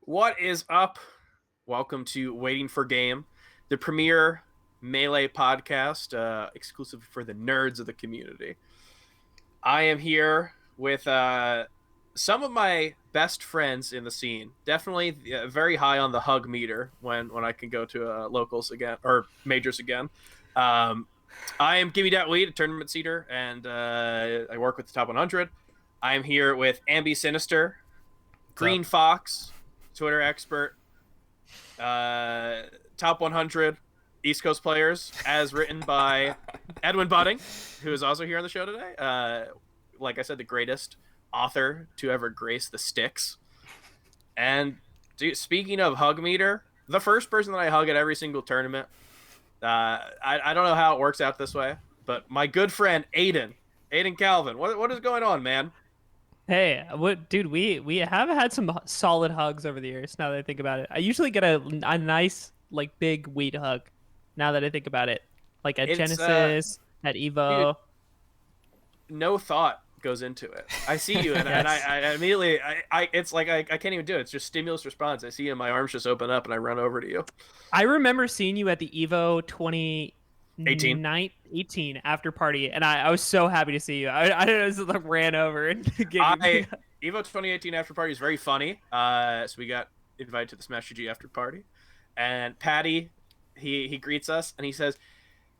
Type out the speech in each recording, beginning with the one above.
What is up? Welcome to Waiting for Game, the premier Melee podcast, exclusive for the nerds of the community. I am here with some of my best friends in the scene. Definitely very high on the hug meter when I can go to locals again or majors again. Um, I am Gimme Dat Weed, a tournament seeder, and I work with the top 100. I am here with Ambi Sinister, Green Fox, Twitter expert, top 100 East Coast players, as written by Edwin Budding, who is also here on the show today. Like I said, the greatest author to ever grace the sticks. And speaking of hug meter, the first person that I hug at every single tournament. I don't know how it works out this way, but my good friend Aiden Calvin. What is going on, man? Hey, what, dude? We have had some solid hugs over the years. Now that I think about it, I usually get a nice like big weed hug. Now that I think about it, like at It's Genesis, at dude, Evo. no thought goes into it. I see you, and Yes, I immediately, it's like I can't even do it. It's just stimulus response. I see you, and my arms just open up, and I run over to you. I remember seeing you at the Evo 18. 2018 after party, and I was so happy to see you. I just like ran over and gave you. I Evo 2018 after party is very funny. So we got invited to the Smash GG after party, and Patty, he greets us, and he says,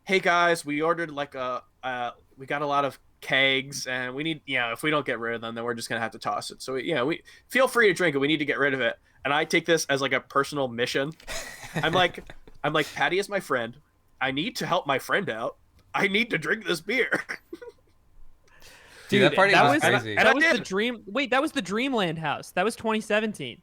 "Hey guys, we ordered like we got a lot of kegs, and we need, if we don't get rid of them, then we're just gonna have to toss it. So we feel free to drink it. We need to get rid of it." And I take this as like a personal mission. I'm like, Patty is my friend. I need to help my friend out. I need to drink this beer. Dude, that party was crazy. That was the dream. Wait, that was the Dreamland house. That was 2017.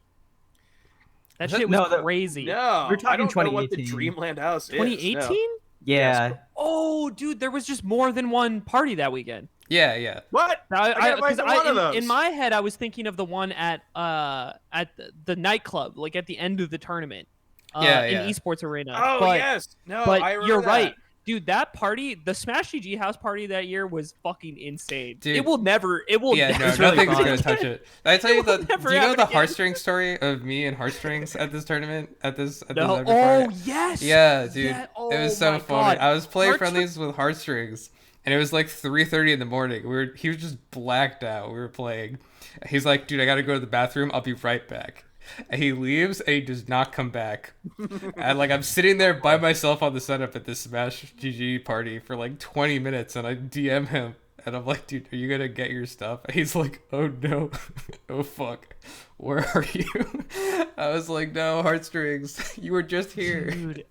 That shit was crazy. No, We're talking I don't know what the 2018. Dreamland House is. 2018? No. Yeah. Yes. Oh, dude, there was just more than one party that weekend. Yeah. What? In my head, I was thinking of the one at the nightclub, like at the end of the tournament, in esports arena. Oh yes, no, but I remember you're that. right, dude. That party, the Smash GG house party that year was fucking insane. Dude. It will never. Yeah, no, nothing's gonna touch it. Did I tell you do you know the Heartstrings story of me and Heartstrings at this tournament at this No. party? Oh yes. Yeah, dude, Yeah. it was so my funny. God. I was playing friendlies with Heartstrings, and it was like 3:30 in the morning. He was just blacked out. We were playing. He's like, "Dude, I gotta go to the bathroom. I'll be right back." And he leaves, and he does not come back. And like I'm sitting there by myself on the setup at this Smash GG party for like 20 minutes, and I DM him, and I'm like, "Dude, are you gonna get your stuff?" And he's like, "Oh no, oh fuck, where are you?" I was like, "No, Heartstrings, you were just here." Dude,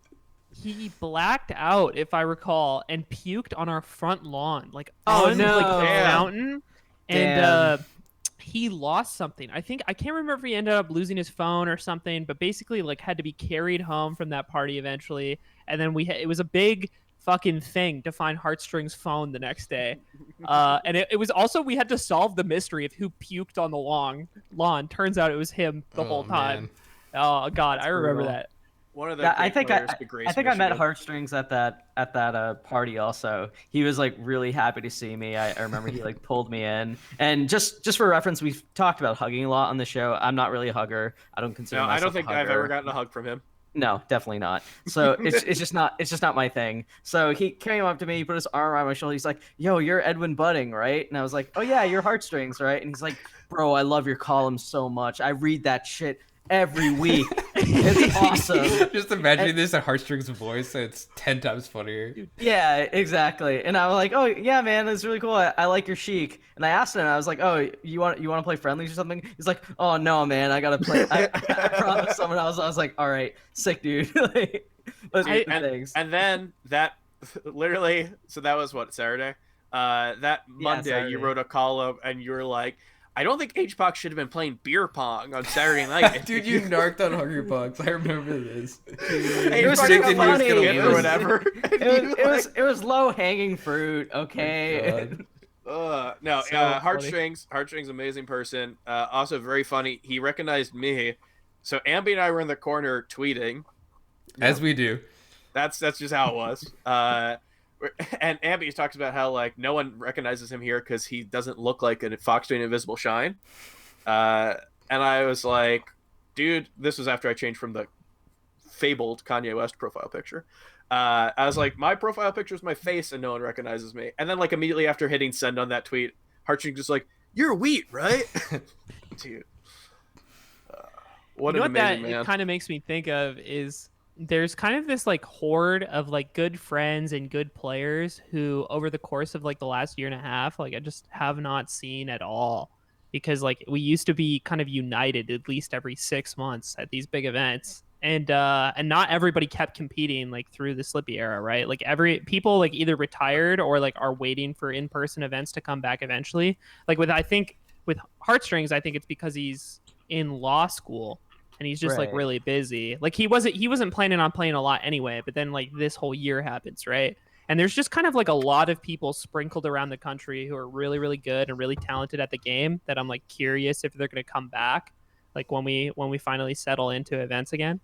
he blacked out, if I recall, and puked on our front lawn, like on no. like the Damn. fountain. And he lost something. I can't remember if he ended up losing his phone or something, but basically like had to be carried home from that party eventually. And then it was a big fucking thing to find Heartstrings' phone the next day. And it was also, we had to solve the mystery of who puked on the lawn. Turns out it was him the whole time. Man. Oh god, I remember brutal. that. One of the Yeah, I great think players to grace I think I met Michigan. Heartstrings at that party also. He was like really happy to see me. I remember he like pulled me in. And just for reference, we've talked about hugging a lot on the show. I'm not really a hugger. I don't consider No, myself I don't think a hugger. I've ever gotten a hug from him. No, definitely not. So it's just not my thing. So he came up to me, he put his arm around my shoulder. He's like, "Yo, you're Edwin Budding, right?" And I was like, "Oh yeah, you're Heartstrings, right?" And he's like, "Bro, I love your column so much. I read that shit every week. It's awesome." Just imagining this in Heartstrings' voice. It's 10 times funnier. Yeah, exactly. And I was like, "Oh yeah, man, that's really cool. I like your Sheik." And I asked him, I was like, "Oh, you want to play friendlies or something?" He's like, "Oh no, man, I gotta play." I promised someone else. I was like, "All right, sick, dude." Like, those are the things. And then that literally, so that was what, Saturday? That Monday Saturday. you wrote a column and you were like, "I don't think HPOC should have been playing beer pong on Saturday night." Dude, you narked on Hungrybox. I remember this. Hey, It was thinking so he was funny. gonna It win or was- whatever. It was low hanging fruit, okay? No, So funny. Heartstrings, amazing person. Also very funny. He recognized me. So Ambi and I were in the corner tweeting. As we do. That's just how it was. And Ambi talks about how like no one recognizes him here because he doesn't look like a Fox doing Invisible Shine. And I was like, dude, this was after I changed from the fabled Kanye West profile picture. I was like, my profile picture is my face and no one recognizes me. And then like immediately after hitting send on that tweet, Heartstrings just like, you're wheat, right? Dude. What You know an what amazing that man. it kind of makes me think of is there's kind of this like horde of like good friends and good players who over the course of like the last year and a half, like I just have not seen at all, because like we used to be kind of united at least every 6 months at these big events. And not everybody kept competing like through the Slippy era, right? Like every people like either retired or like are waiting for in-person events to come back eventually. Like with Heartstrings, I think it's because he's in law school and he's just like Right. really busy. Like he wasn't planning on playing a lot anyway, but then like this whole year happens, right? And there's just kind of like a lot of people sprinkled around the country who are really really good and really talented at the game that I'm like curious if they're going to come back like when we finally settle into events again.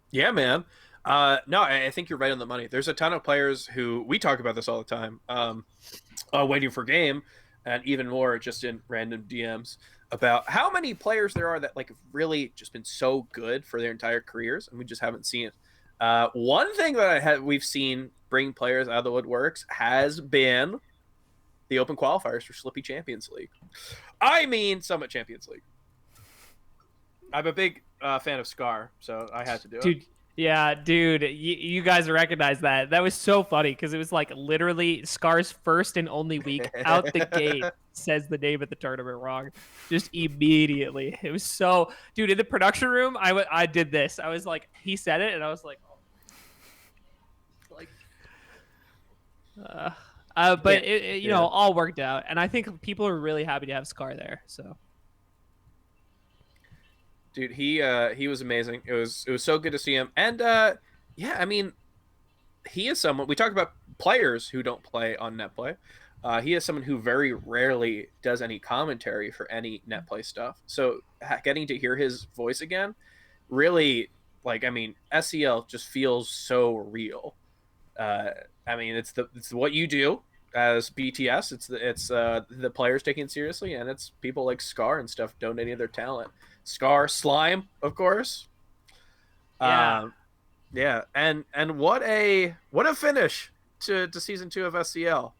Yeah, man. No, I think you're right on the money. There's a ton of players who we talk about this all the time, waiting for game, and even more just in random DMs about how many players there are that like have really just been so good for their entire careers, and we just haven't seen it. One thing that we've seen bring players out of the woodworks has been the open qualifiers for Slippy Champions League. I mean, Summit Champions League. I'm a big fan of Scar, so I had to do it. Dude, yeah, dude, you guys recognize that. That was so funny because it was like literally Scar's first and only week out the gate says the name of the tournament wrong. Just immediately. It was so, dude, in the production room, I did this. I was like, he said it, and I was like, oh. Like, but Yeah. it you know, all worked out. And I think people are really happy to have Scar there, so. Dude, he was amazing. It was so good to see him. And yeah, I mean, he is someone we talk about players who don't play on Netplay. He is someone who very rarely does any commentary for any Netplay stuff. So getting to hear his voice again, really, like, I mean, SCL just feels so real. I mean, it's what you do as BTS. It's the players taking it seriously, and it's people like Scar and stuff donating their talent. Scar, Slime, of course. Yeah. Yeah, and what a finish to season 2 of SCL.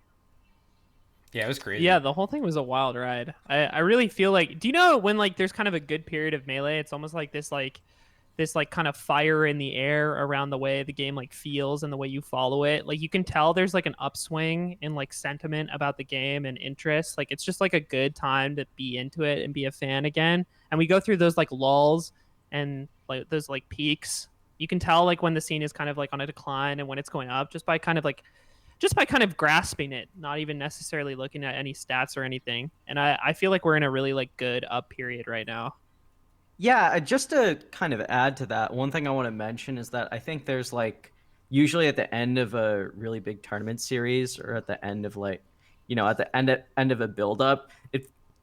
Yeah, it was crazy. Yeah, the whole thing was a wild ride. I really feel like, do you know when like there's kind of a good period of Melee, it's almost like this kind of fire in the air around the way the game like feels and the way you follow it. Like you can tell there's like an upswing in like sentiment about the game and interest. Like it's just like a good time to be into it and be a fan again. And we go through those like lulls and like those like peaks. You can tell like when the scene is kind of like on a decline and when it's going up just by kind of grasping it, not even necessarily looking at any stats or anything. And I feel like we're in a really like good up period right now. Yeah, just to kind of add to that, one thing I want to mention is that I think there's like usually at the end of a really big tournament series or at the end of like, at the end of a build up,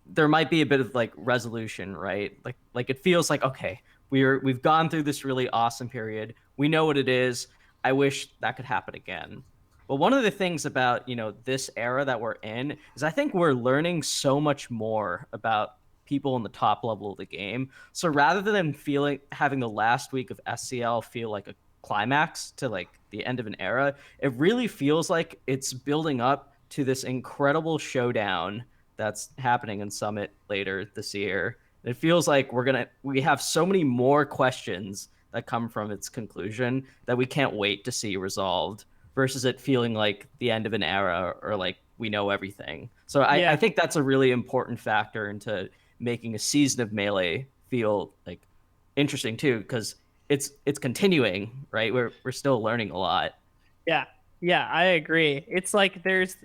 there might be a bit of like resolution, right? Like it feels like, okay, we've gone through this really awesome period. We know what it is. I wish that could happen again. But one of the things about, this era that we're in is I think we're learning so much more about people in the top level of the game. So rather than having the last week of SCL feel like a climax to like the end of an era, it really feels like it's building up to this incredible showdown that's happening in Summit later this year. It feels like we have so many more questions that come from its conclusion that we can't wait to see resolved versus it feeling like the end of an era or like we know everything. So I think that's a really important factor into making a season of Melee feel like interesting too, because it's continuing, right? We're still learning a lot. Yeah, I agree. It's like there's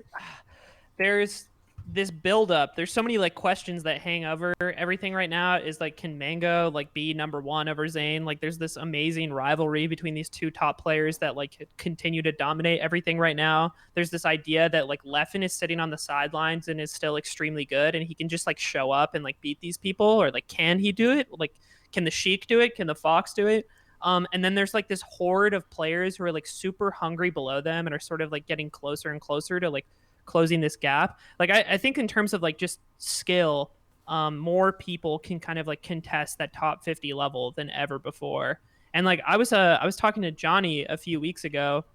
this build up. There's so many like questions that hang over everything right now. Is like, can Mango like be number one over Zain? Like there's this amazing rivalry between these two top players that like continue to dominate everything right now. There's this idea that like Leffen is sitting on the sidelines and is still extremely good and he can just like show up and like beat these people, or like can he do it? Like can the Sheik do it? Can the Fox do it? And then there's like this horde of players who are like super hungry below them and are sort of like getting closer and closer to like closing this gap. Like I think in terms of like just skill, more people can kind of like contest that top 50 level than ever before. And like I was talking to Johnny a few weeks ago,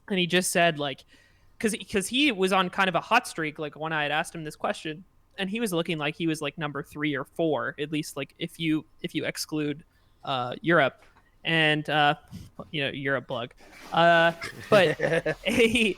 and he just said like, because he was on kind of a hot streak like when I had asked him this question, and he was looking like he was like number 3 or 4, at least like if you exclude Europe. And Europe plug. But he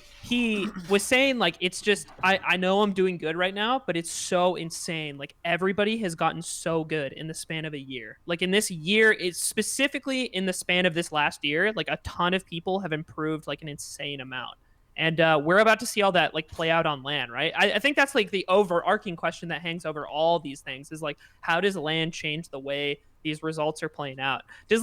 was saying like, it's just I know I'm doing good right now, but it's so insane. Like everybody has gotten so good in the span of a year. Like in this year, it's specifically in the span of this last year, like a ton of people have improved like an insane amount. And we're about to see all that like play out on LAN, right? I think that's like the overarching question that hangs over all these things is like, how does LAN change the way these results are playing out? Does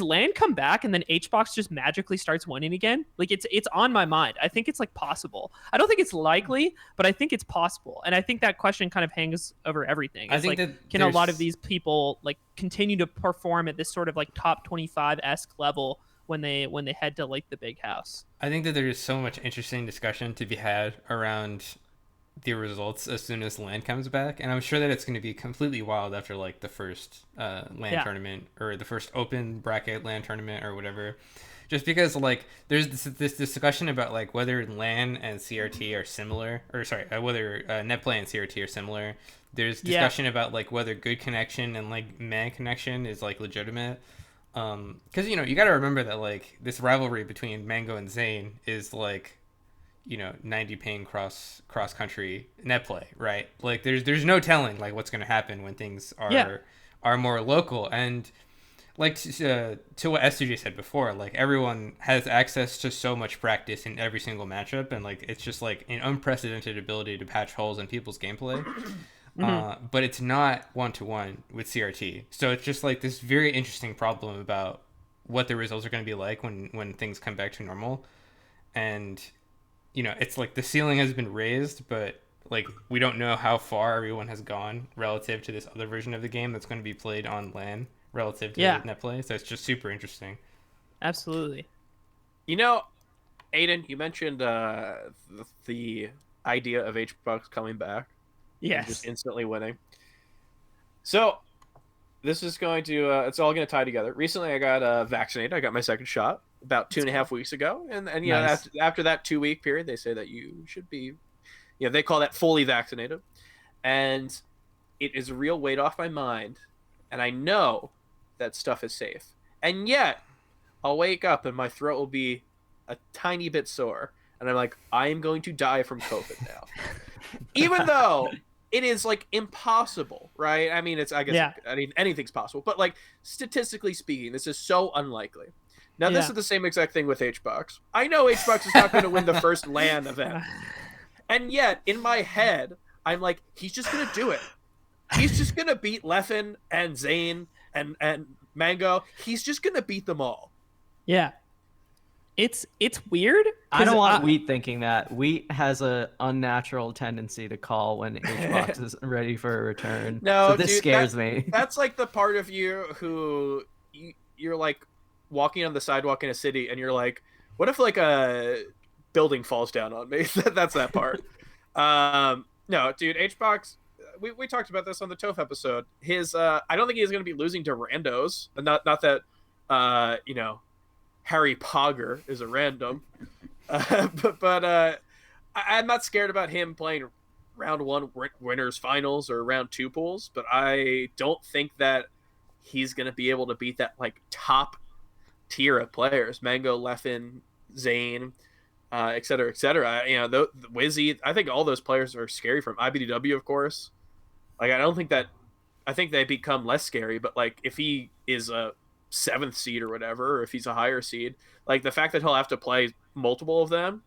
LAN come back and then HBox just magically starts winning again? Like it's on my mind. I think it's like possible. I don't think it's likely, but I think it's possible. And I think that question kind of hangs over everything. It's I think like, that can a lot of these people like continue to perform at this sort of like top 25-esque level when they head to like the big house? I think that there's so much interesting discussion to be had around the results as soon as LAN comes back, and I'm sure that it's going to be completely wild after like the first LAN tournament or the first open bracket LAN tournament or whatever, just because like there's this discussion about like whether LAN and CRT are similar, or sorry, whether Netplay and CRT are similar. There's discussion about like whether good connection and like man connection is like legitimate. Because you got to remember that like this rivalry between Mango and Zain is like 90 ping cross country net play, right? Like there's no telling like what's going to happen when things are more local. And like to what SCJ said before, like everyone has access to so much practice in every single matchup, and like it's just like an unprecedented ability to patch holes in people's gameplay. But it's not one-to-one with CRT, so it's just like this very interesting problem about what the results are going to be like when things come back to normal. And it's like the ceiling has been raised, but like we don't know how far everyone has gone relative to this other version of the game that's going to be played on LAN relative to Netplay. So it's just super interesting. Absolutely. Aiden, you mentioned the idea of HBox coming back. Yes. And just instantly winning. So this is going to it's all going to tie together. Recently I got vaccinated. I got my second shot about 2.5 weeks ago, and Nice. after that 2-week period, they say that you should be, they call that fully vaccinated, and it is a real weight off my mind, and I know that stuff is safe, and yet I'll wake up and my throat will be a tiny bit sore, and I'm like, I am going to die from COVID now, even though it is like impossible, right? I mean, anything's possible, but like statistically speaking, this is so unlikely. Now, this is the same exact thing with HBox. I know HBox is not going to win the first LAN event. And yet, in my head, I'm like, he's just going to do it. He's just going to beat Leffen and Zain and Mango. He's just going to beat them all. Yeah. It's weird. I don't want Wheat thinking that. Wheat has a unnatural tendency to call when HBox is ready for a return. No, so this scares me. That's like the part of you who you're like walking on the sidewalk in a city and you're like, what if like a building falls down on me? That's that part. No, dude, HBox, we talked about this on the Toph episode. His I don't think he's going to be losing to randos. Not that Harry Pogger is a random, but I'm not scared about him playing round 1 winners finals or round 2 pools, but I don't think that he's going to be able to beat that like top tier of players, Mango, Leffen, Zain, et cetera, et cetera. The Wizzy, I think all those players are scary from IBDW, of course. Like, I think they become less scary, but like if he is a 7th seed or whatever, or if he's a higher seed, like the fact that he'll have to play multiple of them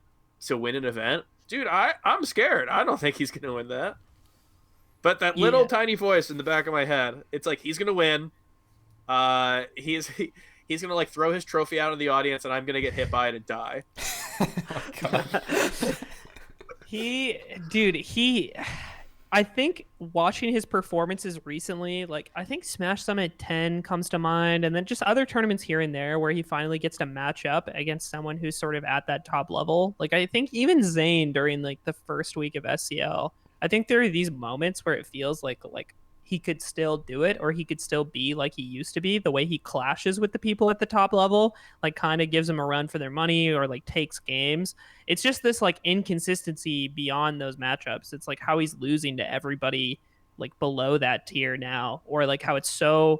to win an event, dude, I'm scared. I don't think he's gonna win that. But that little tiny voice in the back of my head, it's like he's gonna win. He's gonna like throw his trophy out in the audience, and I'm gonna get hit by it and die. Oh, God. I think watching his performances recently, like I think Smash Summit 10 comes to mind, and then just other tournaments here and there where he finally gets to match up against someone who's sort of at that top level. Like I think even Zain during like the first week of SCL, I think there are these moments where it feels like he could still do it, or he could still be like he used to be. The way he clashes with the people at the top level, like kind of gives them a run for their money, or like takes games. It's just this like inconsistency beyond those matchups. It's like how he's losing to everybody like below that tier now, or like how it's so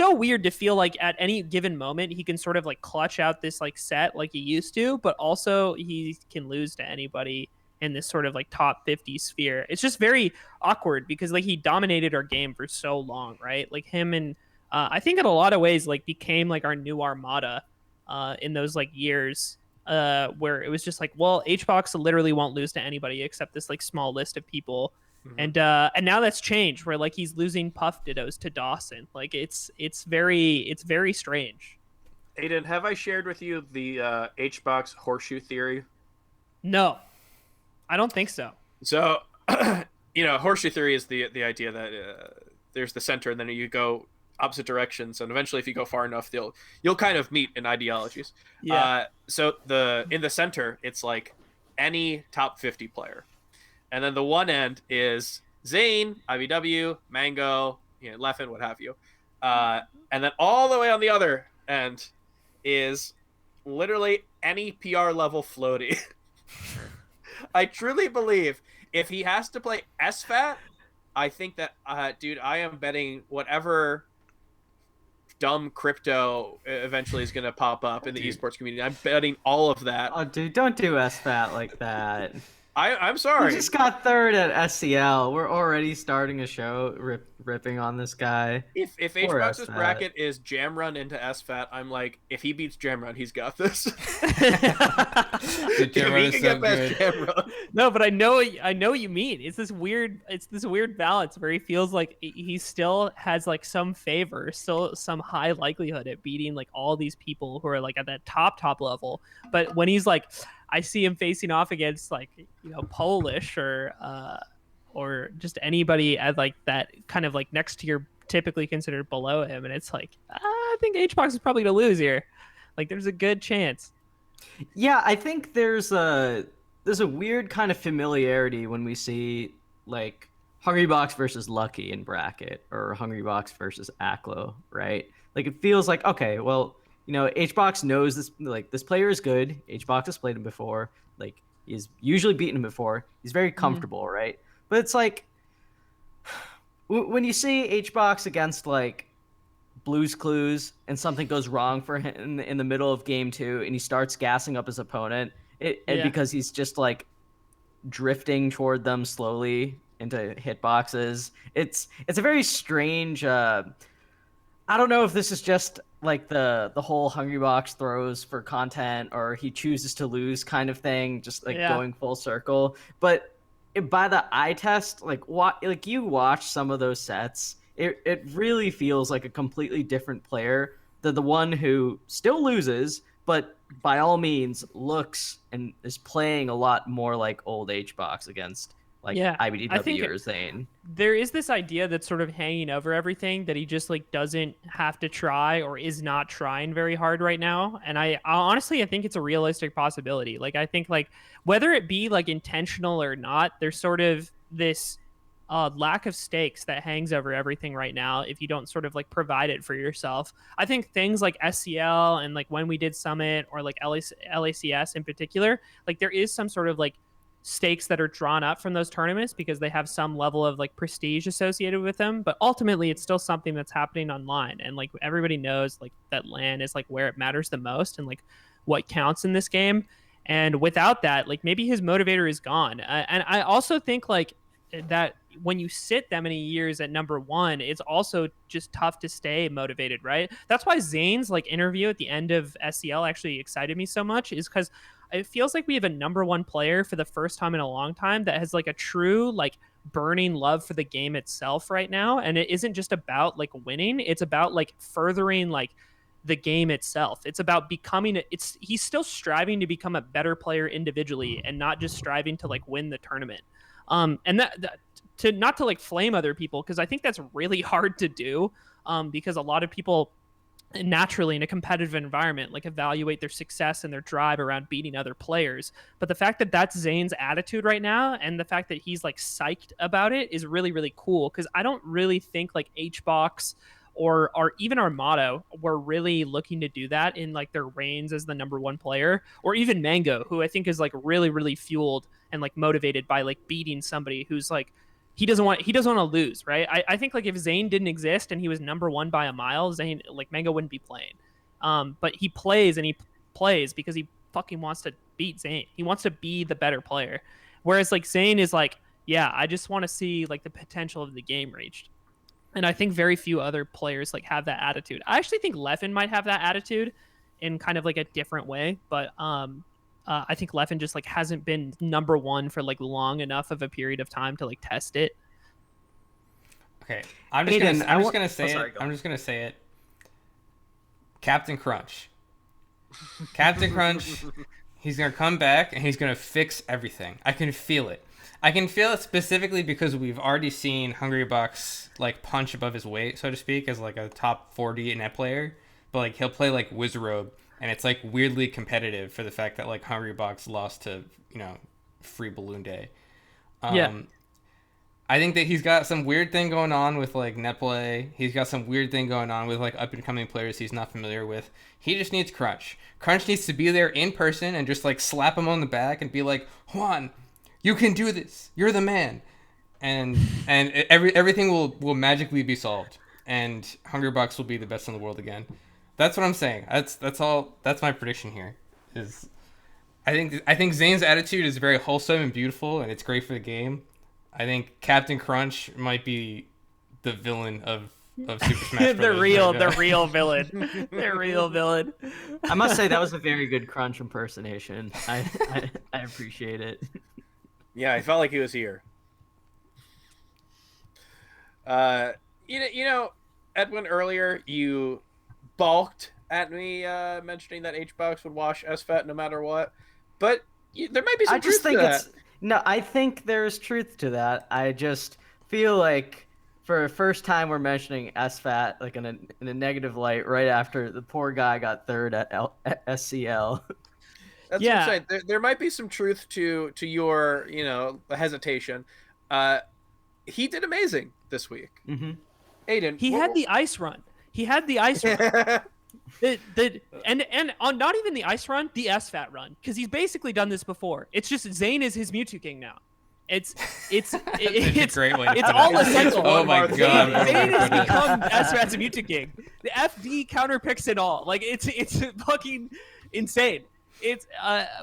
weird to feel like at any given moment he can sort of like clutch out this like set like he used to, but also he can lose to anybody in this sort of like top 50 sphere. It's just very awkward because like he dominated our game for so long, right? Like him and I think in a lot of ways like became like our new Armada in those like years where it was just like, well, HBox literally won't lose to anybody except this like small list of people. And now that's changed where like he's losing Puff Dittos to Dawson. Like it's very strange. Aiden, have I shared with you the HBox horseshoe theory? No, I don't think so. So, horseshoe theory is the idea that there's the center, and then you go opposite directions, and eventually, if you go far enough, you'll kind of meet in ideologies. Yeah. So in the center, it's like any top 50 player, and then the one end is Zain, IBW, Mango, Leffen, what have you, and then all the way on the other end is literally any PR level floaty. I truly believe if he has to play SFAT, I think that, dude, I am betting whatever dumb crypto eventually is going to pop up in the esports community. I'm betting all of that. Oh, dude, don't do SFAT like that. I'm sorry. We just got third at SCL. We're already starting a show ripping on this guy. If HBox's bracket is Jam Run into SFAT, I'm like, if he beats Jam Run, he's got this. Jam Run is so good. Jam Run. No, but I know what you mean. It's this weird balance where he feels like he still has like some favor, still some high likelihood at beating like all these people who are like at that top level. But when he's like, I see him facing off against like Polish or just anybody at like that kind of like next tier, typically considered below him, and it's like I think HBox is probably gonna lose here. Like there's a good chance. Yeah, I think there's a weird kind of familiarity when we see like Hungrybox versus Lucky in bracket, or Hungrybox versus Aklo, right? Like it feels like, okay, well, HBox knows this, like this player is good. HBox has played him before. Like he's usually beaten him before. He's very comfortable, right? But it's like when you see HBox against like Blue's Clues and something goes wrong for him in the middle of game 2 and he starts gassing up his opponent, and because he's just like drifting toward them slowly into hitboxes. It's a very strange. I don't know if this is just like the whole Hungrybox throws for content, or he chooses to lose kind of thing, just like going full circle. But by the eye test, like you watch some of those sets, it really feels like a completely different player than the one who still loses, but by all means looks and is playing a lot more like old HBox against like IBDW or Zain. There is this idea that's sort of hanging over everything that he just like doesn't have to try, or is not trying very hard right now. And I honestly, I think it's a realistic possibility. Like I think like whether it be like intentional or not, there's sort of this lack of stakes that hangs over everything right now if you don't sort of like provide it for yourself. I think things like SCL and like when we did Summit, or like LACS in particular, like there is some sort of like stakes that are drawn up from those tournaments because they have some level of like prestige associated with them, but ultimately it's still something that's happening online, and like everybody knows like that LAN is like where it matters the most and like what counts in this game. And without that, like maybe his motivator is gone. And I also think like that when you sit that many years at number 1, it's also just tough to stay motivated, right? That's why Zane's like interview at the end of SCL actually excited me so much, is because it feels like we have a number 1 player for the first time in a long time that has like a true like burning love for the game itself right now. And it isn't just about like winning, it's about like furthering like the game itself. It's about becoming he's still striving to become a better player individually and not just striving to like win the tournament. And that to not to like flame other people, because I think that's really hard to do, because a lot of people naturally in a competitive environment, like evaluate their success and their drive around beating other players. But the fact that that's Zain's attitude right now, and the fact that he's like psyched about it, is really, really cool. Because I don't really think like HBox or even Armada were really looking to do that in like their reigns as the number one player, or even Mango, who I think is like really, really fueled and like motivated by like beating somebody who's like, he doesn't want to lose, right? I think like if Zain didn't exist and he was number one by a mile, Zain, like Mango wouldn't be playing. But he plays, and he plays because he fucking wants to beat Zain. He wants to be the better player. Whereas like Zain is like, yeah, I just want to see like the potential of the game reached. And I think very few other players like have that attitude. I actually think Leffen might have that attitude in kind of like a different way, but I think Leffen just like hasn't been number one for like long enough of a period of time to like test it. Okay, I'm just gonna say it. Captain Crunch. Captain Crunch. He's gonna come back and he's gonna fix everything. I can feel it. I can feel it specifically because we've already seen Hungrybox like punch above his weight, so to speak, as like a top 40 net player. But like he'll play like Wizrobe, and it's like weirdly competitive for the fact that like Hungrybox lost to, you know, Free Balloon Day. Yeah. I think that he's got some weird thing going on with like Netplay. He's got some weird thing going on with like up and coming players he's not familiar with. He just needs Crunch. Crunch needs to be there in person and just like slap him on the back and be like, Juan, you can do this. You're the man. And everything will magically be solved. And Hungrybox will be the best in the world again. That's what I'm saying. That's all. That's my prediction here. Is I think Zain's attitude is very wholesome and beautiful, and it's great for the game. I think Captain Crunch might be the villain of Super Smash Bros. the real villain. The real villain. I must say that was a very good Crunch impersonation. I appreciate it. Yeah, I felt like he was here. You know, Edwin, earlier you balked at me mentioning that HBox would wash SFAT no matter what, but there might be some truth to that. No, I think there's truth to that. I just feel like for the first time we're mentioning SFAT like in a negative light right after the poor guy got third at SCL. That's what I'm saying. There might be some truth to your, you know, hesitation. He did amazing this week. Mm-hmm. Aiden, he had the ice run. And on not even the ice run, the SFAT run, because he's basically done this before. It's just Zain is his Mewtwo King now. It's a great way. It's all a cycle. Oh my god! Zain has become SFAT's Mewtwo King. The FD counter picks it all. Like it's fucking insane. It's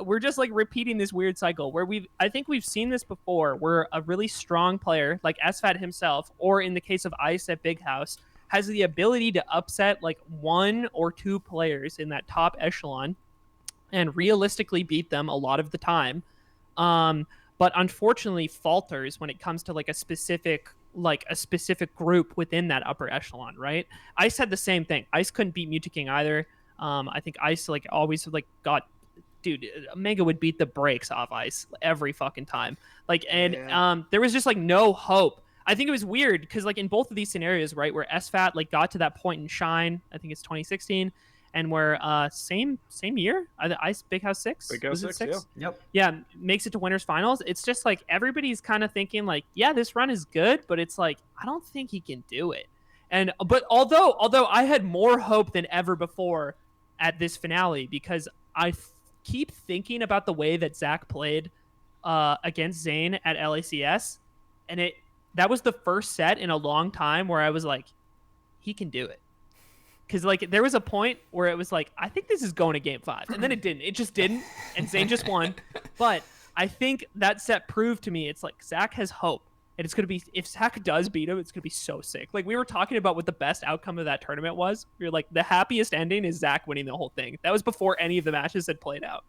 we're just like repeating this weird cycle where I think we've seen this before, where a really strong player like SFAT himself, or in the case of Ice at Big House, has the ability to upset like one or two players in that top echelon and realistically beat them a lot of the time. But unfortunately falters when it comes to like a specific group within that upper echelon, right? Ice had the same thing. Ice couldn't beat Mewtwo King either. I think Ice like always like got, dude, Mega would beat the brakes off Ice every fucking time. Like, and there was just like no hope. I think it was weird because like in both of these scenarios, right, where SFAT like got to that point in Shine, I think it's 2016, and where same year, Ice Big House 6, Big House 6? Yeah, makes it to winners finals. It's just like everybody's kind of thinking like, yeah, this run is good, but it's like I don't think he can do it. But although I had more hope than ever before at this finale, because I keep thinking about the way that Zach played against Zain at LACS, and that was the first set in a long time where I was like, he can do it. Because like there was a point where it was like, I think this is going to game 5. And then it didn't. It just didn't. And Zain just won. But I think that set proved to me it's like Zach has hope. And it's going to be, if Zach does beat him, it's going to be so sick. Like we were talking about what the best outcome of that tournament was. We were like, the happiest ending is Zach winning the whole thing. That was before any of the matches had played out.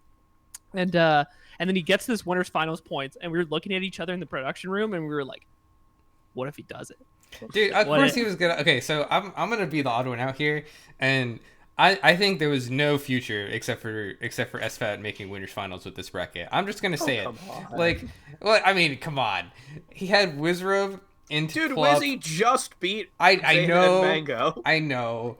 And then he gets this winners finals points. And we were looking at each other in the production room and we were like, what if he does it? Dude, of course he was gonna. Okay, so I'm gonna be the odd one out here, and I think there was no future except for SFAT making winners finals with this bracket. I'm just gonna say it. Like, well, I mean, come on. He had Wizrobe into Dude, Plup. Wizzy just beat I Zain know, and Mango. I know,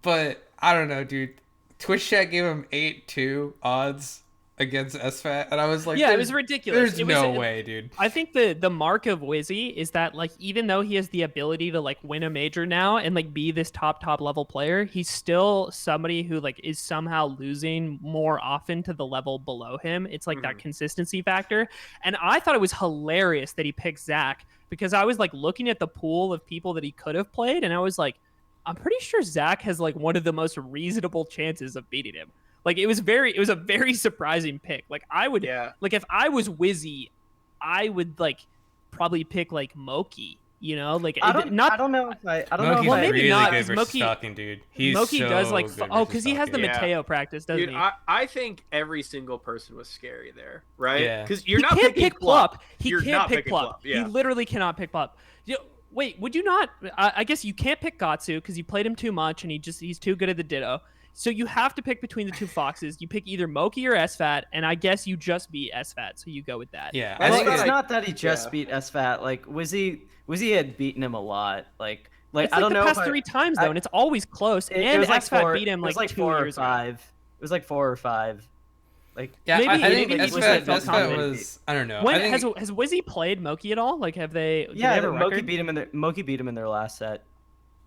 but I don't know, dude. Twitch chat gave him 8-2 odds against SFAT, and I was like, yeah, it was ridiculous. There's no way, dude. I think the mark of Wizzy is that like even though he has the ability to like win a major now and like be this top level player, he's still somebody who like is somehow losing more often to the level below him. It's like that consistency factor. And I thought it was hilarious that he picked Zach because I was like looking at the pool of people that he could have played, and I was like, I'm pretty sure Zach has like one of the most reasonable chances of beating him. Like it was a very surprising pick. Like I would, like if I was Wizzy, I would like probably pick like Moki. You know, like I don't know if I don't Moki's know if well, I, maybe really not good because versus stalking, dude. He's Moki so does like good because he has the versus Mateo practice, doesn't Dude, he? I think every single person was scary there, right? Yeah. Because you're He not can't picking pick Plup. He You're can't not pick picking Plup. Yeah. He literally cannot pick Plup. Wait, would you not? I guess you can't pick Gatsu because you played him too much and he's too good at the Ditto. So you have to pick between the two foxes. You pick either Moki or SFAT, and I guess you just beat SFAT, so you go with that. Yeah, I well, think it's I- not that he just beat SFAT. Like Wizzy had beaten him a lot. Like It's I like don't the know past if 3 times though, and it's always close. it And was like SFAT four, beat him it was like 2 4 or years ago. 5. It was like 4 or 5. Like Yeah, Maybe I he think didn't- he SFAT felt confident. was. I don't know. When I think, has Wizzy played Moki at all? Like, have they? Do yeah, they have a Moki record? beat him in their last set.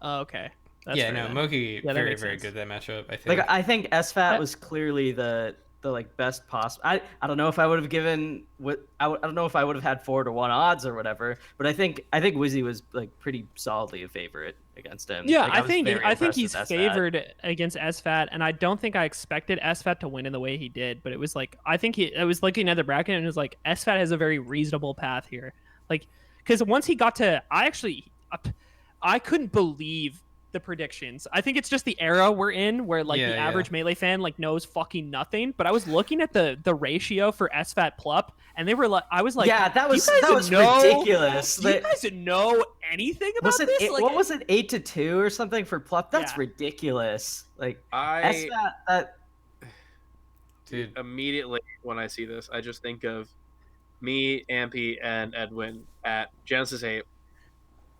Oh, okay. That's yeah, fair no, then. Moki Yeah, that very makes very sense. good that matchup. I think. Like I think SFAT was clearly the like best possible. I don't know if I would have given I don't know if I would have had 4-1 odds or whatever, but I think Wizzy was like pretty solidly a favorite against him. Yeah, Like, I was think very I think impressed he's with SFAT. favored against SFAT, and I don't think I expected SFAT to win in the way he did. But it was like I was looking at the bracket and it was like SFAT has a very reasonable path here, like because once he got to I couldn't believe the predictions. I think it's just the era we're in where like the average Melee fan like knows fucking nothing. But I was looking at the ratio for SFAT Plup, and they were like, I was like, yeah, that was know, ridiculous. Do you guys know anything about this? What was it, 8-2 or something for Plup? That's ridiculous. Like SFAT, that dude, immediately when I see this, I just think of me, Ampy, and Edwin at Genesis 8.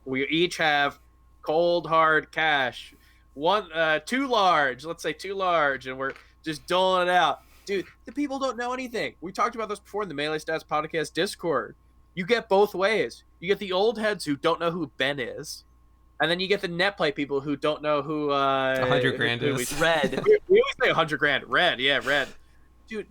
We each have cold hard cash, 2 large, let's say 2 large, and we're just doling it out. Dude, the people don't know anything. We talked about this before in the Melee Stats Podcast Discord. You get both ways. You get the old heads who don't know who Ben is, and then you get the Netplay people who don't know who 100 grand is. Red. We always say 100 grand. Red, yeah, red. Dude,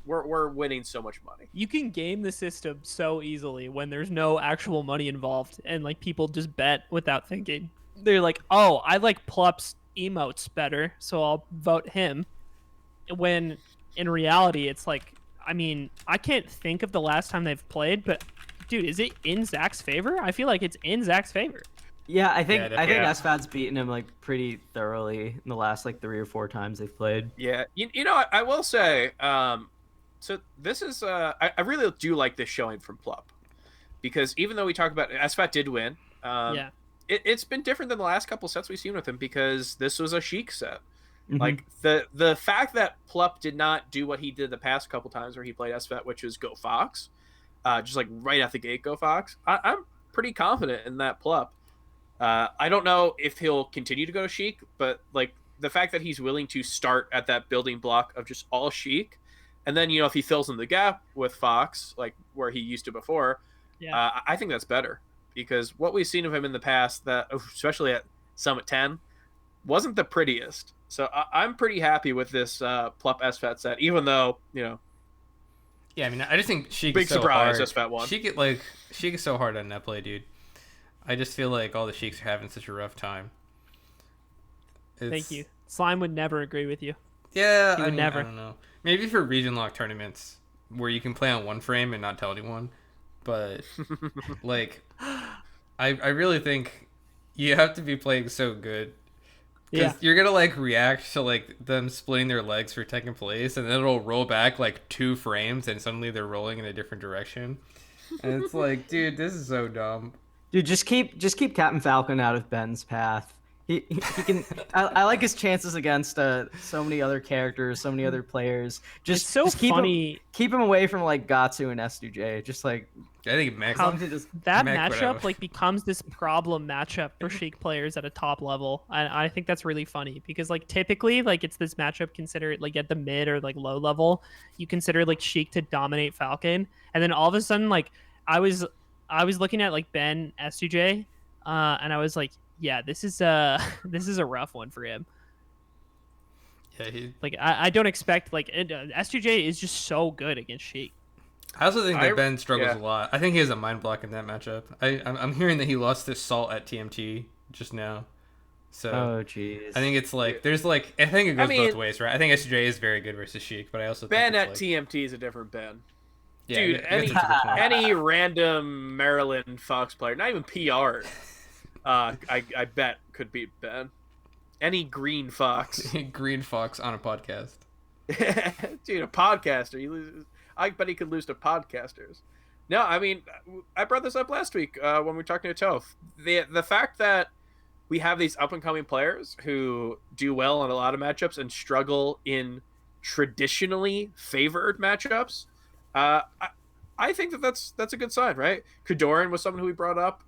we're winning so much money. You can game the system so easily when there's no actual money involved, and like people just bet without thinking. They're like, "Oh, I like Plup's emotes better, so I'll vote him." When in reality, it's like, I mean, I can't think of the last time they've played, but dude, is it in Zach's favor? I feel like it's in Zach's favor. Yeah, I think definitely. SFAT's beaten him like pretty thoroughly in the last like 3 or 4 times they've played. Yeah, you know, I will say, so this is, I really do like this showing from Plup, because even though we talk about SFAT did win, it's been different than the last couple sets we've seen with him because this was a Sheik set. Mm-hmm. Like the fact that Plup did not do what he did the past couple times where he played SFAT, which was go Fox, just like right out the gate go Fox. I'm pretty confident in that Plup. I don't know if he'll continue to go to Sheik, but like the fact that he's willing to start at that building block of just all Sheik, and then, you know, if he fills in the gap with Fox, like where he used to before, I think that's better. Because what we've seen of him in the past, that especially at Summit 10, wasn't the prettiest. So I'm pretty happy with this Plup SFAT set, even though, you know. Yeah, I mean, I just think Sheik big is so surprise hard. SFAT won. Sheik is so hard on Netplay, dude. I just feel like all the Sheiks are having such a rough time. Thank you. Slime would never agree with you. Yeah, He would never. I don't know. Maybe for region lock tournaments where you can play on one frame and not tell anyone, but like, I really think you have to be playing so good because you're gonna like react to like them splitting their legs for second place, and then it'll roll back like 2 frames, and suddenly they're rolling in a different direction, and it's like, dude, this is so dumb. Dude, just keep Captain Falcon out of Ben's path. He can. I like his chances against so many other characters, so many other players. It's so just funny. Keep him away from like Gatsu and S2J. Just like I think Max. How long as he just that Mech, matchup whatever. like becomes this problem matchup for Sheik players at a top level, and I think that's really funny because like typically like it's this matchup considered like at the mid or like low level, you consider like Sheik to dominate Falcon, and then all of a sudden like I was looking at like Ben S2J, and I was like, yeah, this is this is a rough one for him. Yeah, Like I don't expect like S2J is just so good against Sheik. I also think that Ben struggles yeah. a lot. I think he has a mind block in that matchup. I'm hearing that he lost this salt at TMT just now. So oh jeez. I think it's like there's like I think it goes mean, both ways, right? I think SJ is very good versus Sheik, but I also Ben think at it's TMT is a different Ben. yeah, Dude, I guess that's a good point. any random Maryland Fox player, not even PR, I bet could beat Ben. Any green Fox. Green Fox on a podcast. Dude, a podcaster. I bet he could lose to podcasters. No, I mean, I brought this up last week when we were talking to Toph. The fact that we have these up and coming players who do well in a lot of matchups and struggle in traditionally favored matchups, I think that's a good sign, right? Kadoran was someone who we brought up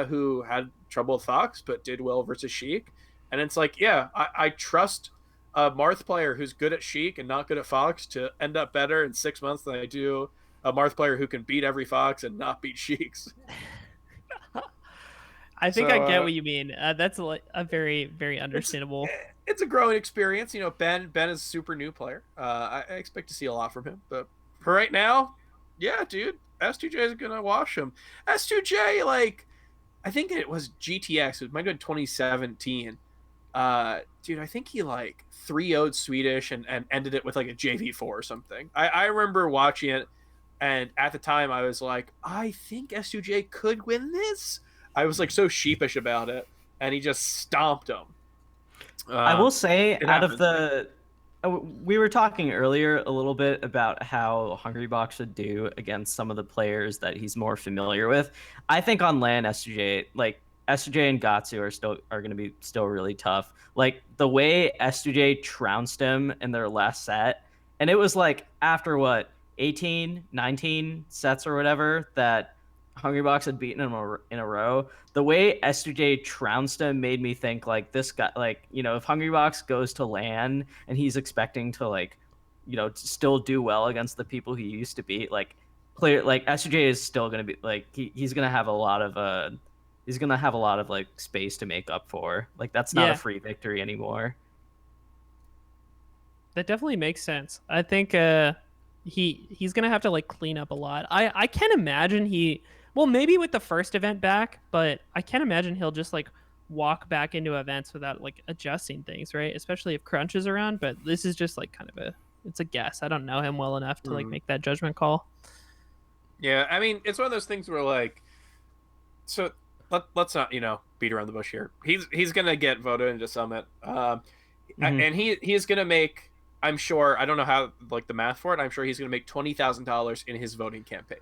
who had trouble with Fox but did well versus Sheik, and it's like, yeah, I trust a Marth player who's good at Sheik and not good at Fox to end up better in 6 months than I do a Marth player who can beat every Fox and not beat Sheiks. I think So, I get what you mean. That's a very, very understandable. It's a growing experience. You know, Ben is a super new player. I expect to see a lot from him. But for right now, yeah, dude, S2J is going to wash him. S2J, like, I think it was GTX. It might have been 2017. Dude, I think he, like, 3-0'd Swedish and ended it with, like, a JV4 or something. I remember watching it, and at the time I was like, I think S2J could win this. I was like so sheepish about it, and he just stomped him. I will say, out happens. of the, we were talking earlier a little bit about how Hungrybox should do against some of the players that he's more familiar with. I think on LAN, S2J and Gatsu are going to be still really tough. Like the way S2J trounced him in their last set, and it was like after what 18, 19 sets or whatever that Hungrybox had beaten him in a row. The way S2J trounced him made me think like this guy, like, you know, if Hungrybox goes to LAN and he's expecting to like, you know, still do well against the people he used to beat, like player like S2J is still gonna be like he's gonna have a lot of like space to make up for. Like that's not a free victory anymore. That definitely makes sense. I think he's gonna have to like clean up a lot. I can't imagine well, maybe with the first event back, but I can't imagine he'll just like walk back into events without like adjusting things, right? Especially if Crunch is around. But this is just like kind of it's a guess. I don't know him well enough to like make that judgment call. Yeah, I mean, it's one of those things where like, so let's not, you know, beat around the bush here. He's gonna get voted into Summit, and he's gonna make. I'm sure, I don't know how like the math for it. I'm sure he's gonna make $20,000 in his voting campaign.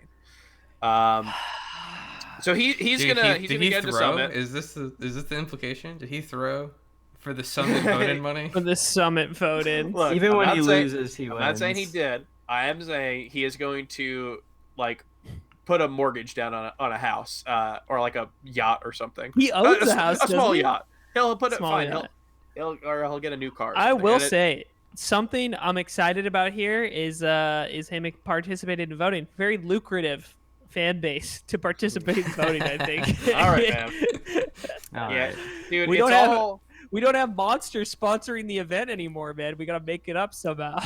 So he's gonna get into Summit. Is this the implication? Did he throw for the Summit vote-in money? For the Summit vote-in. Look, even when he loses, he wins. I'm not saying he did. I am saying he is going to like put a mortgage down on a house, or like a yacht or something. He owns a house, a small doesn't he? yacht. He'll put it Small fine. yacht. He'll get a new car. or I something. will And say something I'm excited about here is him participating in voting. Very lucrative fan base to participate in voting, I think. All right, man. Yeah, dude. We don't have monsters sponsoring the event anymore, man. We gotta make it up somehow.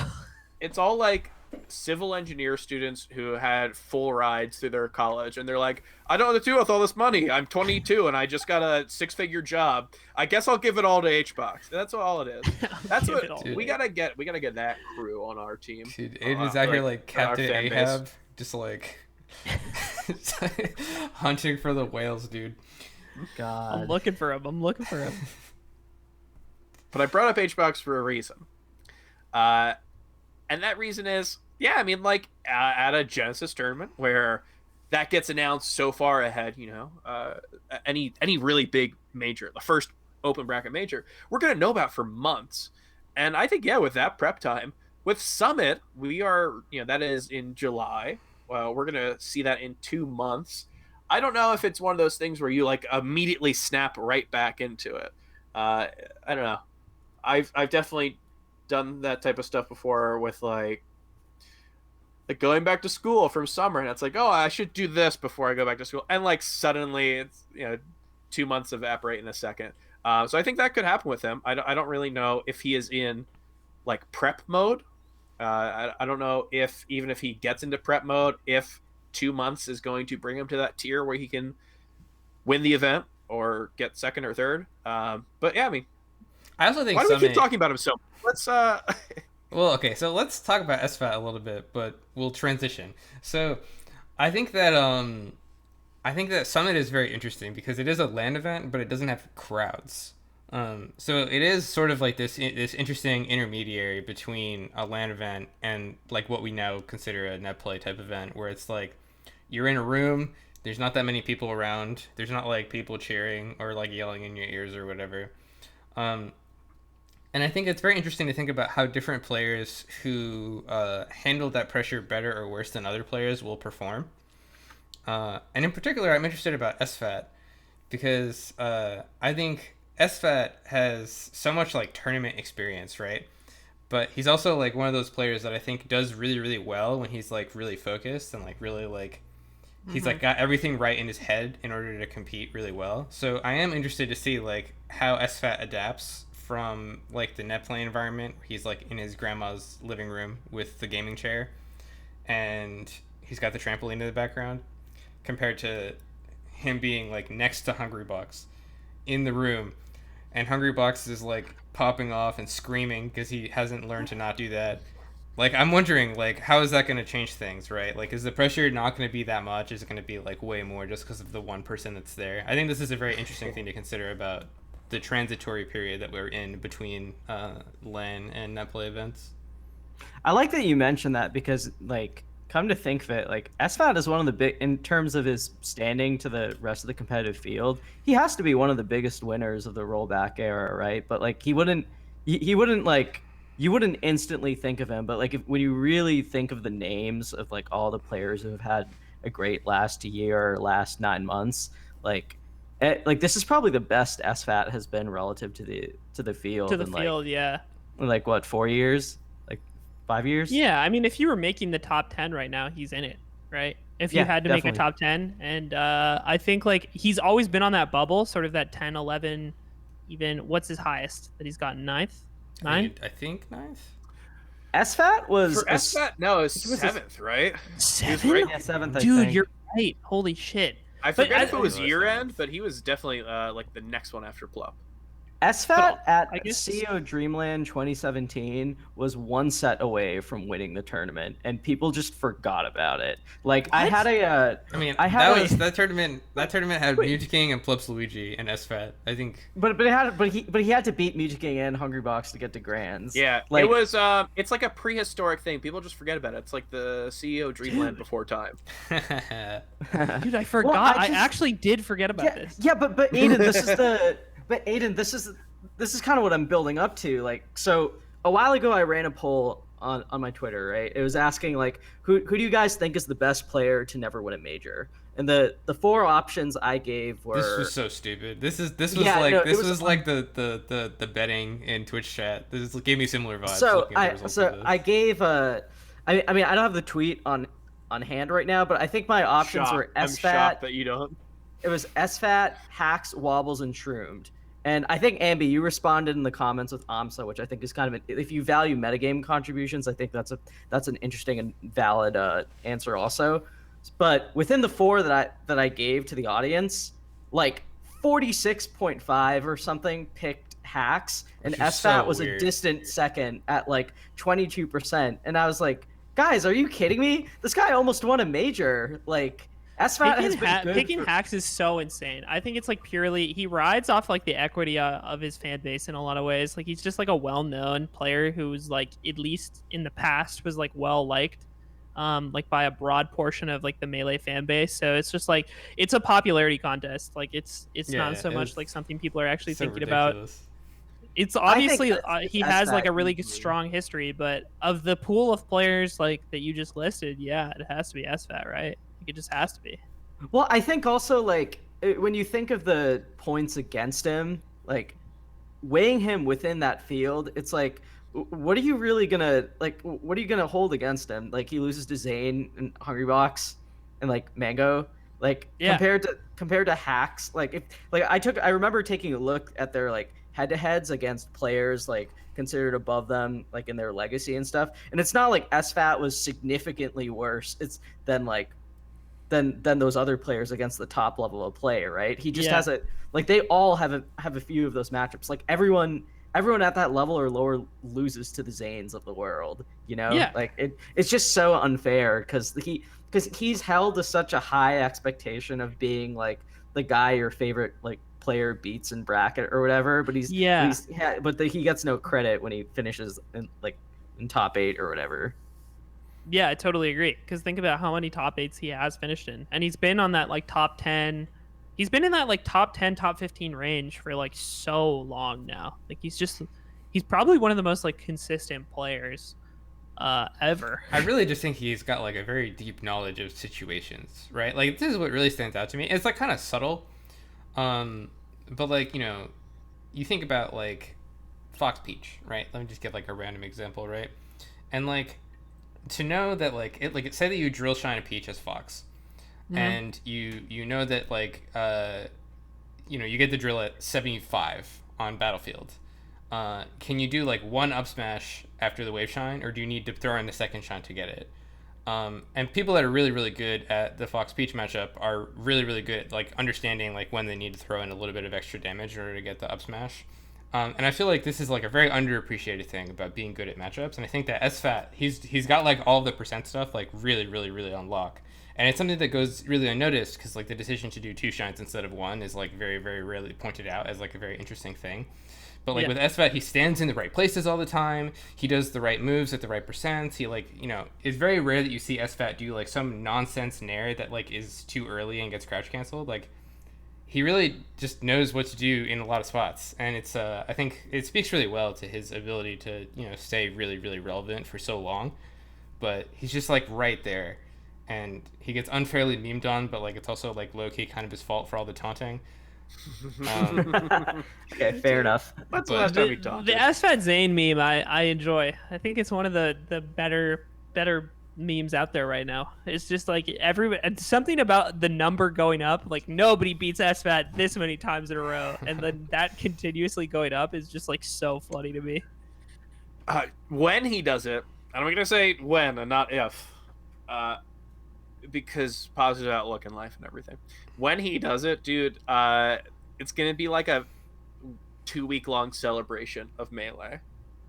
It's all like civil engineer students who had full rides through their college, and they're like, I don't know what to do with all this money. I'm 22 and I just got a 6-figure job. I guess I'll give it all to HBox. That's all it is. That's what we gotta get. We gotta get that crew on our team. Dude, Aiden's out here like Captain Ahab, just like hunting for the whales, dude. God. I'm looking for him. But I brought up HBox for a reason. And that reason is, yeah, I mean, like, at a Genesis tournament where that gets announced so far ahead, you know, any really big major, the first open bracket major, we're going to know about for months. And I think, yeah, with that prep time, with Summit, we are, that is in July. Well, we're going to see that in 2 months. I don't know if it's one of those things where you like immediately snap right back into it. I don't know. I've definitely done that type of stuff before with like going back to school from summer, and it's like, oh, I should do this before I go back to school, and like suddenly it's 2 months evaporate in a second. So I think that could happen with him. I don't really know if he is in like prep mode. I don't know if even if he gets into prep mode, if 2 months is going to bring him to that tier where he can win the event or get second or third. But yeah, I mean, I also think why do we keep talking about him so much? Let's Well, okay, so let's talk about SFAT a little bit, but we'll transition. So, I think that Summit is very interesting because it is a LAN event, but it doesn't have crowds. So it is sort of like this interesting intermediary between a LAN event and like what we now consider a Netplay type event, where it's like you're in a room, there's not that many people around, there's not like people cheering or like yelling in your ears or whatever. And I think it's very interesting to think about how different players who handle that pressure better or worse than other players will perform. And in particular, I'm interested about SFAT because I think SFAT has so much like tournament experience, right? But he's also like one of those players that I think does really, really well when he's like really focused and like really like he's like got everything right in his head in order to compete really well. So I am interested to see like how SFAT adapts from like the Netplay environment. He's like in his grandma's living room with the gaming chair and he's got the trampoline in the background, compared to him being like next to Hungrybox in the room, and Hungrybox is like popping off and screaming because he hasn't learned to not do that. Like, I'm wondering, like, how is that going to change things, right? Like, is the pressure not going to be that much? Is it going to be like way more just because of the one person that's there? I think this is a very interesting thing to consider about the transitory period that we're in between LAN and Netplay events. I like that you mentioned that because, like, come to think of it, like, SFAT is one of the big, in terms of his standing to the rest of the competitive field, he has to be one of the biggest winners of the rollback era, right? But, like, he wouldn't, like, you wouldn't instantly think of him, but, like, when you really think of the names of, like, all the players who have had a great last year or last 9 months, like this is probably the best SFAT has been relative to the field. Yeah. Like what, 4 years? Like 5 years? Yeah, I mean, if you were making the top 10 right now, he's in it, right? If you had to make a top 10, and I think like he's always been on that bubble, sort of that 10, 11, even what's his highest that he's gotten? 9th? 9? I think 9th. SFAT was for SFAT. No, it's 7th, right? 7th? Right? Yeah, 7th. Dude, you're right. Holy shit. I forget if it was year end, but he was definitely like the next one after Plup. SFAT at CEO Dreamland 2017 was one set away from winning the tournament, and people just forgot about it. Like what? That tournament had Music King and Plups Luigi and SFAT, I think. But he had to beat Music King and Hungrybox to get to Grands. Yeah, like, it was it's like a prehistoric thing. People just forget about it. It's like the CEO Dreamland before time. Dude, I forgot. Well, I actually did forget about this. Yeah, but Aiden, this is kind of what I'm building up to. Like, so a while ago, I ran a poll on my Twitter, right? It was asking like, who do you guys think is the best player to never win a major? And the 4 options I gave were. This was so stupid. This was like the betting in Twitch chat. This gave me similar vibes. I gave I mean I don't have the tweet on hand right now, but I think my options were SFAT. I'm shocked that you don't. It was SFAT, Hacks, Wobbles, and Shroomed. And I think, Ambi, you responded in the comments with aMSa, which I think is kind of if you value metagame contributions, I think that's an interesting and valid answer also. But within the 4 that I gave to the audience, like 46.5 or something picked Hacks, and SFAT was a distant second at like 22%. And I was like, guys, are you kidding me? This guy almost won a major. Like, picking Hacks is so insane. I think it's like purely he rides off like the equity of his fan base in a lot of ways. Like he's just like a well-known player who's like at least in the past was like well liked. like by a broad portion of like the Melee fan base. So it's just like it's a popularity contest. Like it's not so much like something people are actually so thinking ridiculous. about. It's I think obviously it's he has like SFAT a really easily. strong history, but of the pool of players like that you just listed, yeah, it has to be SFAT, right? Like, it just has to be. Well, I think also like when you think of the points against him, like weighing him within that field, it's like what are you really gonna like? What are you gonna hold against him? Like he loses to Zain and Hungrybox and like Mango. Like Yeah. compared to hacks, like if like I remember taking a look at their like head to heads against players like considered above them like in their legacy and stuff, and it's not like SFAT was significantly worse. It's than like than those other players against the top level of play, right? He just has a like they all have a few of those matchups. Like everyone at that level or lower loses to the Zanes of the world, you know? Yeah. Like it's just so unfair because he's held to such a high expectation of being like the guy your favorite like player beats in bracket or whatever, but he gets no credit when he finishes in top 8 or whatever. Yeah, I totally agree. Because think about how many top 8s he has finished in, and he's been on that like top 10. He's been in that like top 10, top 15 range for like so long now. Like he's probably one of the most like consistent players ever. I really just think he's got like a very deep knowledge of situations, right? Like this is what really stands out to me. It's like kind of subtle, but like you think about like Fox Peach, right? Let me just give like a random example, right? And like to know that like say that you drill shine a Peach as Fox, and you know that like you get the drill at 75 on Battlefield. Can you do like one up smash after the wave shine, or do you need to throw in the second shine to get it? And people that are really, really good at the Fox Peach matchup are really, really good at like understanding like when they need to throw in a little bit of extra damage in order to get the up smash. And I feel like this is like a very underappreciated thing about being good at matchups. And I think that SFAT, he's got like all the percent stuff like really, really, really on lock. And it's something that goes really unnoticed because like the decision to do 2 shines instead of 1 is like very, very rarely pointed out as like a very interesting thing. But like with SFAT, he stands in the right places all the time. He does the right moves at the right percents. He like, it's very rare that you see SFAT do like some nonsense nair that like is too early and gets crouch canceled. Like he really just knows what to do in a lot of spots. And it's I think it speaks really well to his ability to, stay really, really relevant for so long. But he's just like right there. And he gets unfairly memed on, but like it's also like low-key kind of his fault for all the taunting. Okay, fair enough. That's the last time we talked. The SFAT Zain meme I enjoy. I think it's one of the better memes out there right now. It's just like something about the number going up. Like nobody beats SFAT this many times in a row, and then that continuously going up is just like so funny to me. When he does it, and I'm gonna say when and not if, because positive outlook in life and everything. When he does it, dude, it's gonna be like a 2-week-long celebration of Melee.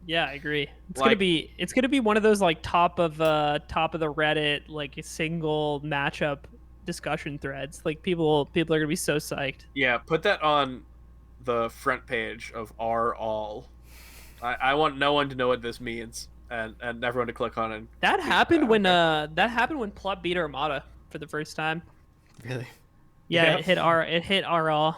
Yeah, I agree. It's gonna be one of those like top of the Reddit like single matchup discussion threads. Like people are gonna be so psyched. Yeah, put that on the front page of our all. I want no one to know what this means, and everyone to click on it. That happened when Plup beat Armada for the first time. Really? Yeah, it hit RL,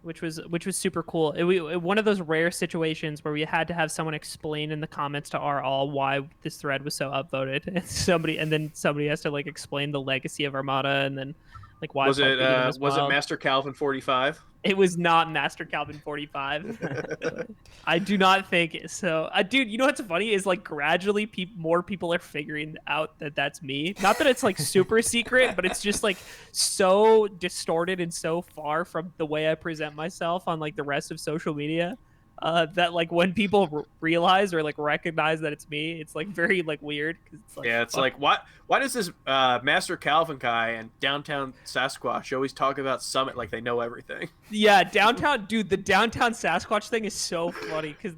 which was super cool. One of those rare situations where we had to have someone explain in the comments to RL why this thread was so upvoted, and then somebody has to like explain the legacy of Armada, and then like why was it was it Master Calvin 45? It was not Master Calvin 45. I do not think so. Dude, you know what's funny is like gradually more people are figuring out that that's me. Not that it's like super secret, but it's just like so distorted and so far from the way I present myself on like the rest of social media that like when people realize or like recognize that it's me, it's like very like weird. It's like, yeah, it's like why does this Master Calvin guy and Downtown Sasquatch always talk about Summit like they know everything? Yeah, the Downtown Sasquatch thing is so funny because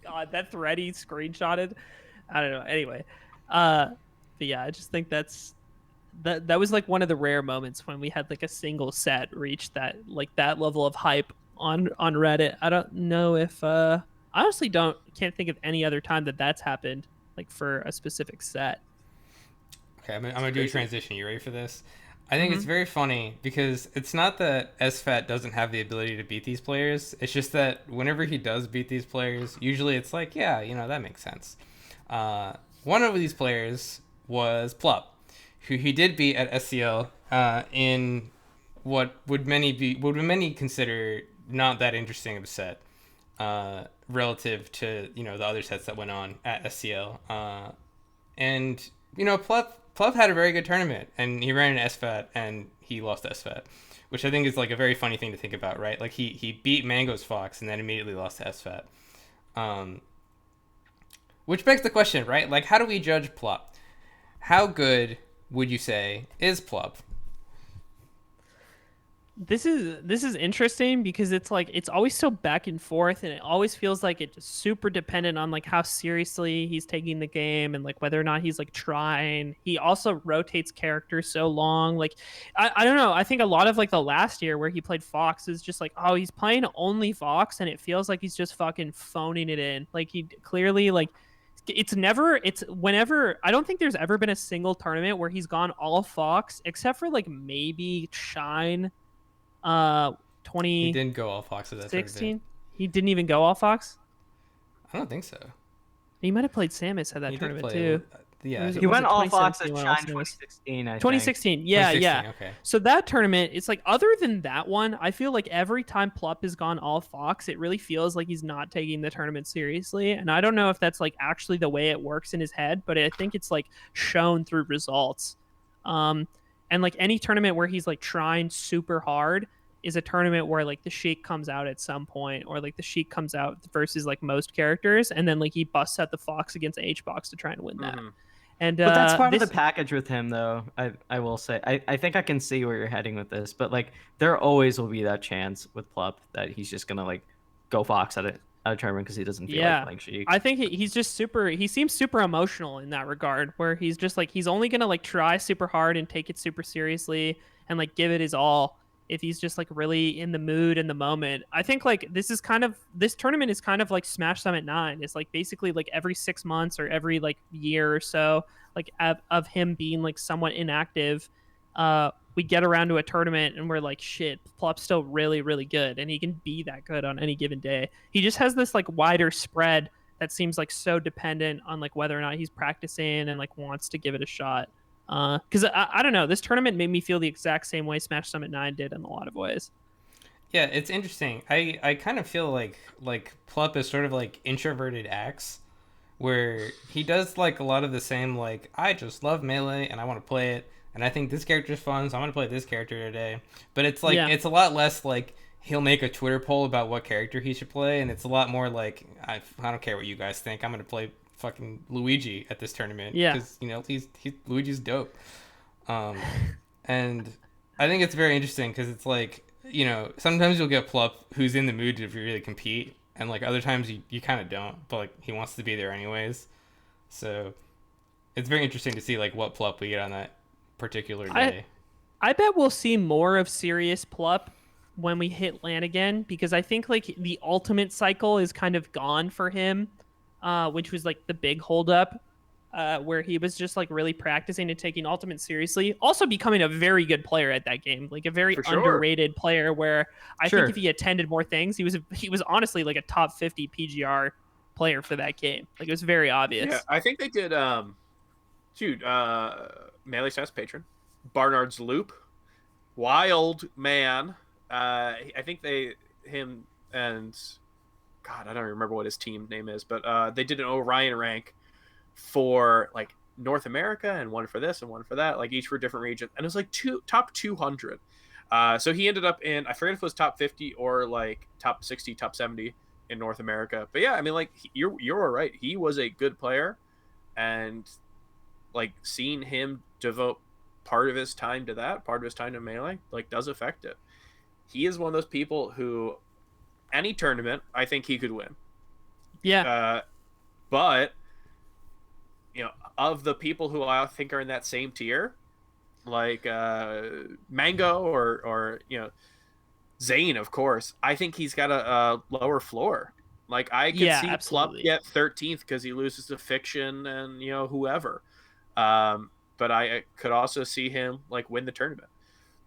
God, that thread he screenshotted, I don't know. Anyway, but yeah, I just think that was like one of the rare moments when we had like a single set reach that level of hype on Reddit. I don't know if I honestly can't think of any other time that's happened. like for a specific set. Okay, I'm gonna do a transition. You ready for this? I think it's Mhm. very funny because it's not that SFAT doesn't have the ability to beat these players. It's just that whenever he does beat these players, usually it's like, yeah, that makes sense. One of these players was Plup, who he did beat at SCL in what would many consider not that interesting of a set relative to the other sets that went on at SCL. And Plup had a very good tournament, and he ran an SFAT, and he lost SFAT, which I think is like a very funny thing to think about, right? Like he beat Mango's Fox and then immediately lost to SFAT. Which begs the question, right? Like, how do we judge Plup? How good would you say is Plup? This is interesting because it's like it's always so back and forth, and it always feels like it's super dependent on like how seriously he's taking the game and like whether or not he's like trying. He also rotates characters so long. Like I don't know. I think a lot of like the last year where he played Fox is just like, oh, he's playing only Fox, and it feels like he's just fucking phoning it in. Like he clearly like it's whenever I don't think there's ever been a single tournament where he's gone all Fox except for like maybe Shine He 2016. didn't go all Fox at that tournament. He didn't even go all Fox. I don't think so. He might have played Samus at that He did tournament play. too. Yeah, He Was went it all Fox 2017 at when all Shine Samus? 2016, I think. 2016. Yeah, 2016, yeah. okay. So that tournament, it's like other than that one, I feel like every time Plup has gone all Fox, it really feels like he's not taking the tournament seriously. And I don't know if that's like actually the way it works in his head, but I think it's like shown through results. And like any tournament where he's like trying super hard is a tournament where like the Sheik comes out at some point, or like the Sheik comes out versus like most characters, and then like he busts out the Fox against HBox to try and win that. Mhm. And But that's part this, of the package with him, though. I will say. I think I can see where you're heading with this, but like there always will be that chance with Plup that he's just gonna like go Fox at a tournament because he doesn't feel like yeah, playing Sheik. I think he's just super. He seems super emotional in that regard, where he's just like he's only gonna like try super hard and take it super seriously and like give it his all if he's just like really in the mood in the moment. I think like this tournament is kind of like Smash Summit 9. It's like basically like every 6 months or every like year or so, like of him being like somewhat inactive. We get around to a tournament and we're like, shit, Plup's still really, really good, and he can be that good on any given day. He just has this like wider spread that seems like so dependent on like whether or not he's practicing and like wants to give it a shot. Because I don't know, this tournament made me feel the exact same way Smash Summit 9 did in a lot of ways. Yeah, it's interesting. I kind of feel like Plup is sort of like introverted Axe, where he does like a lot of the same, like, I just love Melee and I want to play it, and I think this character is fun, so I'm gonna play this character today. But it's like Yeah. it's a lot less like he'll make a Twitter poll about what character he should play, and it's a lot more like I don't care what you guys think. I'm gonna play fucking Luigi at this tournament Yeah. because he's Luigi's dope. And I think it's very interesting because it's like sometimes you'll get Plup who's in the mood to really compete, and like other times you kind of don't, but like he wants to be there anyways. So it's very interesting to see like what Plup we get on that particular day. I bet we'll see more of serious Plup when we hit LAN again, because I think like the ultimate cycle is kind of gone for him, which was like the big holdup, where he was just like really practicing and taking ultimate seriously. Also becoming a very good player at that game, like a very For sure. underrated player. Where I Sure. think if he attended more things, he was honestly like a top 50 PGR player for that game. Like it was very obvious. Yeah, I think they did. Melee Stats Patron, Barnard's Loop, Wild Man. I think him and God, I don't remember what his team name is, but they did an Orion rank for like North America and one for this and one for that, like each for different regions, and it was like top 200. So he ended up in, I forget if it was top 50 or like top 60, top 70 in North America. But yeah, I mean, like you're right. He was a good player, and like seeing him devote part of his time to that, part of his time to Melee, like does affect it. He is one of those people who any tournament, I think he could win. Yeah. But of the people who I think are in that same tier, like Mango or Zain, of course, I think he's got a lower floor Like I could Yeah, see absolutely. Plup get 13th because he loses to Fiction and whoever. But I could also see him like win the tournament.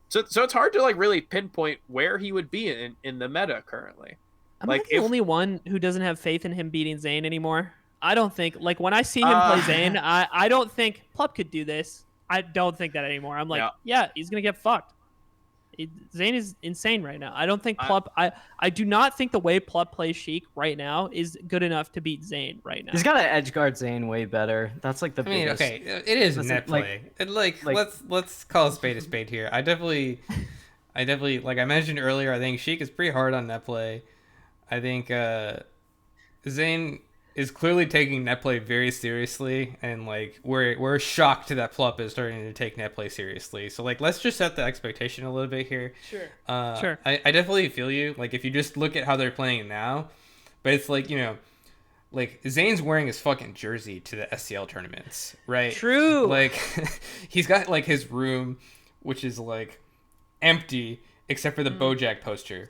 So it's hard to like really pinpoint where he would be in the meta currently. Am Like I the if only one who doesn't have faith in him beating Zain anymore? I don't think like when I see him play Zain, I don't think Plup could do this. I don't think that anymore. I'm like, yeah he's gonna get fucked. Zain is insane right now. I don't think Plup. I do not think the way Plup plays Sheik right now is good enough to beat Zain right now. He's got to edge guard Zain way better. That's like the biggest. Okay, it is net play. Let's call a spade here. I definitely, like I mentioned earlier. I think Sheik is pretty hard on net play. I think Zain is clearly taking net play very seriously, and like we're shocked that Plup is starting to take net play seriously. So like let's just set the expectation a little bit here. Sure. I definitely feel you. Like if you just look at how they're playing now, but it's like like Zayn's wearing his fucking jersey to the SCL tournaments, right? True. Like he's got like his room, which is like empty except for the BoJack poster.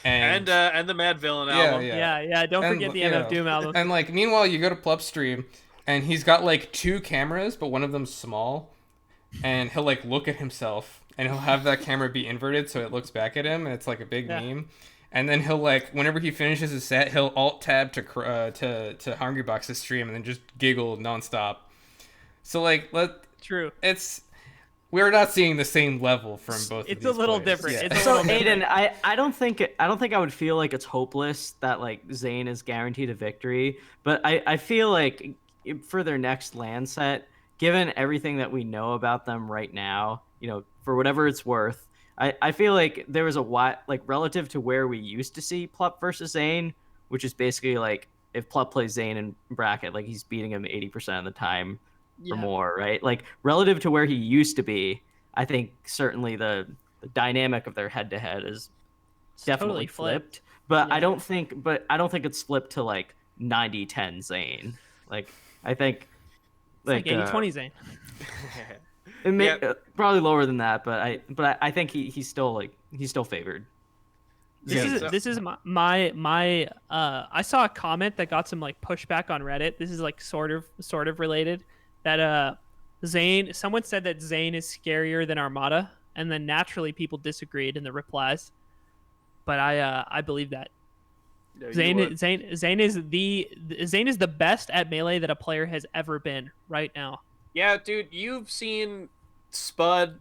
And the Mad Villain album. Yeah. Don't forget the MF Doom album. And like, meanwhile, you go to Plup's stream, and he's got like 2 cameras, but one of them's small, and he'll like look at himself, and he'll have that camera be inverted so it looks back at him, and it's like a big meme. And then he'll like, whenever he finishes his set, he'll alt tab to Hungrybox's stream, and then just giggle nonstop. So like, we're not seeing the same level from both. It's of these a little players. different. Yeah. It's a So little Aiden, different. I don't think I would feel like it's hopeless that like Zain is guaranteed a victory, but I feel like for their next land set, given everything that we know about them right now, for whatever it's worth, I feel like there was like relative to where we used to see Plup versus Zain, which is basically like if Plup plays Zain in bracket, like he's beating him 80% of the time. Or more, right? Like relative to where he used to be, I think certainly the dynamic of their head-to-head is definitely totally flipped. But I don't think it's flipped to like 90-10 Zain. Like I think like 80-20 Zain. Probably lower than that, but I think he's still favored. This is my I saw a comment that got some like pushback on Reddit. This is like sort of related. That someone said that Zain is scarier than Armada, and then naturally people disagreed in the replies. But I believe that Zain is the best at melee that a player has ever been right now. Yeah, dude, you've seen Spud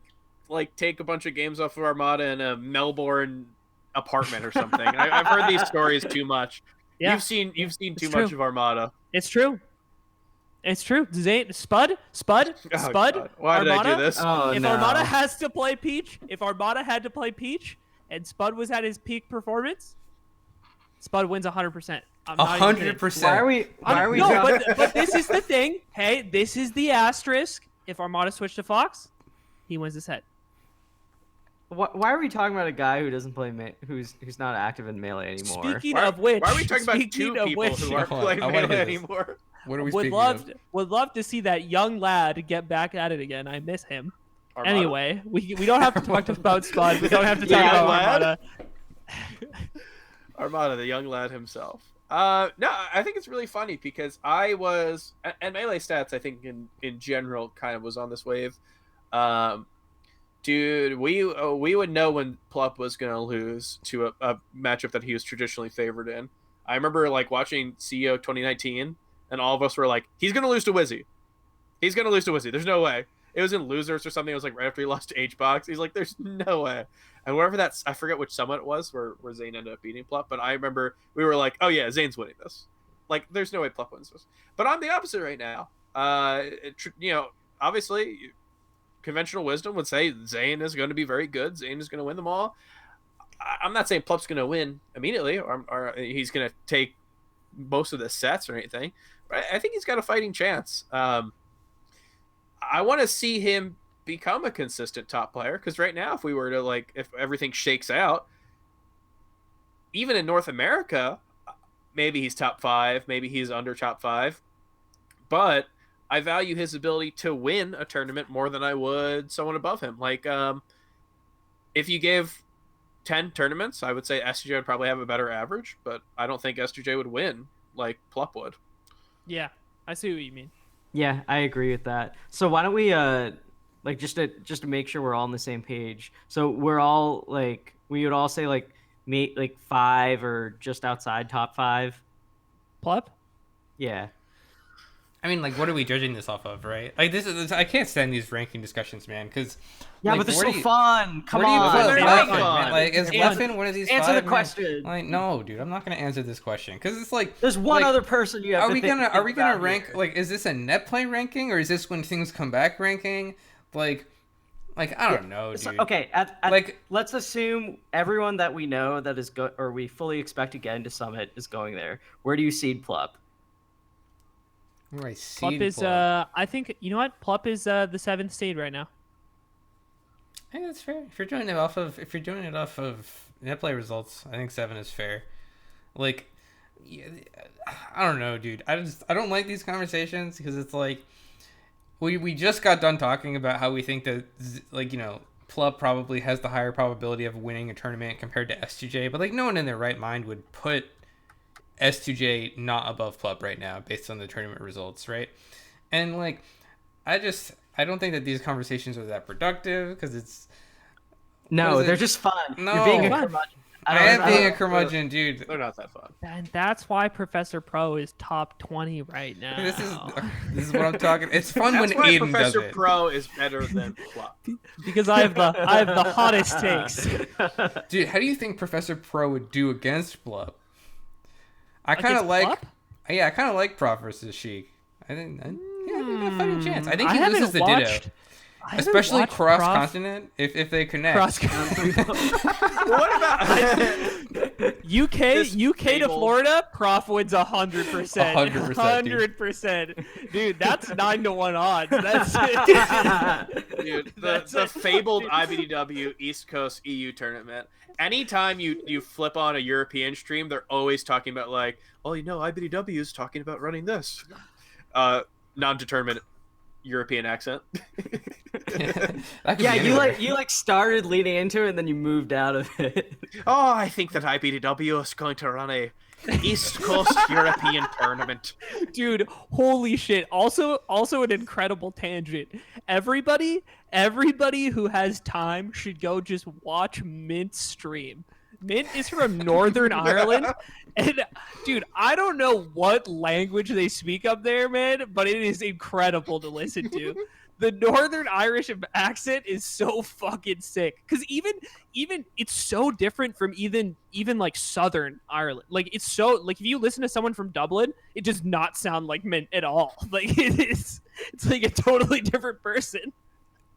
like take a bunch of games off of Armada in a Melbourne apartment or something. I've heard these stories too much. Yeah. You've seen too much of Armada. It's true. It's true. Zain, Spud. God. Why Armada, did I do this? Armada has to play Peach, if Armada had to play Peach, and Spud was at his peak performance, Spud wins 100%. 100%. Why are we? No, but this is the thing. Hey, this is the asterisk. If Armada switched to Fox, he wins the set. Why are we talking about a guy who doesn't play who's not active in melee anymore? Speaking of which, why are we talking about 2 people who aren't playing melee anymore? What are we would love to see that young lad get back at it again. I miss him. Armada? Anyway, we don't have to talk about Spud. We don't have to talk about Armada. Armada, the young lad himself. No, I think it's really funny because I was, and melee stats, I think in general kind of was on this wave. Dude, we would know when Plup was gonna lose to a matchup that he was traditionally favored in. I remember like watching CEO 2019, and all of us were like, "He's gonna lose to Wizzy. He's gonna lose to Wizzy. There's no way." It was in Losers or something. It was like right after he lost to H-Box. He's like, "There's no way." And wherever I forget which summit it was where Zain ended up beating Plup, but I remember we were like, "Oh yeah, Zain's winning this. Like, there's no way Plup wins this." But I'm the opposite right now. Obviously, conventional wisdom would say Zain is going to be very good. Zain is going to win them all. I'm not saying Plup's going to win immediately, or he's going to take most of the sets or anything. But I think he's got a fighting chance. I want to see him become a consistent top player, because right now, if everything shakes out, even in North America, maybe he's top 5, maybe he's under top 5, but I value his ability to win a tournament more than I would someone above him. Like, if you gave 10 tournaments, I would say STJ would probably have a better average, but I don't think STJ would win like Plup would. Yeah, I see what you mean. Yeah, I agree with that. So why don't we like just to make sure we're all on the same page. So we're all like we would all say like 5 or just outside top 5. Plup? Yeah. I mean, like, what are we judging this off of, right? Like, I can't stand these ranking discussions, man, because... Yeah, like, but they're so fun. Come where do you on. put They're Leffen, fun. man? Like, is Leffen one of these Answer 5, the question. Man? Like, no, dude, I'm not gonna answer this question because it's like There's one like, other person you have Are to we think gonna about rank? here. Like, is this a Netplay ranking or is this when things come back ranking? Like I don't know, dude. So, okay, Like- let's assume everyone that we know that is or we fully expect to get into Summit is going there. Where do you seed Plup? Where I Plup seed is Plup. I think you know what? Plup is the 7th seed right now. I think that's fair. If you're doing it off of Netplay results, I think 7 is fair. Like, yeah, I don't know, dude. I don't like these conversations because it's like we just got done talking about how we think that, like, you know, Plup probably has the higher probability of winning a tournament compared to S2J, but like no one in their right mind would put S2J not above Plup right now based on the tournament results, right? And like I don't think that these conversations are that productive because it's No, they're just fun. You're being a No. curmudgeon. I am being a curmudgeon, dude. They're not that fun. And that's why Professor Pro is top 20 right now. This is what I'm talking. It's fun That's when why Aiden does Professor it. Pro is better than Plup. because I have the hottest takes. Dude, how do you think Professor Pro would do against Plup? I kind of Against like, Plup? yeah, I kind of like Prof versus Sheik. I think a fighting chance. I think I he haven't loses the watched- Ditto, I haven't especially watched cross Prof- continent if they connect. Cross What about UK This to fabled- Florida, Prof wins 100%. 100%, 100%. Dude, that's 9-1 odds. That's dude, That's the it. fabled IBDW East Coast EU tournament? Anytime you flip on a European stream, they're always talking about like, oh, you know, IBDW is talking about running this. Non-determined European accent. That could Yeah, be you anywhere. like started leading into it and then you moved out of it. Oh, I think that IBDW is going to run a East Coast European tournament. Dude, holy shit. Also an incredible tangent. Everybody who has time should go just watch Mint's stream. Mint is from Northern Ireland, and dude, I don't know what language they speak up there, man, but it is incredible to listen to. The Northern Irish accent is so fucking sick, because even it's so different from even like Southern Ireland. Like it's so like if you listen to someone from Dublin, it does not sound like Mint at all. Like it's like a totally different person.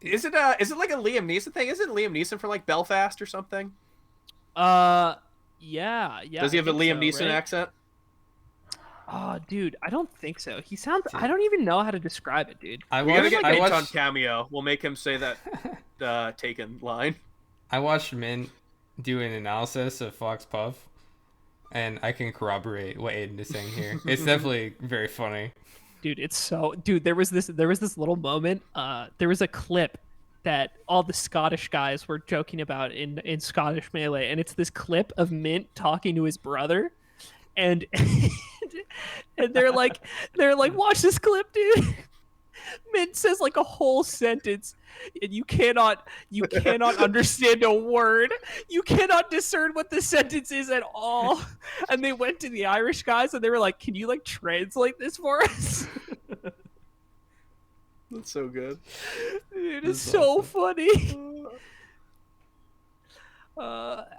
Is it like a Liam Neeson thing? Isn't Liam Neeson from like Belfast or something? Yeah. Does he have a think Liam so, Neeson right? accent? Oh, dude, I don't think so. He sounds. I don't even know how to describe it, dude. I We gotta get watched, I Mint on watched, cameo. We'll make him say that Taken line. I watched Mint do an analysis of Fox Puff, and I can corroborate what Aiden is saying here. It's definitely very funny. Dude, it's so. Dude, there was this little moment. There was a clip that all the Scottish guys were joking about in Scottish Melee, and it's this clip of Mint talking to his brother, and and they're like, watch this clip, dude. Mint says like a whole sentence, and you cannot understand a word. You cannot discern what the sentence is at all. And they went to the Irish guys, and they were like, "Can you like translate this for us?" That's so good. Dude, it's so funny.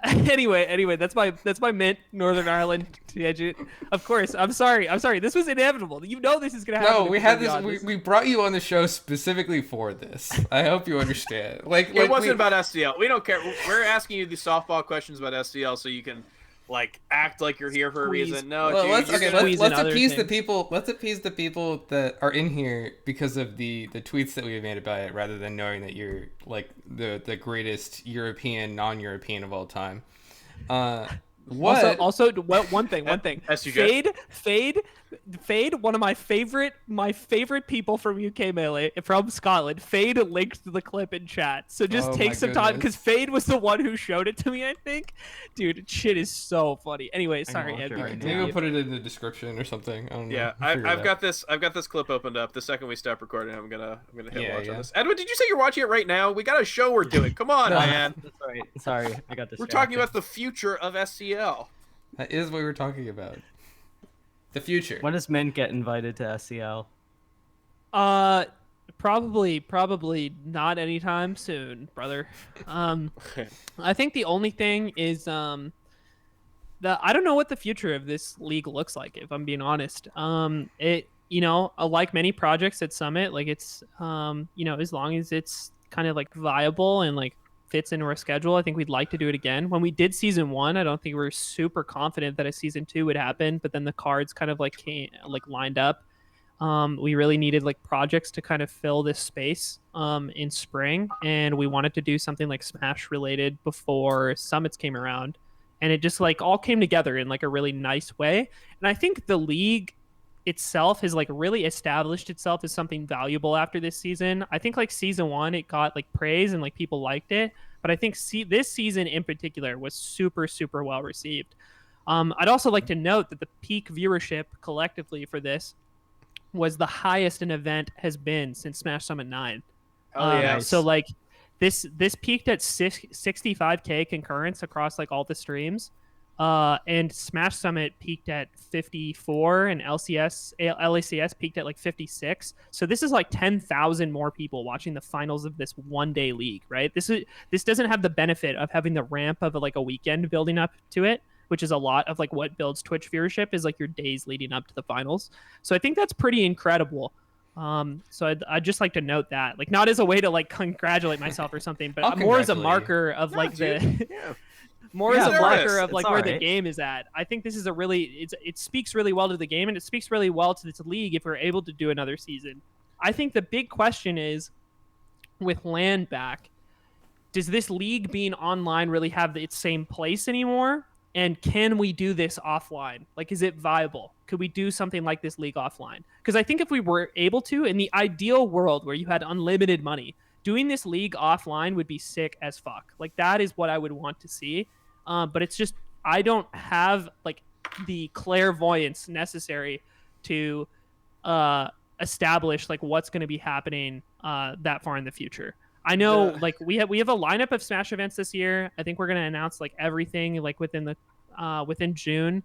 Anyway, that's my Mint Northern Ireland tangent. Of course, I'm sorry. This was inevitable. You know this is gonna happen. No, if we you had go this. on We brought you on the show specifically for this. I hope you understand. It wasn't about SCL. We don't care. We're asking you the softball questions about SCL so you can like act like you're here for a Squeeze. reason. No, Well, dude, let's you're gonna- squeeze in let's other appease the things. people. Let's appease the people that are in here because of the tweets that we've made about it, rather than knowing that you're like the greatest European non-European of all time. What? Also, one thing. SUJ. Fade. One of my favorite people from UK Melee from Scotland. Fade linked the clip in chat, so just Oh take my some time because goodness. Fade was the one who showed it to me. I think, dude, shit is so funny. Anyway, can sorry, watch Ed, it we right continue. Maybe we'll put it in the description or something. I don't know. Yeah, We'll figure it I've out. got this clip opened up. The second we stop recording, I'm gonna hit Yeah, watch yeah. on this. Edwin, did you say you're watching it right now? We got a show we're doing. Come on, No, man. that's right. Sorry, I got distracted. We're talking about the future of SCL. That is what we're talking about. The future. When does Mint get invited to SCL? Probably not anytime soon, brother. I think the only thing is I don't know what the future of this league looks like, if I'm being honest. It like many projects at Summit, like it's as long as it's kind of like viable and like fits into our schedule, I think we'd like to do it again. When we did season 1, I don't think we were super confident that a season 2 would happen, but then the cards kind of like lined up. We really needed like projects to kind of fill this space in spring, and we wanted to do something like Smash related before Summits came around, and it just like all came together in like a really nice way. And I think the league itself has like really established itself as something valuable after this season. I think like season 1 it got like praise and like people liked it, but I think this season in particular was super well received. I'd also like to note that the peak viewership collectively for this was the highest an event has been since Smash Summit 9. Oh yeah. So like this peaked at 65k concurrence across like all the streams. And Smash Summit peaked at 54 and LACS peaked at like 56. So this is like 10,000 more people watching the finals of this one-day league, right? This doesn't have the benefit of having the ramp of like a weekend building up to it, which is a lot of like what builds Twitch viewership is like your days leading up to the finals. So I think that's pretty incredible. So I'd just like to note that, like, not as a way to like congratulate myself or something, but more as a marker of like the more as a marker of like where the game is at. I think this is a really it speaks really well to the game, and it speaks really well to this league if we're able to do another season. I think the big question is, with LAN back, does this league being online really have its same place anymore? And can we do this offline? Like, is it viable? Could we do something like this league offline? Because I think if we were able to, in the ideal world where you had unlimited money, doing this league offline would be sick as fuck. Like, that is what I would want to see. But it's just, I don't have like the clairvoyance necessary to establish like what's going to be happening that far in the future. I know like we have a lineup of Smash events this year. I think we're going to announce like everything like within June.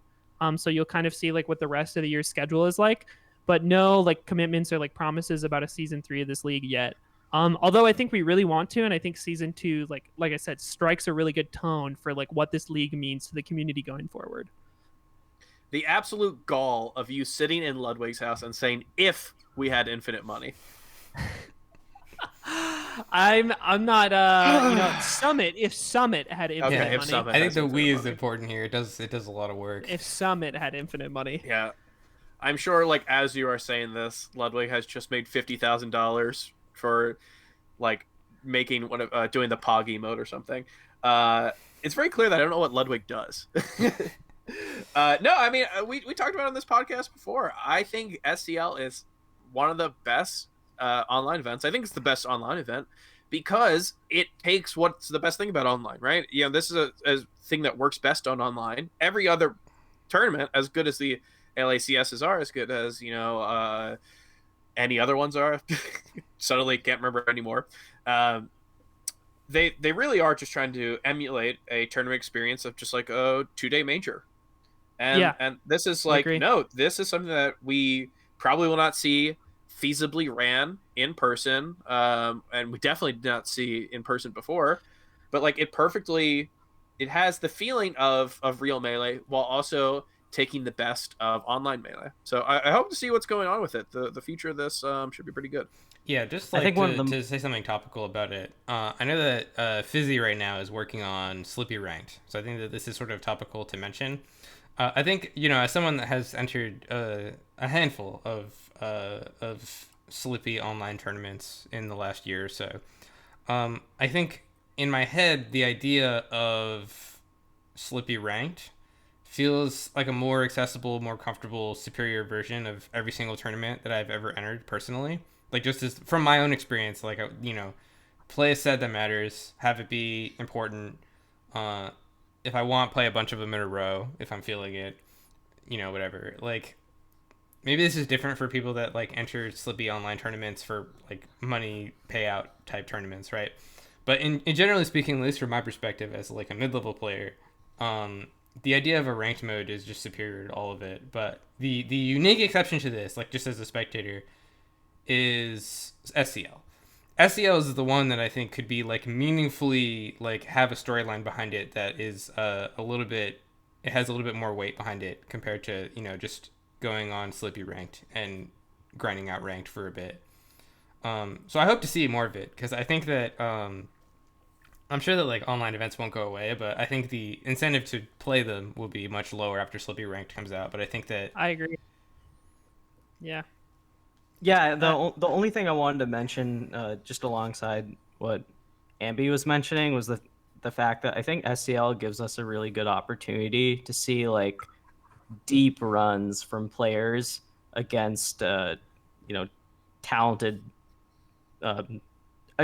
So you'll kind of see like what the rest of the year's schedule is like, but no like commitments or like promises about a season 3 of this league yet. Although I think we really want to, and I think season 2, like I said, strikes a really good tone for like what this league means to the community going forward. The absolute gall of you sitting in Ludwig's house and saying, "If we had infinite money." I'm not Summit, if Summit had infinite money. I think the we is important here. It does a lot of work. If Summit had infinite money. Yeah. I'm sure like as you are saying this, Ludwig has just made $50,000 for like making doing the Pog emote or something. It's very clear that I don't know what Ludwig does. No, I mean we talked about it on this podcast before. I think SCL is one of the best online events. I think it's the best online event because it takes what's the best thing about online, right? You know, this is a thing that works best on online. Every other tournament, as good as the LACSs are, as good as any other ones are, suddenly can't remember anymore. They really are just trying to emulate a tournament experience of just like a 2-day major. And this is like, no, this is something that we probably will not see feasibly ran in person, and we definitely did not see in person before, but like it has the feeling of real Melee while also taking the best of online Melee. So I hope to see what's going on with it. The future of this should be pretty good. Yeah, just like to say something topical about it. I know that Fizzy right now is working on Slippy Ranked, so I think that this is sort of topical to mention. I think, as someone that has entered a handful of Slippy online tournaments in the last year or so, I think in my head the idea of Slippy Ranked feels like a more accessible, more comfortable, superior version of every single tournament that I've ever entered personally. Like just as from my own experience, like play a set that matters, have it be important. Uh, if I want, play a bunch of them in a row if I'm feeling it. Whatever. Like maybe this is different for people that like enter slippy online tournaments for like money payout type tournaments, right? But in generally speaking, at least from my perspective as like a mid-level player, the idea of a ranked mode is just superior to all of it. But the unique exception to this, like just as a spectator, is SCL. SCL is the one that I think could be like meaningfully like have a storyline behind it that is a little bit, it has a little bit more weight behind it compared to just going on Slippy ranked and grinding out ranked for a bit. So I hope to see more of it because I think that I'm sure that like online events won't go away, but I think the incentive to play them will be much lower after Slippy ranked comes out. But I think that I agree. Yeah. Yeah, the only thing I wanted to mention, just alongside what Ambi was mentioning, was the fact that I think SCL gives us a really good opportunity to see like deep runs from players against talented,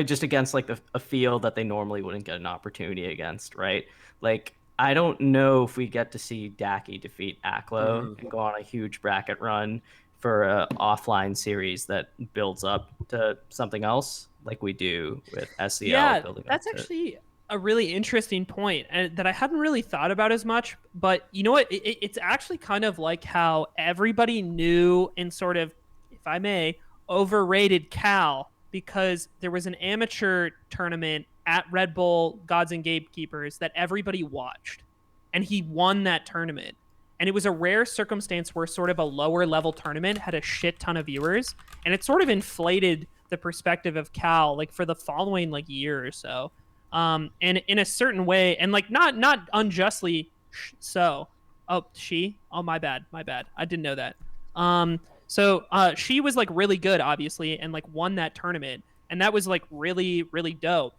just against like a field that they normally wouldn't get an opportunity against, right? Like I don't know if we get to see Daki defeat Aklo and go on a huge bracket run for a offline series that builds up to something else like we do with SCL. Yeah, building that's up to... actually a really interesting point and that I hadn't really thought about as much. But you know what? It's actually kind of like how everybody knew and sort of, if I may, overrated Cal because there was an amateur tournament at Red Bull Gods and Gatekeepers that everybody watched, and he won that tournament. And it was a rare circumstance where sort of a lower level tournament had a shit ton of viewers, and it sort of inflated the perspective of Cal like for the following like year or so. And in a certain way, and like not unjustly so. Oh, my bad, I didn't know that. So she was like really good, obviously, and like won that tournament, and that was like really really dope.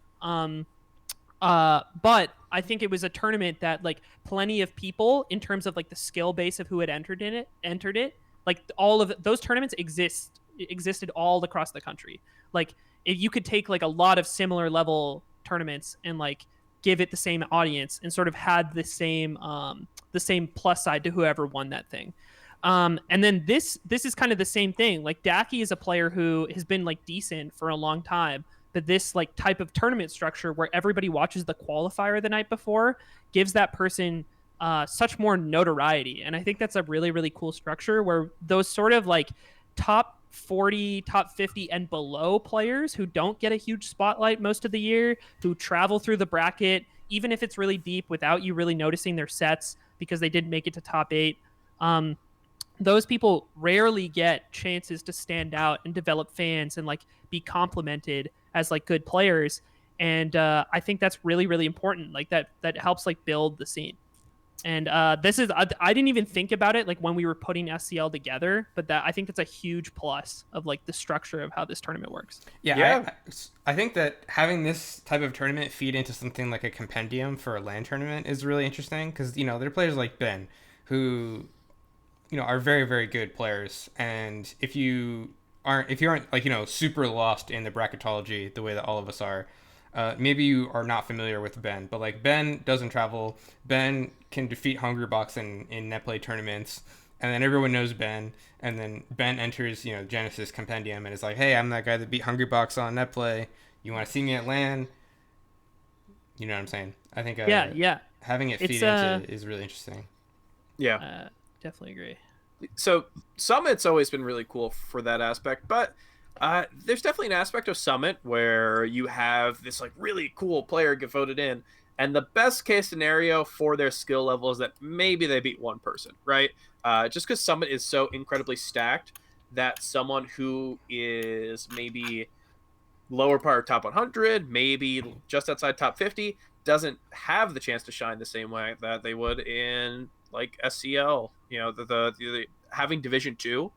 But I think it was a tournament that like plenty of people, in terms of like the skill base of who had entered it. Like all of those tournaments existed all across the country. Like if you could take like a lot of similar level tournaments and like give it the same audience and sort of had the same plus side to whoever won that thing. And then this is kind of the same thing. Like Daki is a player who has been like decent for a long time, but this like type of tournament structure where everybody watches the qualifier the night before gives that person such more notoriety. And I think that's a really, really cool structure where those sort of like top 40, top 50 and below players who don't get a huge spotlight most of the year, who travel through the bracket, even if it's really deep without you really noticing their sets because they didn't make it to top 8. Those people rarely get chances to stand out and develop fans and like be complimented as like good players. And I think that's really, really important. Like that helps like build the scene. And this is I didn't even think about it like when we were putting SCL together, but that I think that's a huge plus of like the structure of how this tournament works. Yeah. I think that having this type of tournament feed into something like a compendium for a LAN tournament is really interesting because there are players like Ben who are very, very good players, and if you aren't like super lost in the bracketology the way that all of us are, maybe you are not familiar with Ben, but like Ben doesn't travel. Ben can defeat Hungrybox in Netplay tournaments, and then everyone knows Ben, and then Ben enters Genesis Compendium and is like, hey, I'm that guy that beat Hungrybox on Netplay. You want to see me at LAN? You know what I'm saying? I think having it feed into is really interesting. Yeah. Definitely agree. So Summit's always been really cool for that aspect, but there's definitely an aspect of Summit where you have this like really cool player get voted in, and the best case scenario for their skill level is that maybe they beat one person, right? Just because Summit is so incredibly stacked that someone who is maybe lower part of top 100, maybe just outside top 50, doesn't have the chance to shine the same way that they would in like SCL. The having Division 2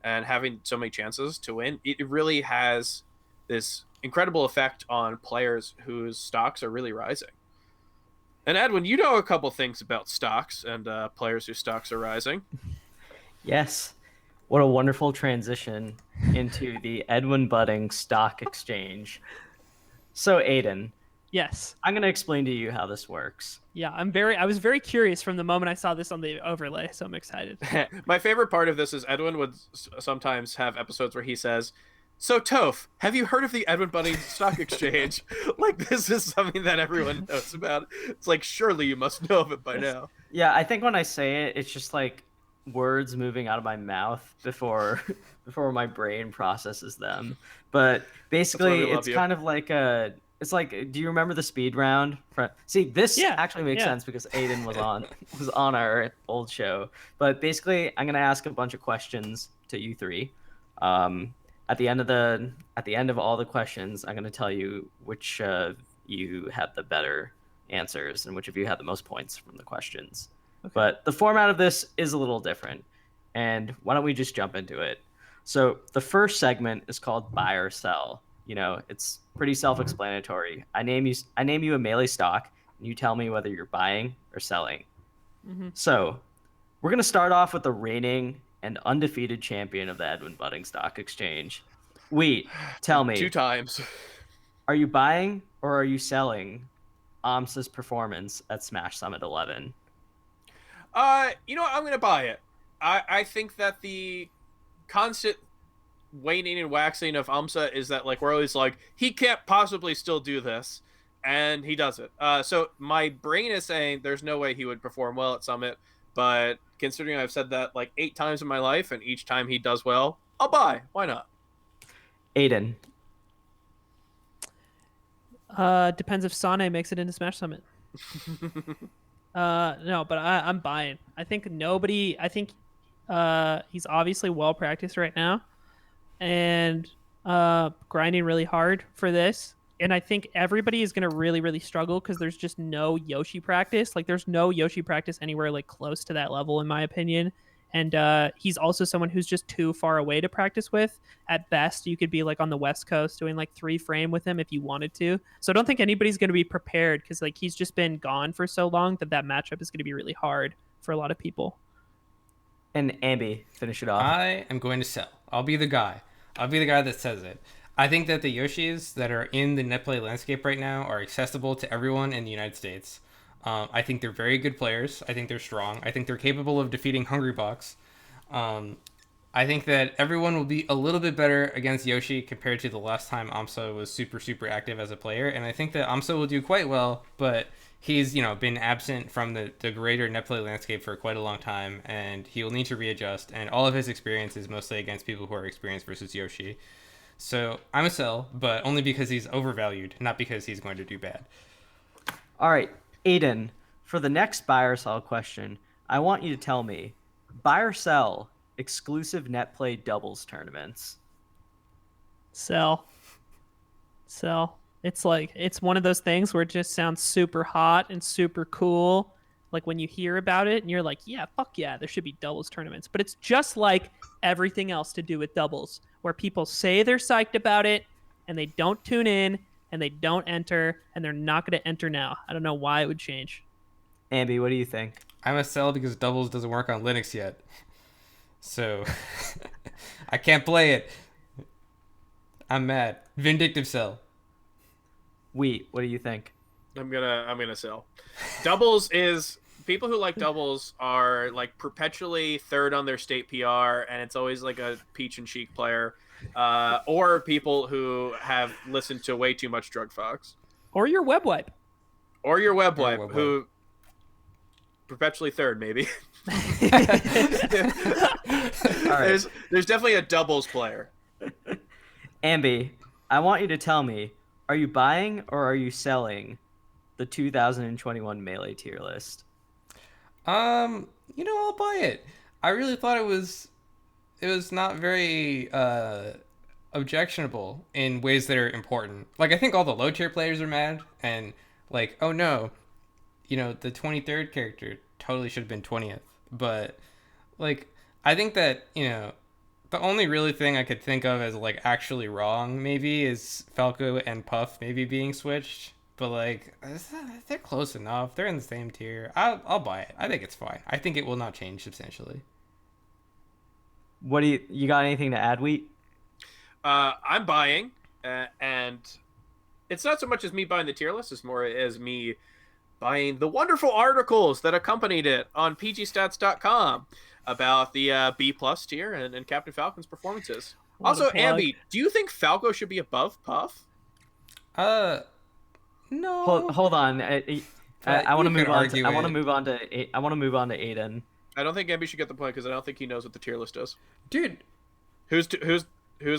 and having so many chances to win, it really has this incredible effect on players whose stocks are really rising. And Edwin, you know a couple things about stocks and players whose stocks are rising. Yes. What a wonderful transition into the Edwin Budding Stock Exchange. So, Aiden, Yes. I'm going to explain to you how this works. Yeah, I was very curious from the moment I saw this on the overlay, so I'm excited. My favorite part of this is Edwin would sometimes have episodes where he says, "So Toph, have you heard of the Edwin Bunny Stock Exchange?" Like this is something that everyone knows about. It's like surely you must know of it by now. Yeah, I think when I say it, it's just like words moving out of my mouth before before my brain processes them. But basically, love it's you. kind of like a it's like, do you remember the speed round? See, this Yeah, actually makes yeah. sense because Aiden was on our old show. But basically, I'm gonna ask a bunch of questions to you three. At the end of all the questions, I'm gonna tell you which you had the better answers and which of you had the most points from the questions. Okay. But the format of this is a little different. And why don't we just jump into it? So the first segment is called buy or sell. You know, it's pretty self-explanatory. I name you a melee stock, and you tell me whether you're buying or selling. Mm-hmm. So we're gonna start off with the reigning and undefeated champion of the Edwin Budding Stock Exchange. Wait, tell me, 2 times. are you buying or are you selling aMSa's performance at Smash Summit 11? You know what? I'm gonna buy it. I think that the constant waning and waxing of aMSa is that like we're always like he can't possibly still do this, and he does it. So my brain is saying there's no way he would perform well at Summit, but considering I've said that like 8 times in my life, and each time he does well, I'll buy. Why not? Aiden. Depends if Sane makes it into Smash Summit. No, but I'm buying. I think he's obviously well practiced right now and grinding really hard for this. And I think everybody is going to really, really struggle because there's just no Yoshi practice. Like, there's no Yoshi practice anywhere like close to that level, in my opinion. And he's also someone who's just too far away to practice with. At best, you could be like on the West Coast doing like 3 frame with him if you wanted to. So I don't think anybody's going to be prepared because like he's just been gone for so long that matchup is going to be really hard for a lot of people. And aMSa, finish it off. I am going to sell. I'll be the guy. I'll be the guy that says it. I think that the Yoshis that are in the Netplay landscape right now are accessible to everyone in the United States. I think they're very good players. I think they're strong. I think they're capable of defeating Hungrybox. I think that everyone will be a little bit better against Yoshi compared to the last time aMSa was super, super active as a player. And I think that aMSa will do quite well, but he's, been absent from the greater Netplay landscape for quite a long time, and he will need to readjust. And all of his experience is mostly against people who are experienced versus Yoshi. So I'm a sell, but only because he's overvalued, not because he's going to do bad. All right, Aiden, for the next buy or sell question, I want you to tell me, buy or sell exclusive Netplay doubles tournaments? Sell. It's like, it's one of those things where it just sounds super hot and super cool. Like when you hear about it and you're like, yeah, fuck yeah, there should be doubles tournaments. But it's just like everything else to do with doubles, where people say they're psyched about it and they don't tune in and they don't enter, and they're not going to enter now. I don't know why it would change. aMSa, what do you think? I'm a sell because doubles doesn't work on Linux yet. So I can't play it. I'm mad. Vindictive sell. What do you think? I'm gonna sell. Doubles is people who like doubles are like perpetually third on their state PR, and it's always like a Peach and Sheik player, or people who have listened to way too much Drug Fox, Or your web wipe. Who perpetually third maybe. All right. There's definitely a doubles player. aMSa, I want you to tell me, are you buying or are you selling the 2021 Melee tier list? I'll buy it. I really thought it was not very objectionable in ways that are important. Like, I think all the low tier players are mad and like, oh no, the 23rd character totally should have been 20th. But like, I think that, the only really thing I could think of as like actually wrong maybe is Falco and Puff maybe being switched. but like they're close enough. They're in the same tier. I'll buy it. I think it's fine. I think it will not change substantially. What do you got anything to add, Wheat? I'm buying, and it's not so much as me buying the tier list, it's more as me buying the wonderful articles that accompanied it on pgstats.com about the B plus tier and Captain Falcon's performances. Also, Ambi, do you think Falco should be above Puff? No. Hold on. I want to move on. I want to move on to. I want to move on to Aiden. I don't think Ambi should get the point because I don't think he knows what the tier list is. Dude, who's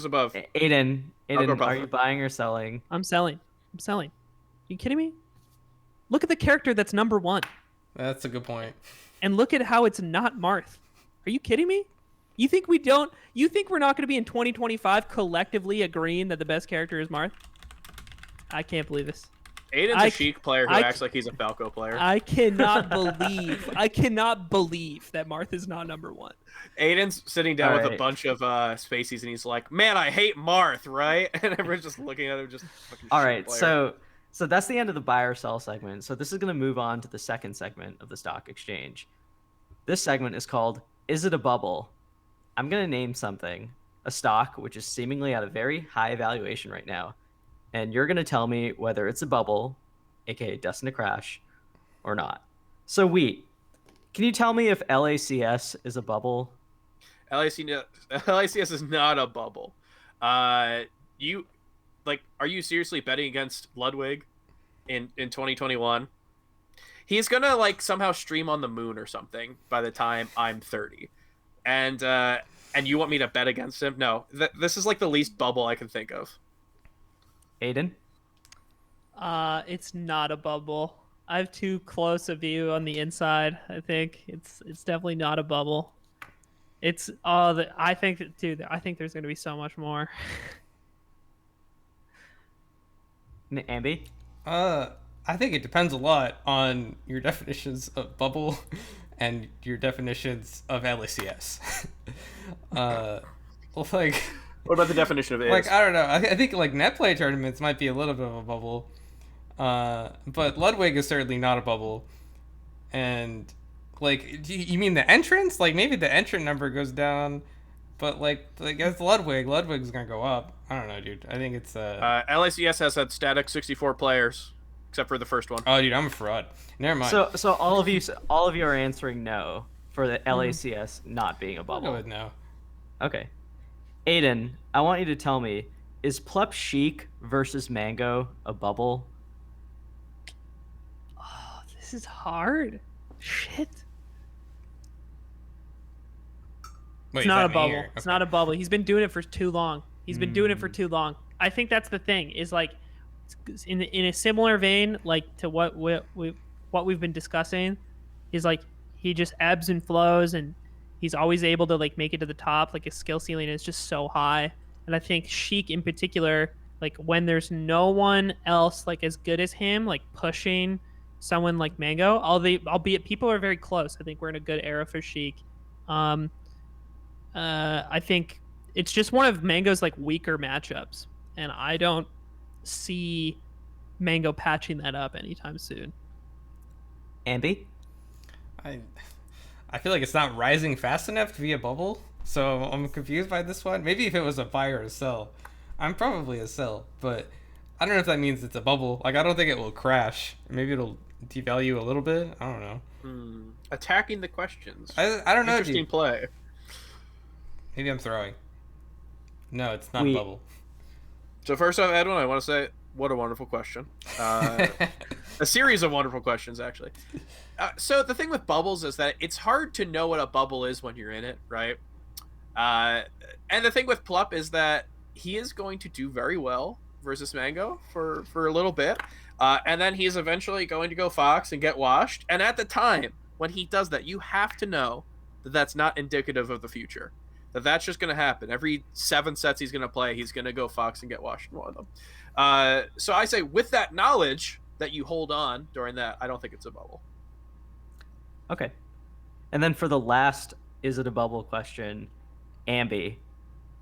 above? Aiden, are you buying or selling? I'm selling. Are you kidding me? Look at the character that's number 1. That's a good point. And look at how it's not Marth. Are you kidding me? You think we're not going to be in 2025 collectively agreeing that the best character is Marth? I can't believe this. Aiden's a Sheik player who acts like he's a Falco player. I cannot believe that Marth is not number 1. Aiden's sitting down with a bunch of spacies and he's like, "Man, I hate Marth," right? And everyone's just looking at him, just fucking. All right, so that's the end of the buy or sell segment. So this is going to move on to the second segment of the stock exchange. This segment is called "Is It a Bubble?" I'm going to name something, a stock which is seemingly at a very high valuation right now, and you're going to tell me whether it's a bubble, aka destined to crash, or not. So Wheat, can you tell me if LACS is a bubble? LACS is not a bubble. Are you seriously betting against Ludwig in 2021? He's gonna like somehow stream on the moon or something by the time I'm 30, and you want me to bet against him? No, this is like the least bubble I can think of. Aiden? It's not a bubble. I have too close a view on the inside. I think it's definitely not a bubble. I think there's going to be so much more. Ambi? I think it depends a lot on your definitions of bubble and your definitions of LACS. Like, what about the definition of is? Like, I don't know. I think like Netplay tournaments might be a little bit of a bubble, but Ludwig is certainly not a bubble. And like, you mean the entrance? Like maybe the entrant number goes down, but like as Ludwig's gonna go up. I don't know, dude. I think it's LACS has had static 64 players, except for the first one. Oh, dude, I'm a fraud. Never mind. So all of you are answering no for the LACS not being a bubble. I'll go with no. Okay. Aiden, I want you to tell me, is Plup Sheik versus Mango a bubble? Oh, this is hard. Shit. Wait, it's not a bubble. Okay. It's not a bubble. He's been doing it for too long. I think that's the thing. Is like in a similar vein, like to what we've been discussing, is like he just ebbs and flows, and he's always able to like make it to the top. Like his skill ceiling is just so high. And I think Sheik in particular, like when there's no one else like as good as him, like pushing someone like Mango, albeit people are very close. I think we're in a good era for Sheik. I think it's just one of Mango's like weaker matchups, and I don't see Mango patching that up anytime soon. Ambi? I feel like it's not rising fast enough to be a bubble, so I'm confused by this one. Maybe if it was a buy or a sell. I'm probably a sell, but I don't know if that means it's a bubble. Like, I don't think it will crash. Maybe it'll devalue a little bit. I don't know. Attacking the questions. I don't know. Interesting play. Maybe I'm throwing. No, it's not a bubble. So first off, Edwin, I want to say, what a wonderful question. A series of wonderful questions, actually. So the thing with bubbles is that it's hard to know what a bubble is when you're in it, right? And the thing with Plup is that he is going to do very well versus Mango for a little bit. And then he's eventually going to go Fox and get washed. And at the time when he does that, you have to know that that's not indicative of the future. That's just going to happen. Every 7 sets he's going to play, he's going to go Fox and get washed in one of them. So I say with that knowledge that you hold on during that, I don't think it's a bubble. Okay. And then for the last is it a bubble question, Ambi,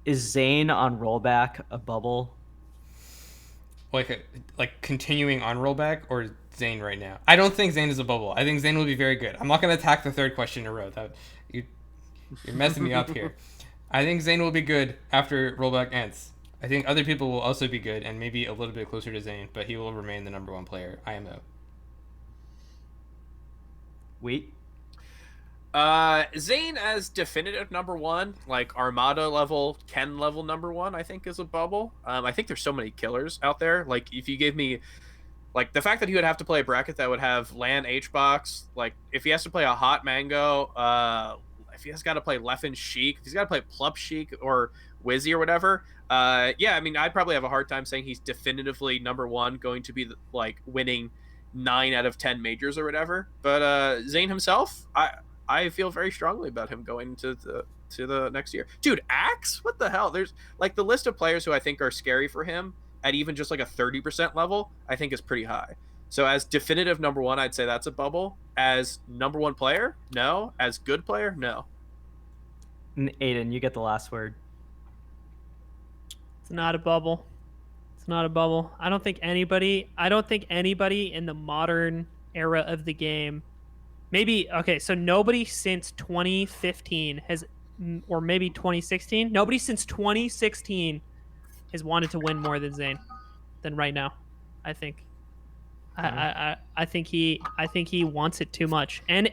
is Zain on rollback a bubble? like continuing on rollback or Zain right now? I don't think Zain is a bubble. I think Zain will be very good. I'm not going to attack the third question in a row. You're messing me up here. I think Zain will be good after rollback ends. I think other people will also be good and maybe a little bit closer to Zain, but he will remain the number one player. aMSa. Wheat. Zain as definitive number one, like Armada level, Ken level number one, I think is a bubble. I think there's so many killers out there. Like if you gave me, like the fact that he would have to play a bracket that would have Lan H-Box, like if he has to play a Hot Mango, if he has got to play Leffen Sheik, if he's got to play Plup Sheik or Wizzy or whatever, yeah, I mean, I'd probably have a hard time saying he's definitively number one, going to be like winning 9 out of 10 majors or whatever. But Zain himself, I feel very strongly about him going to the next year. Dude, Axe? What the hell? There's like the list of players who I think are scary for him at even just like a 30% level, I think is pretty high. So as definitive number one, I'd say that's a bubble. As number one player, no. As good player, no. Aiden, you get the last word. It's not a bubble. It's not a bubble. I don't think anybody in the modern era of the game, maybe, okay, so nobody since 2015 has, or maybe 2016, nobody since 2016 has wanted to win more than Zain than right now. I think. I think he wants it too much, and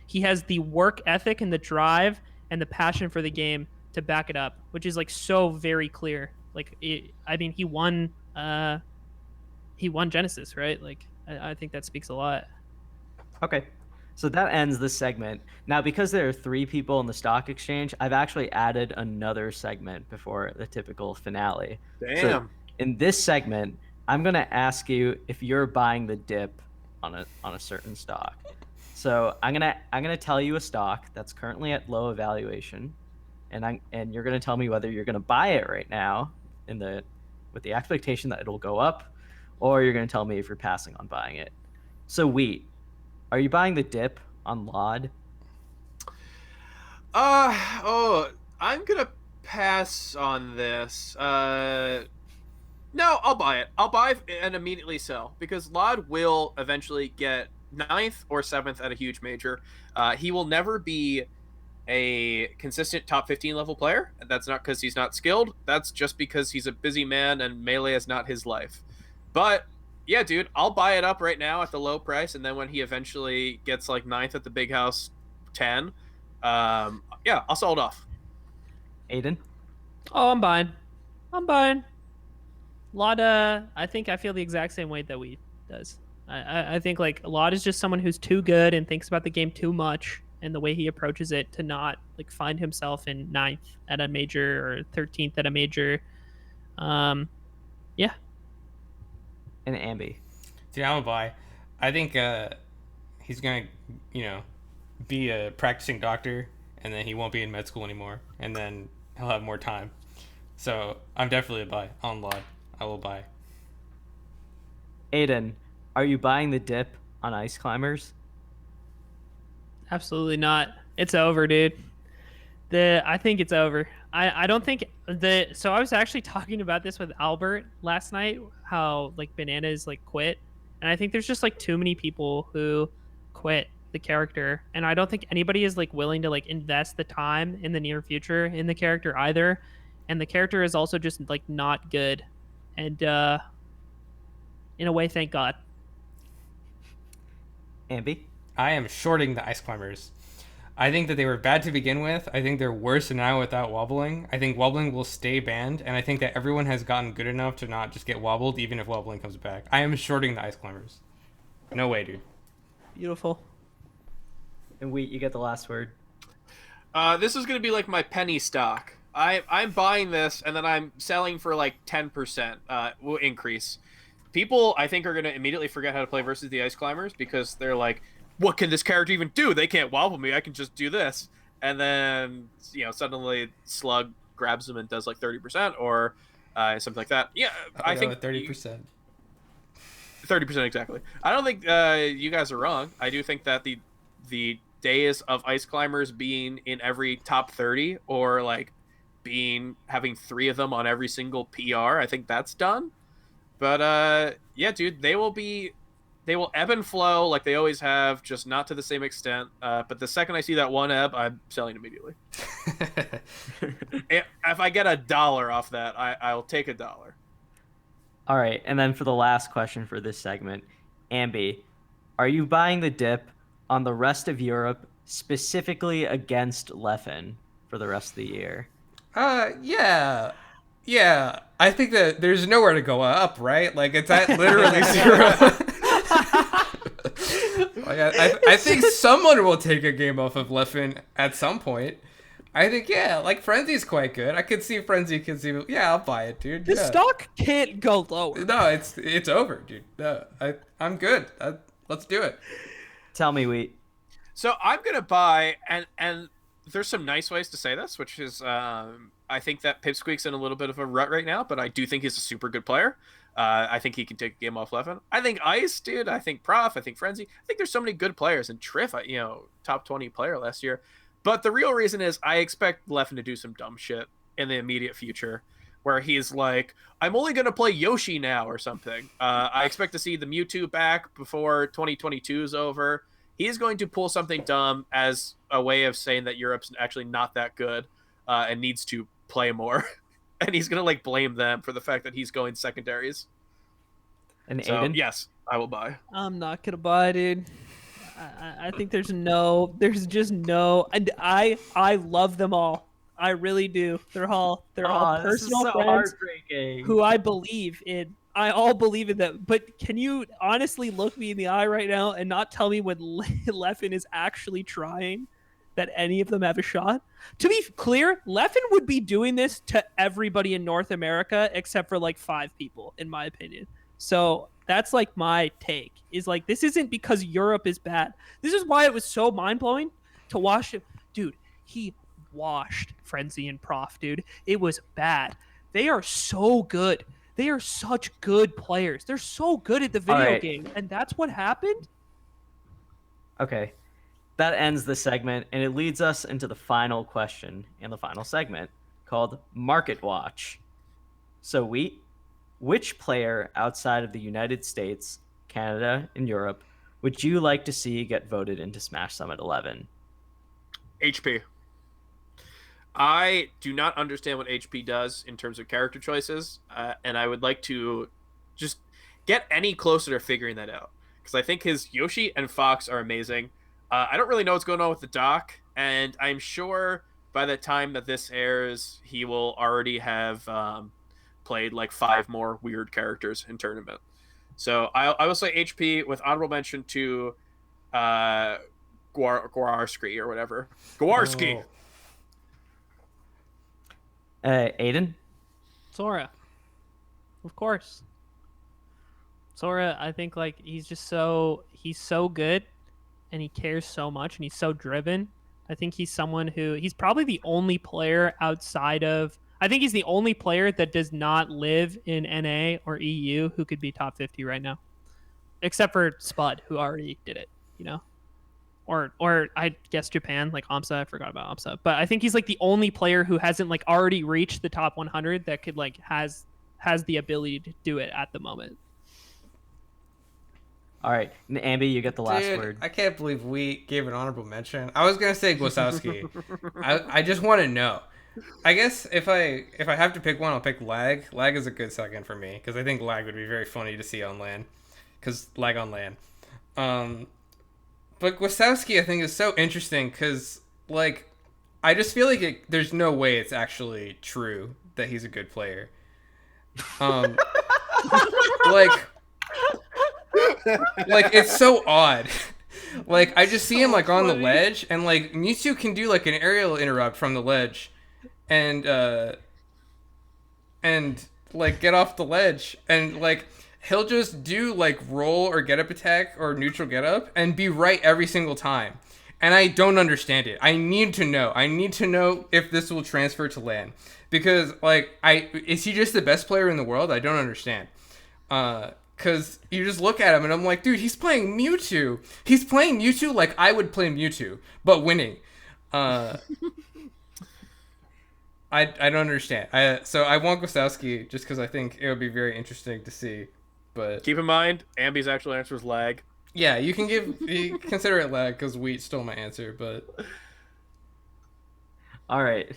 he has the work ethic and the drive and the passion for the game to back it up, which is like so very clear. Like, I mean, he won Genesis, right? Like, I think that speaks a lot. Okay. So that ends this segment. Now, because there are 3 people in the stock exchange, I've actually added another segment before the typical finale. Damn. So in this segment, I'm going to ask you if you're buying the dip on a certain stock. So I'm going to tell you a stock that's currently at low evaluation, and you're going to tell me whether you're going to buy it right now with the expectation that it'll go up, or you're going to tell me if you're passing on buying it. So Wheat, are you buying the dip on lloD? I'm gonna pass on this. No, I'll buy it. I'll buy and immediately sell because lloD will eventually get 9th or 7th at a huge major. He will never be a consistent top 15 level player. That's not because he's not skilled. That's just because he's a busy man and Melee is not his life. But yeah, dude, I'll buy it up right now at the low price, and then when he eventually gets like 9th at the big house 10, yeah, I'll sell it off. Aiden? Oh, I'm buying. lloD, I feel the exact same way that we does. I think like lloD is just someone who's too good and thinks about the game too much, and the way he approaches it to not like find himself in 9th at a major or 13th at a major. Yeah. And Ambi? Dude, I'm a buy. I think he's gonna, be a practicing doctor, and then he won't be in med school anymore, and then he'll have more time. So I'm definitely a buy on lloD. I will buy. Aiden, are you buying the dip on Ice Climbers? Absolutely not. It's over, dude. I think it's over. I don't think so I was actually talking about this with Albert last night, how like Bananas like quit. And I think there's just like too many people who quit the character. And I don't think anybody is like willing to like invest the time in the near future in the character either. And the character is also just like not good. And in a way, thank God. Ambi? I am shorting the Ice Climbers. I think that they were bad to begin with. I think they're worse now without wobbling. I think wobbling will stay banned, and I think that everyone has gotten good enough to not just get wobbled even if wobbling comes back. I am shorting the Ice Climbers. No way, dude. Beautiful. And Wheat, you get the last word. This is going to be like my penny stock. I'm buying this, and then I'm selling for like 10% will increase. People, I think, are going to immediately forget how to play versus the Ice Climbers because they're like, what can this character even do? They can't wobble me. I can just do this. And then, suddenly Slug grabs them and does like 30% or something like that. Yeah, I think 30%. 30% exactly. I don't think you guys are wrong. I do think that the days of Ice Climbers being in every top 30 or like having 3 of them on every single PR, I think that's done. But yeah, dude, they will ebb and flow like they always have, just not to the same extent. But the second I see that one ebb, I'm selling immediately. If I get $1 off that, I'll take $1. All right, and then for the last question for this segment, Ambi, are you buying the dip on the rest of Europe, specifically against Leffen for the rest of the year? Yeah. Yeah. I think that there's nowhere to go up, right? Like, it's at literally 0. Like, I think someone will take a game off of Leffen at some point. I think, yeah, like, Frenzy's quite good. I could see Frenzy yeah, I'll buy it, dude. The yeah. stock can't go lower. No, it's over, dude. No, I'm good. Let's do it. Tell me, Wheat. So I'm gonna buy, and there's some nice ways to say this, which is I think that Pipsqueak's in a little bit of a rut right now, but I do think he's a super good player. I think he can take a game off Leffen. I think Ice, dude. I think Prof. I think Frenzy. I think there's so many good players. And Triff, top 20 player last year. But the real reason is I expect Leffen to do some dumb shit in the immediate future, where he's like, I'm only going to play Yoshi now or something. I expect to see the Mewtwo back before 2022 is over. He's going to pull something dumb as a way of saying that Europe's actually not that good and needs to play more. And he's going to blame them for the fact that he's going secondaries. And so, Aiden? yes, I will buy. I'm not going to buy, dude. I think there's just no, and I love them all. I really do. They're all personal friends who I believe in. I all believe in them. But can you honestly look me in the eye right now and not tell me when Leffen is actually trying that any of them have a shot? To be clear, Leffen would be doing this to everybody in North America except for 5 people, in my opinion. So that's my take, is this isn't because Europe is bad. This is why it was so mind-blowing to watch him. Dude, he washed Frenzy and Prof, dude. It was bad. They are so good. They are such good players. They're so good at the video game. And that's what happened? Okay. That ends the segment, and it leads us into the final question in the final segment, called Market Watch. So, Wheat, which player outside of the United States, Canada, and Europe would you like to see get voted into Smash Summit 11? HP. I do not understand what HP does in terms of character choices, and I would like to just get any closer to figuring that out. Because I think his Yoshi and Fox are amazing. I don't really know what's going on with the doc, and I'm sure by the time that this airs, he will already have played 5 more weird characters in tournament. So I will say HP with honorable mention to Gwarski or whatever. Gwarski! Oh. Aiden? Sora. Of course. Sora, I think he's so good and he cares so much and he's so driven. I think he's someone he's probably the only player I think he's the only player that does not live in NA or EU who could be top 50 right now. Except for Spud, who already did it, Or I guess Japan, aMSa. I forgot about aMSa. But I think he's the only player who hasn't already reached the top 100 that could has the ability to do it at the moment. All right, Ambi, you get the last Dude, word. I can't believe we gave an honorable mention. I was gonna say Głosowski. I just want to know. I guess if I have to pick one, I'll pick Lag. Lag is a good second for me because I think Lag would be very funny to see on LAN. Because Lag on LAN. But Głosowski, I think, is so interesting because, I just feel there's no way it's actually true that he's a good player. It's so odd. I just see him, on the ledge, and, Mewtwo can do, an aerial interrupt from the ledge and get off the ledge, and, he'll just do roll or get up attack or neutral get up and be right every single time. And I don't understand it. I need to know. I need to know if this will transfer to LAN. Because is he just the best player in the world? I don't understand. Cause you just look at him and I'm like, dude, he's playing Mewtwo. He's playing Mewtwo like I would play Mewtwo, but winning. I don't understand. So I want Gostowski just because I think it would be very interesting to see. But Keep in mind, Ambi's actual answer is lag. yeah, you consider it lag because Wheat stole my answer. But All right.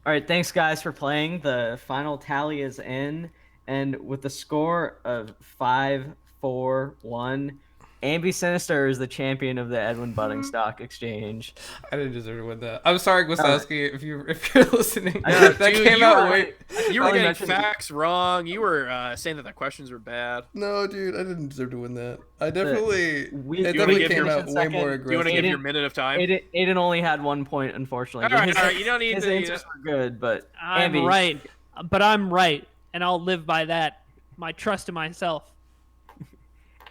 All right, thanks guys for playing. The final tally is in, and with the score of 5-4-1, Ambi Sinister is the champion of the Edwin Budding Stock Exchange. I didn't deserve to win that. I'm sorry, Gostowski, if you're listening. Dude, That came out way. You were getting facts wrong. You were saying that the questions were bad. No, dude, I didn't deserve to win that. It definitely came out way more aggressive. Do you want to give your minute of time? Aiden only had 1 point, unfortunately. All right, you don't need his to. answers were good, but I'm Ambi, right, but I'm right, and I'll live by that. My trust in myself.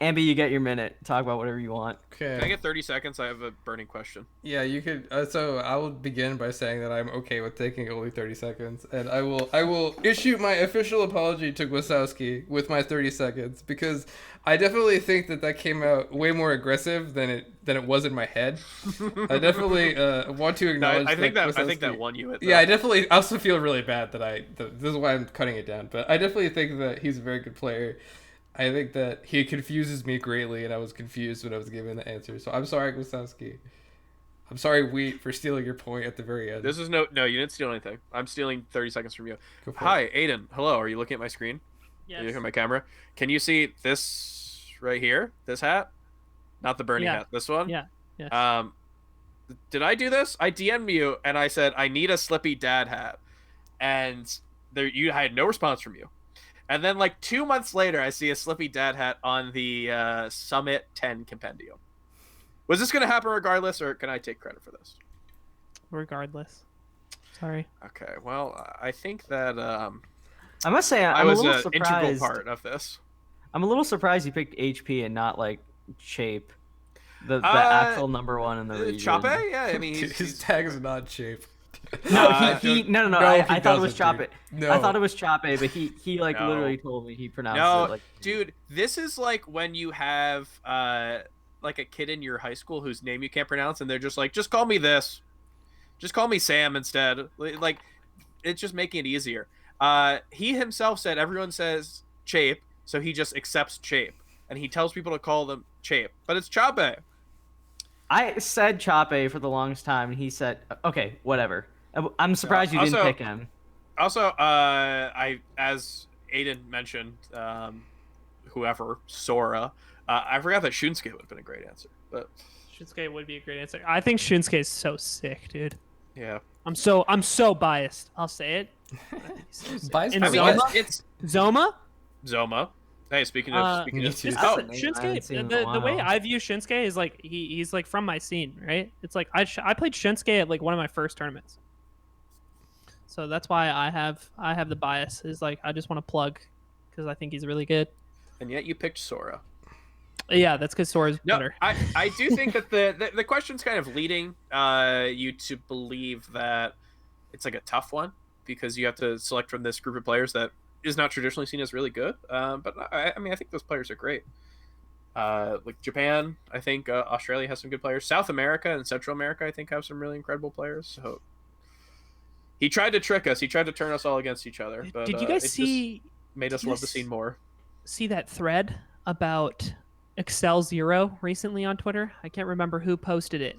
Ambi, you get your minute. Talk about whatever you want. Okay. Can I get 30 seconds? I have a burning question. Yeah, you could. So I will begin by saying that I'm okay with taking only 30 seconds, and I will issue my official apology to Gostowski with my 30 seconds because I definitely think that came out way more aggressive than it was in my head. I definitely want to acknowledge. I think Gostowski, that won you. Yeah, I definitely also feel really bad that this is why I'm cutting it down, but I definitely think that he's a very good player. I think that he confuses me greatly, and I was confused when I was giving the answer. So I'm sorry, Gostowski. I'm sorry, Wheat, for stealing your point at the very end. This is no, you didn't steal anything. I'm stealing 30 seconds from you. Go for Hi, it. Aiden. Hello. Are you looking at my screen? Yes. Are you looking at my camera? Can you see this right here? This hat? Not the Bernie hat. This one? Yeah. Yes. Did I do this? I DM'd you, and I said, I need a Slippy Dad hat. And I had no response from you. And then, like, 2 months later, I see a Slippy Dad hat on the Summit 10 Compendium. Was this going to happen regardless, or can I take credit for this? Regardless. Sorry. Okay, well, I think that I must say, I I'm a was little an surprised. integral part of this. I'm a little surprised you picked HP and not like Shape, the actual number one in the region. Chape? Yeah, I mean, His tag is not Shape. No, no. I thought it was doesn't, Chape. dude. No. I thought it was Chape, but he like No. literally told me he pronounced No, it like. dude, this is like when you have like a kid in your high school whose name you can't pronounce, and they're just like, just call me this, just call me Sam instead. Like, it's just making it easier. He himself said everyone says Chape, so he just accepts Chape, and he tells people to call them Chape, but it's Chape. I said Chape for the longest time, and he said, "Okay, whatever." I'm surprised you didn't Also- pick him. Also, as Aiden mentioned, whoever Sora, I forgot that Shunsuke would have been a great answer, but Shinsuke would be a great answer. I think Shinsuke is so sick, dude. yeah. I'm so biased. I'll say it. Biased And by I mean, what? it's Zoma? Zoma. Hey, speaking of, me of too. Just That's the- a name I haven't seen in a the way while. I view Shinsuke is like he's like from my scene, right? It's like I played Shinsuke at like one of my first tournaments, so that's why I have the bias. Is like I just want to plug because I think he's really good. and yet you picked Sora. Yeah, that's because Sora's No, better. I do think that the question's kind of leading you to believe that it's like a tough one because you have to select from this group of players that is not traditionally seen as really good. But I mean, I think those players are great. Like Japan, I think Australia has some good players. South America and Central America, I think, have some really incredible players. So he tried to trick us. He tried to turn us all against each other. But, Did you guys it just see made us did you love the guys scene more. see that thread about Excel Zero recently on Twitter? I can't remember who posted it.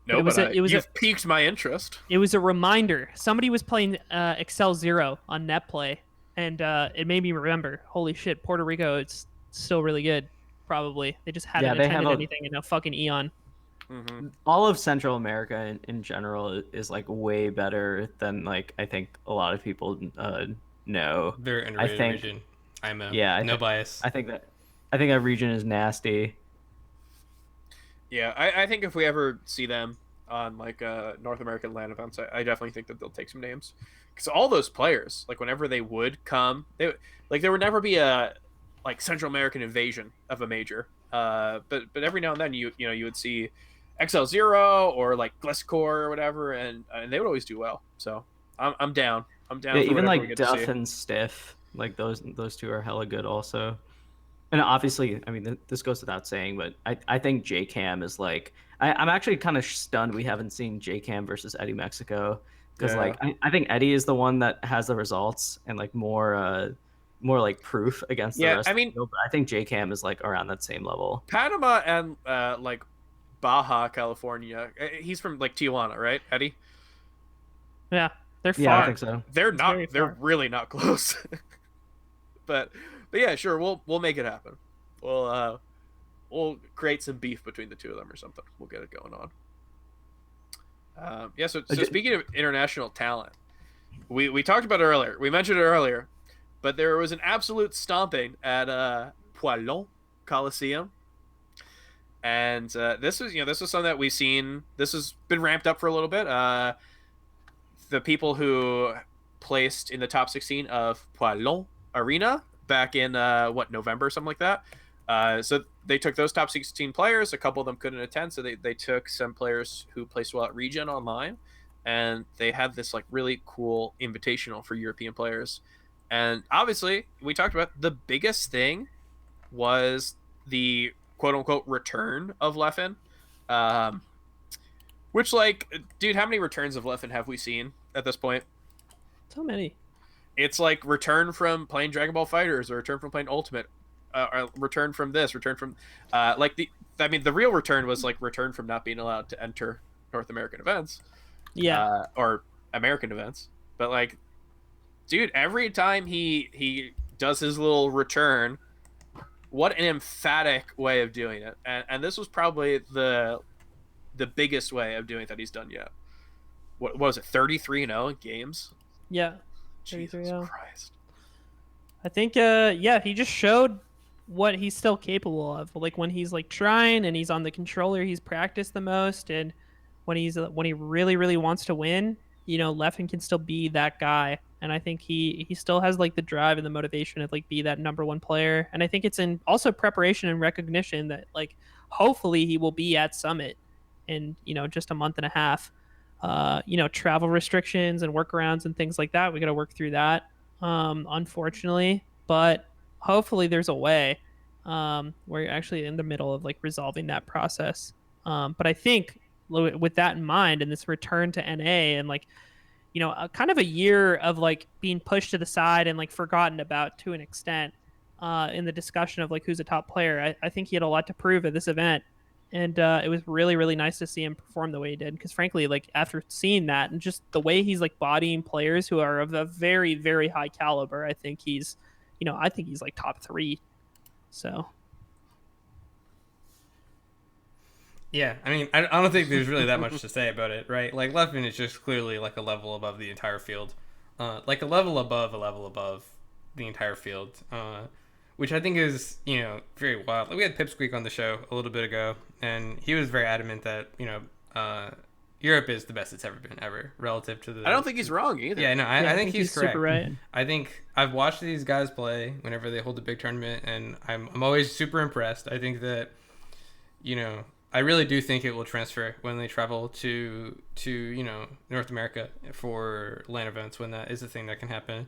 No, it was but you've a piqued my interest. It was a reminder. Somebody was playing Excel Zero on Netplay, and it made me remember. Holy shit, Puerto Rico! It's still really good. Probably they just haven't they have attended a- anything in a fucking eon. Mm-hmm. All of Central America in general is like way better than like I think a lot of people know. Very underrated think- region. I'm a Yeah, no bias. I think that region is nasty. Yeah, I think if we ever see them on like North American LAN events, I definitely think that they'll take some names because all those players, like whenever they would come, there would never be a like Central American invasion of a major. But every now and then you would see XL Zero or like Gliscor or whatever, and they would always do well. So I'm down. I'm down. Yeah, for even whatever we like get to see. Duff and Stiff, like those two are hella good also. And obviously, I mean, this goes without saying, but I think JCam is like, I'm actually kind of stunned we haven't seen JCam versus Eddie Mexico, because Yeah. like I think Eddie is the one that has the results and like more like proof against the Yeah, rest I of the mean, field, but I think JCam is like around that same level. Panama and like Baja California. He's from like Tijuana, right, Eddie? Yeah, they're Yeah, I far. think so. They're It's not. very They're far. really not close. but yeah, sure. We'll make it happen. We'll create some beef between the two of them or something. We'll get it going on. Yeah. So speaking of international talent, we talked about it earlier. We mentioned it earlier, but there was an absolute stomping at Poilon Colosseum. And this is something that we've seen. This has been ramped up for a little bit. The people who placed in the top 16 of Poilon Arena back in November, something like that. So they took those top 16 players. A couple of them couldn't attend, so they took some players who placed well at Region online, and they had this like really cool invitational for European players. And obviously, we talked about the biggest thing was the quote unquote return of Leffen. Um, which, like, dude, how many returns of Leffen have we seen at this point? So many. It's like return from playing Dragon Ball Fighters, or return from playing Ultimate, or return from this, return from, the real return was like return from not being allowed to enter North American events, Yeah. or American events. But like, dude, every time he does his little return, what an emphatic way of doing it, and this was probably the biggest way of doing it that he's done yet. What was it, 33-0 in games? Yeah. Jesus 33-0. Christ. I think he just showed what he's still capable of. Like when he's like trying and he's on the controller, he's practiced the most, and when he really really wants to win, Leffen can still be that guy. And I think he still has like the drive and the motivation to like be that number one player. And I think it's in also preparation and recognition that like hopefully he will be at Summit in just a month and a half. Travel restrictions and workarounds and things like that. We got to work through that, unfortunately, but hopefully there's a way. We're actually in the middle of like resolving that process. But I think with that in mind and this return to NA and like, kind of a year of like being pushed to the side and like forgotten about to an extent in the discussion of like who's a top player. I think he had a lot to prove at this event. And it was really, really nice to see him perform the way he did. Because frankly, like after seeing that and just the way he's like bodying players who are of a very, very high caliber, I think he's like top 3. So. Yeah, I mean, I don't think there's really that much to say about it, right? Like, Leffen is just clearly, like, a level above the entire field. Like, a level above the entire field. Which I think is, very wild. Like, we had Pipsqueak on the show a little bit ago, and he was very adamant that, Europe is the best it's ever been, ever, relative to the... I don't think he's wrong either. Yeah, no, I think he's correct. Super right. I think I've watched these guys play whenever they hold a big tournament, and I'm always super impressed. I think that, I really do think it will transfer when they travel to North America for LAN events, when that is a thing that can happen.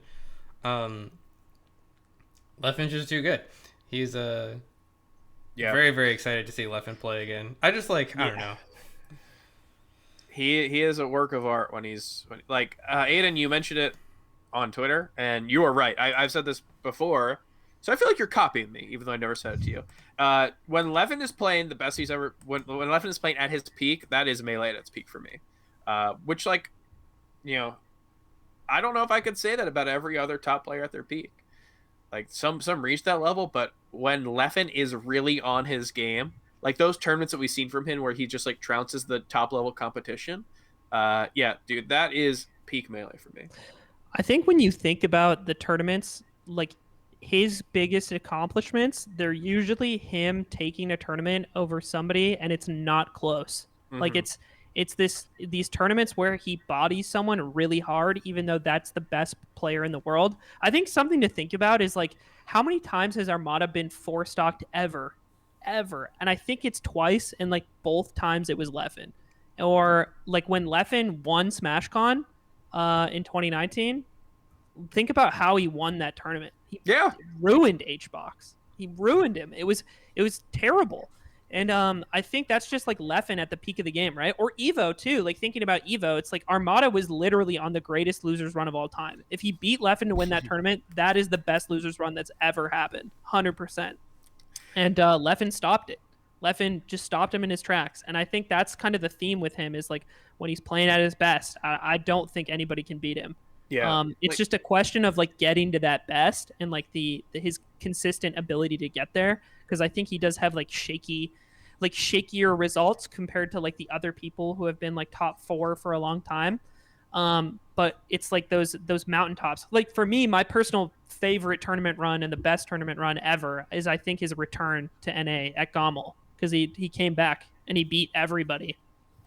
Leffen's just too good. He's very, very excited to see Leffen play again. I just I don't know. He is a work of art when Aiden, you mentioned it on Twitter, and you are right. I've said this before, so I feel like you're copying me, even though I never said it to you. When Leffen is playing the best he's ever, when Leffen is playing at his peak, that is Melee at its peak for me. Which I don't know if I could say that about every other top player at their peak. Like some reach that level, but when Leffen is really on his game, like those tournaments that we've seen from him where he just like trounces the top level competition, dude, that is peak Melee for me. I think when you think about the tournaments, like his biggest accomplishments, they're usually him taking a tournament over somebody and it's not close. Mm-hmm. Like it's these tournaments where he bodies someone really hard, even though that's the best player in the world. I think something to think about is like how many times has Armada been 4-stocked ever? And I think it's twice, and like both times it was Leffen. Or like when Leffen won SmashCon in 2019, think about how he won that tournament. He ruined HBox. He ruined him. It was terrible. And I think that's just like Leffen at the peak of the game, right? Or Evo too. Like thinking about Evo, it's like Armada was literally on the greatest losers run of all time. If he beat Leffen to win that tournament, that is the best losers run that's ever happened, 100%. And Leffen stopped it. Leffen just stopped him in his tracks. And I think that's kind of the theme with him is like when he's playing at his best, I don't think anybody can beat him. Yeah. It's just a question of like getting to that best and like his consistent ability to get there. Because I think he does have like shakier results compared to like the other people who have been like top 4 for a long time. But it's like those mountaintops. Like for me, my personal favorite tournament run and the best tournament run ever is I think his return to NA at Gommel, because he came back and he beat everybody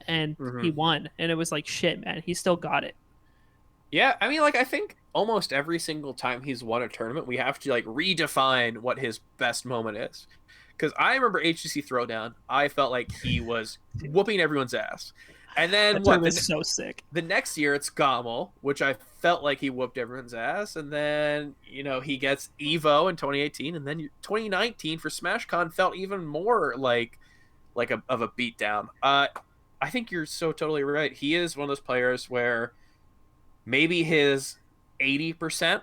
and he won, and it was like shit, man, he still got it. Yeah, I mean, like I think almost every single time he's won a tournament, we have to like redefine what his best moment is. Because I remember HGC Throwdown, I felt like he was whooping everyone's ass. And then That was so sick. The next year it's Gommel, which I felt like he whooped everyone's ass. And then, you know, he gets Evo in 2018. And then 2019 for SmashCon felt even more like of a beatdown. I think you're so totally right. He is one of those players where maybe his 80%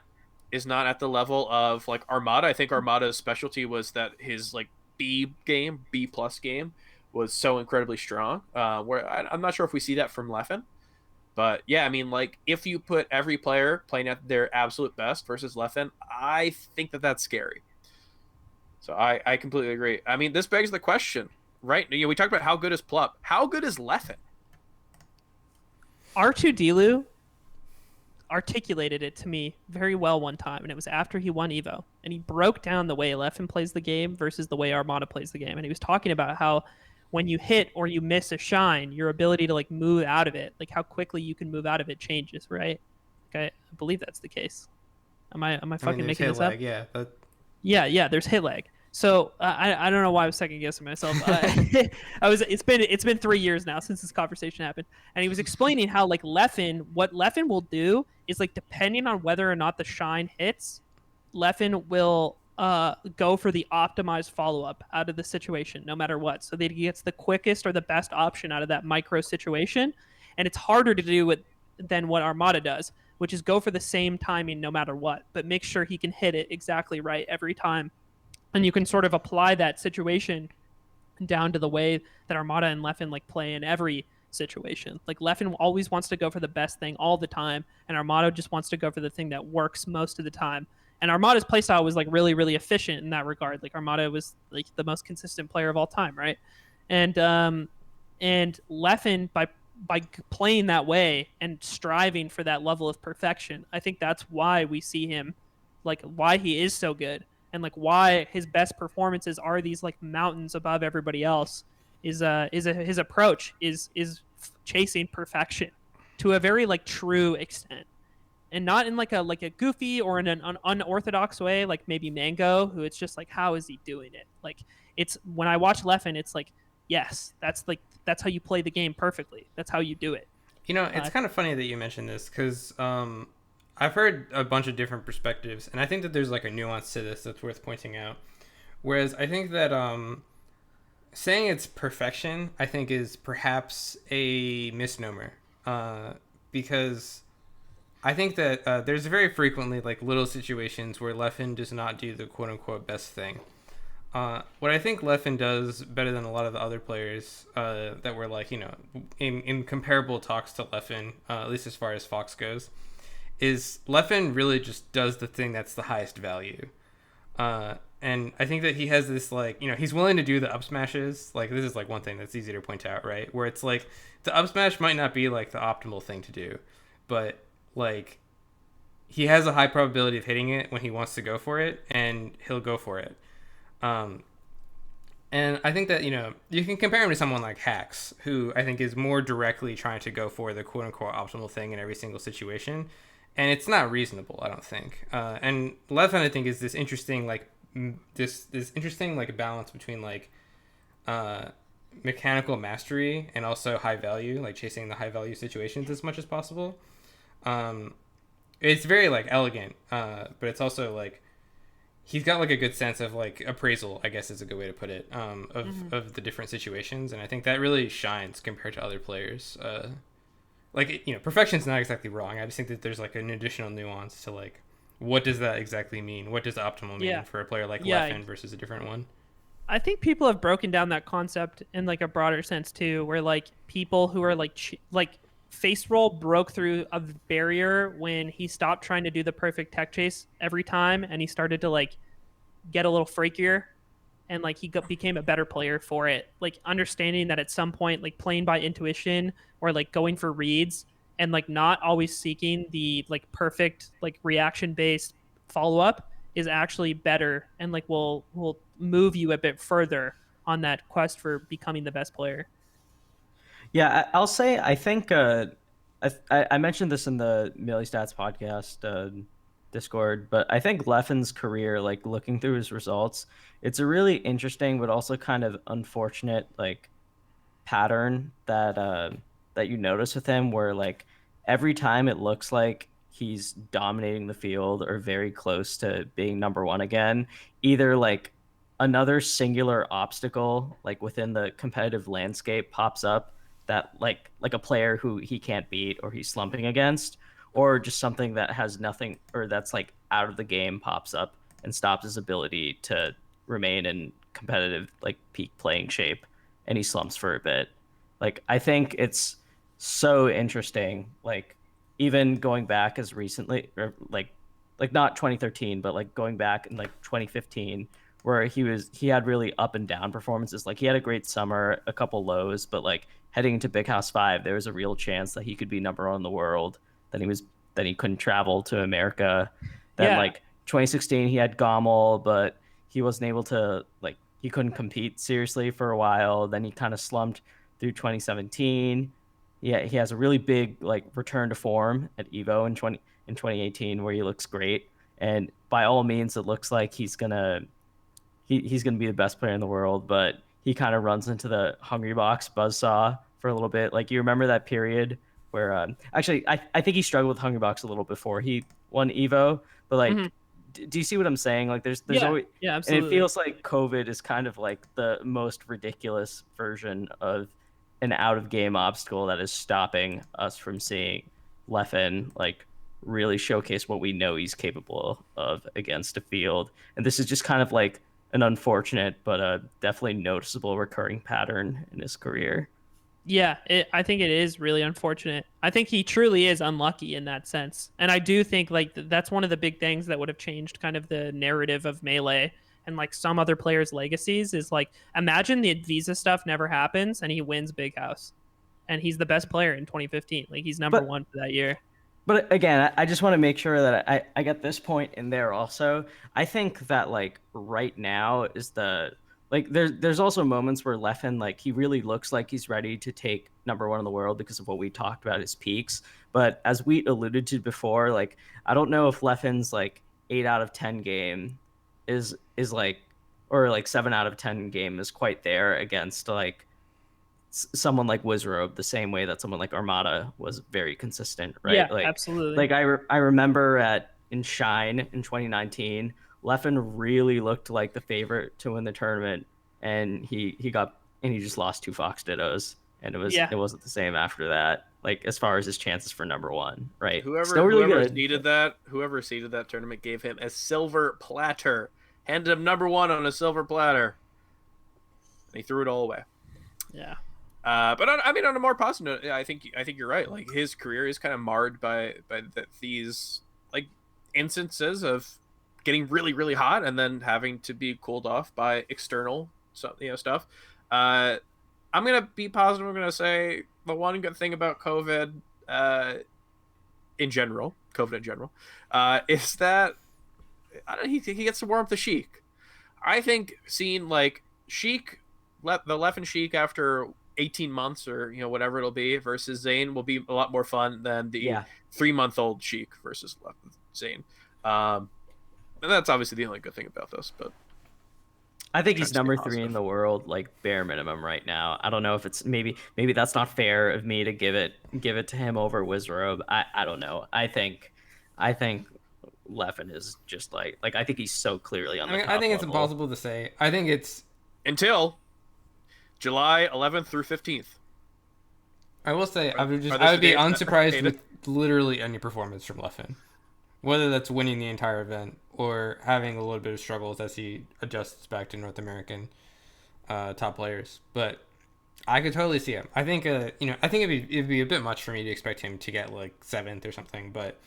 is not at the level of like Armada. I think Armada's specialty was that his like B plus game was so incredibly strong. Where I'm not sure if we see that from Leffen, but yeah, I mean, like if you put every player playing at their absolute best versus Leffen, I think that's scary. So I completely agree. I mean, this begs the question, right? You know, we talked about how good is Plup. How good is Leffen? R2D articulated it to me very well one time, and it was after he won Evo, and he broke down the way Leffen plays the game versus the way Armada plays the game. And he was talking about how when you hit or you miss a shine, your ability to like move out of it, like how quickly you can move out of it changes, right? Okay, I believe that's the case. Am I fucking making this up? Yeah, yeah, there's hit lag. So I don't know why I was second guessing myself. It's been 3 years now since this conversation happened, and he was explaining how like what Leffen will do is like depending on whether or not the shine hits, Leffen will go for the optimized follow-up out of the situation no matter what, so that he gets the quickest or the best option out of that micro situation. And it's harder to do than what Armada does, which is go for the same timing no matter what, but make sure he can hit it exactly right every time. And you can sort of apply that situation down to the way that Armada and Leffen like play in every situation. Like Leffen always wants to go for the best thing all the time, and Armada just wants to go for the thing that works most of the time. And Armada's playstyle was like really, really efficient in that regard. Like Armada was like the most consistent player of all time, right? And Leffen by playing that way and striving for that level of perfection, I think that's why we see him, like why he is so good, and like why his best performances are these like mountains above everybody else. His approach is chasing perfection to a very like true extent, and not in like a goofy or in an unorthodox way like maybe Mango, who it's just like, how is he doing it? Like it's when I watch Leffen, it's like, yes, that's how you play the game perfectly. That's how you do it. You know, it's kind of funny that you mentioned this because I've heard a bunch of different perspectives, and I think that there's like a nuance to this that's worth pointing out. Whereas I think that saying it's perfection, I think, is perhaps a misnomer, because I think that there's very frequently like little situations where Leffen does not do the quote unquote best thing. What I think Leffen does better than a lot of the other players that were like, you know, in comparable talks to Leffen, at least as far as Fox goes, is Leffen really just does the thing that's the highest value. And I think that he has this, like, you know, he's willing to do the up smashes. Like, this is like one thing that's easy to point out, right? Where it's like the up smash might not be like the optimal thing to do, but like he has a high probability of hitting it when he wants to go for it, and he'll go for it. And I think that, you know, you can compare him to someone like Hacks, who I think is more directly trying to go for the quote unquote optimal thing in every single situation. And it's not reasonable, I don't think. And Leffen, I think, is this interesting, like, this interesting, like, balance between, like, mechanical mastery and also high value, like chasing the high value situations as much as possible. It's very, like, elegant, but it's also, like, he's got like a good sense of like appraisal, I guess is a good way to put it, Mm-hmm. of the different situations, and I think that really shines compared to other players. Like perfection's not exactly wrong. I just think that there's like an additional nuance to like what does that exactly mean? What does optimal mean Yeah. for a player like Yeah. Leffen versus a different one? I think people have broken down that concept in like a broader sense too, where like people who are like like face roll broke through a barrier when he stopped trying to do the perfect tech chase every time, and he started to like get a little freakier, and like became a better player for it. Like understanding that at some point, like playing by intuition or like going for reads and like not always seeking the like perfect like reaction based follow up is actually better, and like will move you a bit further on that quest for becoming the best player. Yeah, I'll say I think I mentioned this in the Melee Stats podcast Discord, but I think Leffen's career, like looking through his results, it's a really interesting but also kind of unfortunate like pattern that you notice with him, where like every time it looks like he's dominating the field or very close to being number one again, either like another singular obstacle like within the competitive landscape pops up that like a player who he can't beat or he's slumping against, or just something that has nothing or that's like out of the game pops up and stops his ability to remain in competitive like peak playing shape, and he slumps for a bit. Like I think it's so interesting. Like even going back as recently, or like not 2013, but like going back in like 2015, where he had really up and down performances. Like he had a great summer, a couple lows, but like heading into Big House 5, there was a real chance that he could be number one in the world. Then he couldn't travel to America. Then Yeah. like 2016, he had Gommel, but he wasn't able to like he couldn't compete seriously for a while. Then he kind of slumped through 2017. Yeah, he has a really big like return to form at Evo in 2018 where he looks great. And by all means, it looks like he's gonna be the best player in the world. But he kind of runs into the Hungrybox buzzsaw for a little bit. Like you remember that period where actually I think he struggled with Hungrybox a little before he won Evo, but Hmm. like do you see what I'm saying? Like there's Yeah. always, Yeah. and it Absolutely. feels like COVID is kind of like the most ridiculous version of an out of game obstacle that is stopping us from seeing Leffen like really showcase what we know he's capable of against a field. And this is just kind of like an unfortunate but a definitely noticeable recurring pattern in his career. Yeah, I think it is really unfortunate. I think he truly is unlucky in that sense. And I do think like that's one of the big things that would have changed kind of the narrative of Melee and like some other players' legacies is like imagine the Visa stuff never happens and he wins Big House and he's the best player in 2015. Like he's number But one for that year. But again, I just want to make sure that I get this point in there also. I think that like right now is the like there's also moments where Leffen like he really looks like he's ready to take number one in the world because of what we talked about his peaks. But as we alluded to before, like I don't know if Leffen's like 8 out of 10 game is like or like 7 out of 10 game is quite there against like someone like Wizrobe the same way that someone like Armada was very consistent, right? Yeah, absolutely. Like I remember at in Shine in 2019, Leffen really looked like the favorite to win the tournament, and he just lost two Fox Dittos, and Yeah. it wasn't the same after that. Like as far as his chances for number one, right? Whoever Still really whoever good. seeded that tournament gave him a silver platter, handed him number one on a silver platter, and he threw it all away. Yeah. But I mean, on a more positive note, yeah, I think you're right. Like his career is kind of marred by these like instances of getting really really hot and then having to be cooled off by external stuff. Uh, I'm gonna be positive. I'm gonna say the one good thing about COVID in general, is that I don't know, he gets to warm up the Sheik. I think seeing like Sheik, the Leffen Sheik after 18 months or whatever it'll be versus Zain will be a lot more fun than the Yeah, 3-month-old Sheik versus Zain. And that's obviously the only good thing about this, but I think trying he's to stay number three in positive. the world, like bare minimum right now. I don't know if it's maybe that's not fair of me to give it to him over Wizrobe. I don't know. I think Leffen is just like I think he's so clearly on the top I think it's level. impossible to say. I think it's until July 11th through 15th. I will say I would the be dates that unsurprised Aiden? with literally any performance from Leffen, whether that's winning the entire event or having a little bit of struggles as he adjusts back to North American top players. But I could totally see him. I think I think it'd be a bit much for me to expect him to get like 7th or something. But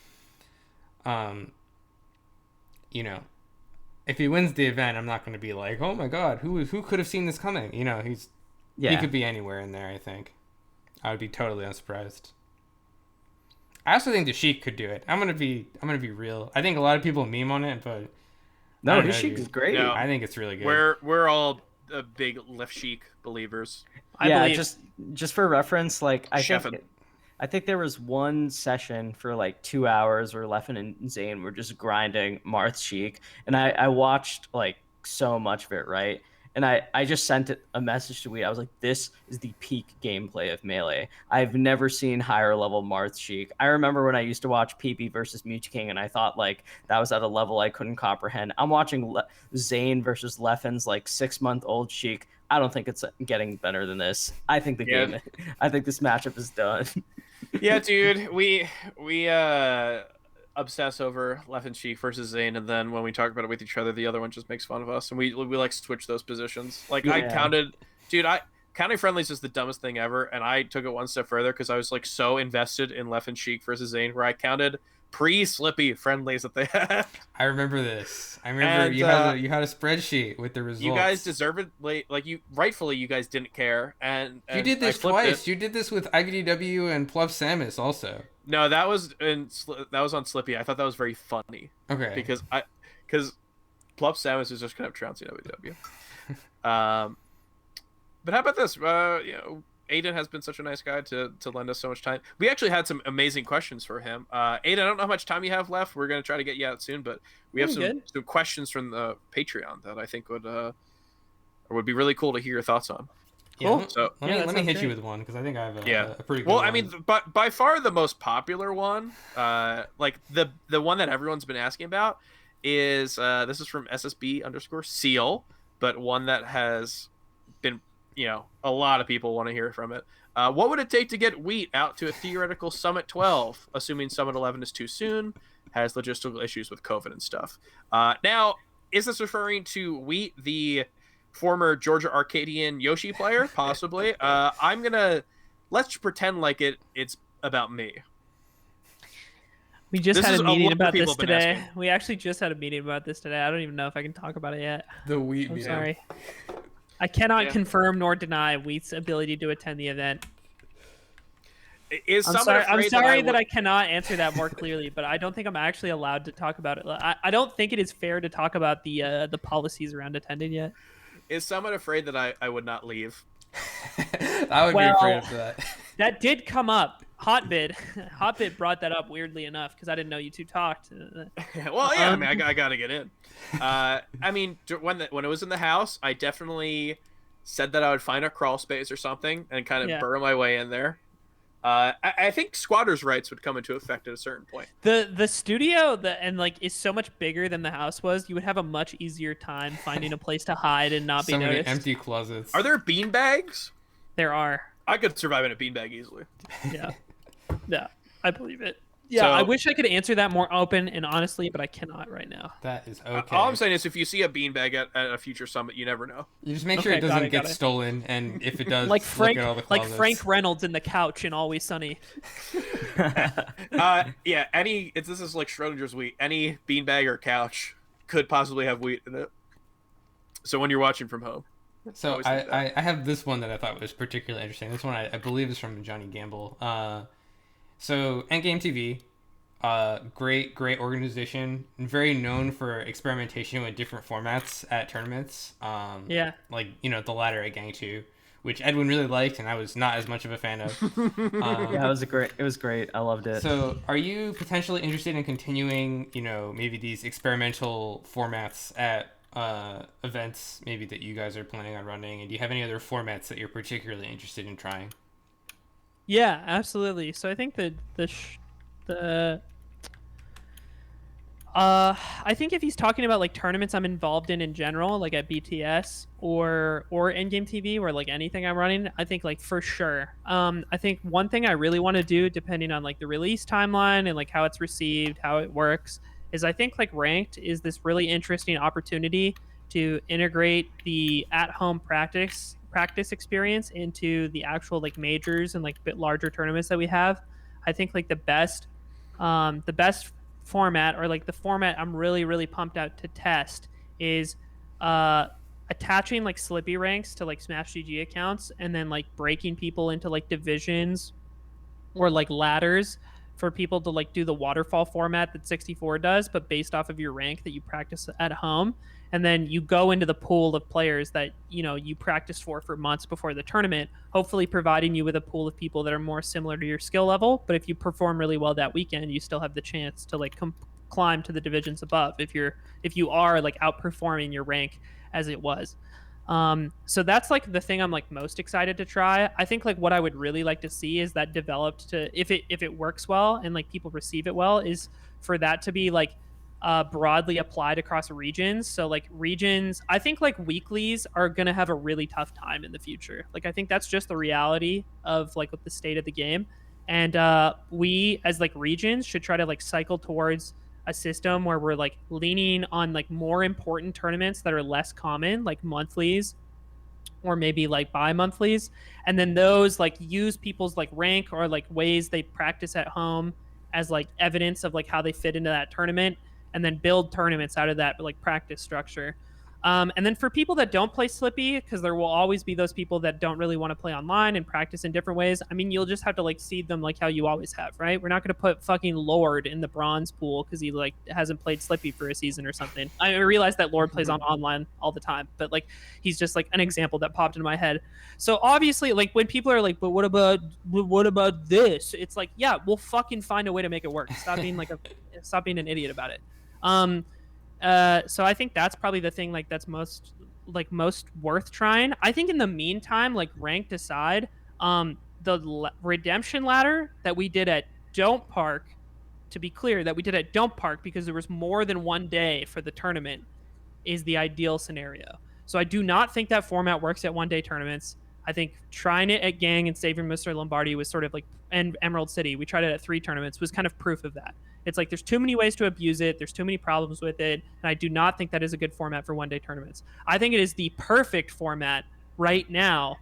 you know, if he wins the event, I'm not going to be like, oh my god, who could have seen this coming? You know, he could be anywhere in there. I think I would be totally unsurprised. I also think the Sheik could do it. I'm gonna be real. I think a lot of people meme on it, but No, his Sheik is great. No. I think it's really good. We're all big Left Sheik believers. I yeah, believe just for reference, like Chefin'. I think there was one session for like 2 hours where Leffen and Zain were just grinding Marth Sheik, and I watched like so much of it, right? And I just sent it a message to Weed. I was like, this is the peak gameplay of Melee. I've never seen higher level Marth Sheik. I remember when I used to watch PP versus Meech King, and I thought like that was at a level I couldn't comprehend. I'm watching Zain versus Leffen's like 6-month-old Sheik. I don't think it's getting better than this. I think I think this matchup is done. Yeah, dude, we obsess over Leffen Sheik versus Zain, and then when we talk about it with each other, the other one just makes fun of us, and we like switch those positions. Like I counting friendlies is the dumbest thing ever, and I took it one step further because I was like so invested in Leffen Sheik versus Zain, where I counted pre-Slippy friendlies that they had. I remember this. I remember you had a spreadsheet with the results. You guys deservedly, like you rightfully, you guys didn't care, and you did this twice. You did this with IVDW and Plup Samus also. No, that was on Slippy. I thought that was very funny. Okay. Because Plup Samus is just kind of trouncing IVDW. But how about this? Aiden has been such a nice guy to lend us so much time. We actually had some amazing questions for him. Aiden, I don't know how much time you have left. We're going to try to get you out soon, but we have some questions from the Patreon that I think would be really cool to hear your thoughts on. Cool. Yeah, so let me hit you with one because I think I have a pretty good one. Well, I mean, but by far the most popular one, like the one that everyone's been asking about is this is from SSB_SEAL, but one that has been, a lot of people want to hear from it. What would it take to get Wheat out to a theoretical Summit 12, assuming Summit 11 is too soon, has logistical issues with COVID and stuff? Now, is this referring to Wheat, the former Georgia Arcadian Yoshi player? Possibly. Let's pretend like it's about me. We just had a meeting about this today. We actually just had a meeting about this today. I don't even know if I can talk about it yet. The Wheat meeting. Sorry. I cannot confirm nor deny Wheat's ability to attend the event. I'm sorry that I cannot answer that more clearly, but I don't think I'm actually allowed to talk about it. I don't think it is fair to talk about the policies around attending yet. Is someone afraid that I would not leave? I would be afraid of that. That did come up. Hotbit brought that up weirdly enough because I didn't know you two talked. Well, yeah, I mean, I got to get in. I mean, when it was in the house, I definitely said that I would find a crawl space or something and kind of burrow my way in there. I think squatters' rights would come into effect at a certain point. The studio is so much bigger than the house was. You would have a much easier time finding a place to hide and not be noticed. Many empty closets. Are there bean bags? There are. I could survive in a beanbag easily. Yeah, I believe it. Yeah, so, I wish I could answer that more open and honestly, but I cannot right now. That is okay. All I'm saying is if you see a beanbag at a future summit, you never know. You just make sure it doesn't get stolen, and if it does, like Frank, look at all the closets. Like Frank Reynolds in the couch in Always Sunny. This is like Schrodinger's wheat. Any beanbag or couch could possibly have wheat in it. So when you're watching from home. So I have this one that I thought was particularly interesting. This one I believe is from Johnny Gamble. So Endgame TV, great organization, and very known for experimentation with different formats at tournaments. Like the ladder at Gang 2, which Edwin really liked, and I was not as much of a fan of. It was great. I loved it. So are you potentially interested in continuing, maybe these experimental formats at events maybe that you guys are planning on running, and do you have any other formats that you're particularly interested in trying? Yeah, absolutely. So I think I think if he's talking about like tournaments I'm involved in general, like at BTS or in-game TV or like anything I'm running, I think like for sure. I think one thing I really want to do, depending on like the release timeline and like how it's received, how it works, is I think like ranked is this really interesting opportunity to integrate the at-home practice experience into the actual like majors and like bit larger tournaments that we have. I think like the best format, or like the format I'm really pumped out to test, is uh attaching like Slippy ranks to like Smash GG accounts and then like breaking people into like divisions or like ladders for people to like do the waterfall format that 64 does, but based off of your rank that you practice at home. And then you go into the pool of players that you practiced for months before the tournament, hopefully providing you with a pool of people that are more similar to your skill level. But if you perform really well that weekend, you still have the chance to like climb to the divisions above if you are like outperforming your rank as it was. So that's like the thing I'm like most excited to try. I think like what I would really like to see is that developed to, if it works well and like people receive it well, is for that to be like broadly applied across regions. So like regions, I think like weeklies are gonna have a really tough time in the future. Like I think that's just the reality of like the state of the game. And we as like regions should try to like cycle towards a system where we're like leaning on like more important tournaments that are less common, like monthlies or maybe like bi-monthlies, and then those like use people's like rank or like ways they practice at home as like evidence of like how they fit into that tournament, and then build tournaments out of that like practice structure. And then for people that don't play Slippy, because there will always be those people that don't really want to play online and practice in different ways. I mean, you'll just have to like seed them like how you always have, right? We're not going to put fucking lloD in the bronze pool because he like hasn't played Slippy for a season or something. I realize that lloD plays on online all the time, but like he's just like an example that popped into my head. So obviously, like when people are like, but what about this? It's like, yeah, we'll fucking find a way to make it work. Stop being an idiot about it. So I think that's probably the thing like that's most worth trying. I think in the meantime, like ranked aside, the redemption ladder that we did at Don't Park, to be clear, that we did at Don't Park because there was more than one day for the tournament, is the ideal scenario. So I do not think that format works at one day tournaments. I think trying it at Gang and Saving Mr. Lombardi was sort of like, and Emerald City, we tried it at 3 tournaments, was kind of proof of that. It's like there's too many ways to abuse it. There's too many problems with it. And I do not think that is a good format for one day tournaments. I think it is the perfect format right now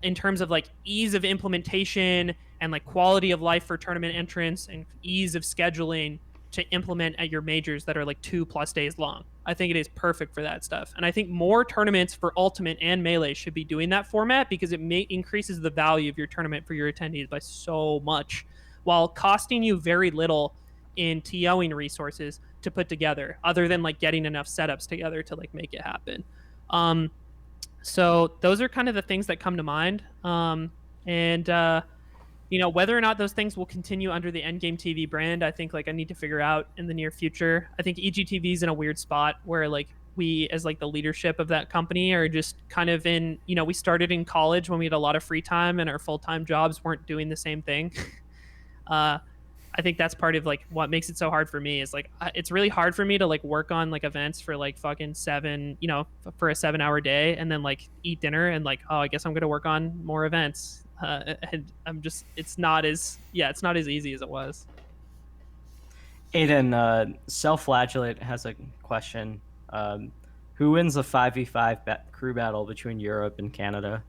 in terms of like ease of implementation and like quality of life for tournament entrants and ease of scheduling to implement at your majors that are like 2+ days long. I think it is perfect for that stuff. And I think more tournaments for Ultimate and Melee should be doing that format because it increases the value of your tournament for your attendees by so much while costing you very little in TOing resources to put together, other than like getting enough setups together to like make it happen. So those are kind of the things that come to mind. Whether or not those things will continue under the Endgame TV brand, I think like I need to figure out in the near future. I think EGTV is in a weird spot where like we as like the leadership of that company are just kind of in, we started in college when we had a lot of free time and our full-time jobs weren't doing the same thing. I think that's part of like what makes it so hard for me is like it's really hard for me to like work on like events for like fucking 7, for a 7-hour day and then like eat dinner and like, oh, I guess I'm gonna work on more events. And I'm just it's not as easy as it was. Aiden, Self-Flagellate has a question. Who wins a 5v5 crew battle between Europe and Canada?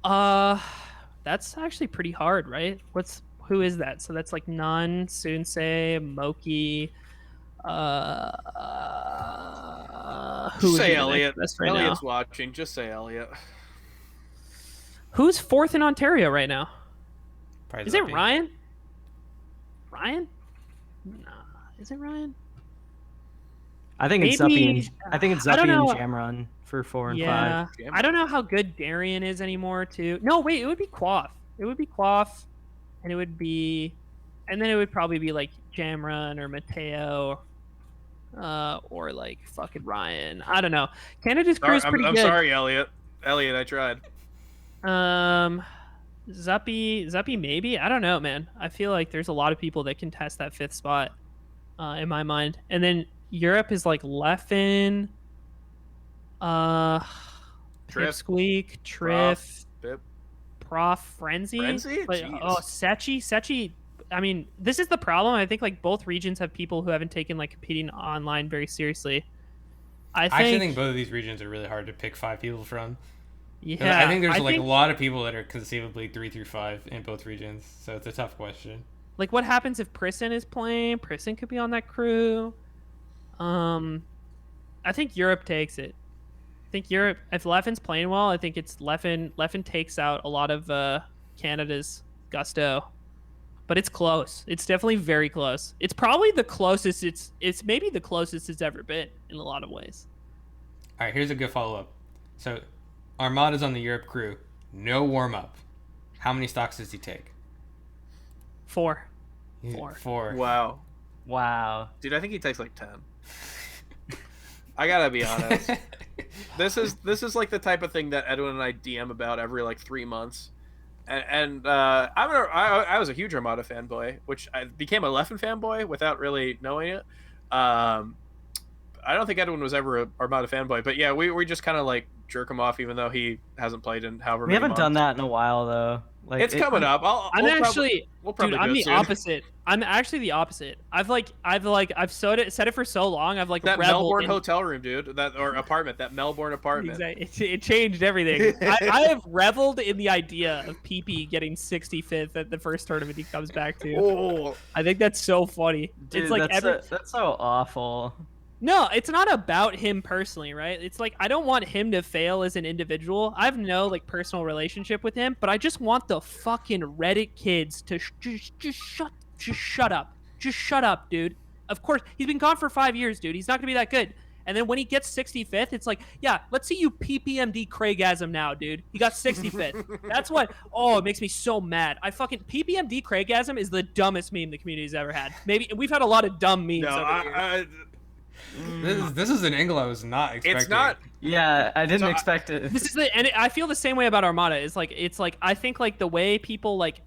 That's actually pretty hard, right? Who is that? So that's like Nun, Sunsei, Moki. Who say Elliot. Right Elliot's now? watching. Just say Elliot. Who's 4th in Ontario right now? Probably Is Zappy. it Ryan? Ryan? Nah, is it Ryan? I think it's Zuppy and Jamron for 4 and 5. Yeah, I don't know how good Darian is anymore. Too. No, wait, it would be Quaff. And then it would probably be like Jamron or Mateo, or like fucking Ryan. I don't know. Canada's crew is pretty good. I'm sorry, Elliot. Elliot, I tried. Zuppy maybe. I don't know, man. I feel like there's a lot of people that can test that 5th spot. in my mind. And then Europe is like Leffen, Trip, Pipsqueak, Prof, Triff, Pip, Prof, Frenzy. Like, oh, Jeez. Sechi. I mean, this is the problem. I think like both regions have people who haven't taken like competing online very seriously. I actually think both of these regions are really hard to pick 5 people from. Yeah, I think there's like a lot of people that are conceivably 3 through 5 in both regions, so it's a tough question. Like, what happens if Prison is playing? Prison could be on that crew. I think Europe takes it. I think Europe, if Leffen's playing well, I think it's Leffen. Leffen takes out a lot of Canada's gusto, but it's close. It's definitely very close. It's probably the closest. It's maybe the closest it's ever been in a lot of ways. All right, here's a good follow up. So, Armada's on the Europe crew. No warm up. How many stocks does he take? 4. 4. Wow. Dude, I think he takes like 10. I gotta be honest. This is like the type of thing that Edwin and I DM about every like 3 months. And I was a huge Armada fanboy, which I became a Leffen fanboy without really knowing it. I don't think Edwin was ever a Armada fanboy, but yeah, we just kind of like jerk him off, even though he hasn't played in however many We haven't months. done that in a while though. Like It's coming up. I'm actually, dude, I'm the soon. opposite. I'm actually the opposite. I've said it for so long. I've like That reveled Melbourne in, hotel room, dude, or apartment, that Melbourne apartment. Exactly. It changed everything. I have reveled in the idea of PP getting 65th at the first tournament he comes back to. Oh, I think that's so funny. Dude, it's like that's so awful. No, it's not about him personally, right? It's like I don't want him to fail as an individual. I have no like personal relationship with him, but I just want the fucking Reddit kids to just shut up. Just shut up, dude. Of course, he's been gone for 5 years, dude. He's not gonna be that good. And then when he gets 65th, it's like, yeah, let's see you PPMD Craigasm now, dude. He got 65th. That's what. Oh, it makes me so mad. I fucking PPMD Craigasm is the dumbest meme the community's ever had. Maybe we've had a lot of dumb memes. This is an angle I was not expecting. it's not. Yeah, I didn't expect it. This is and I feel the same way about Armada. It's like I think like the way people like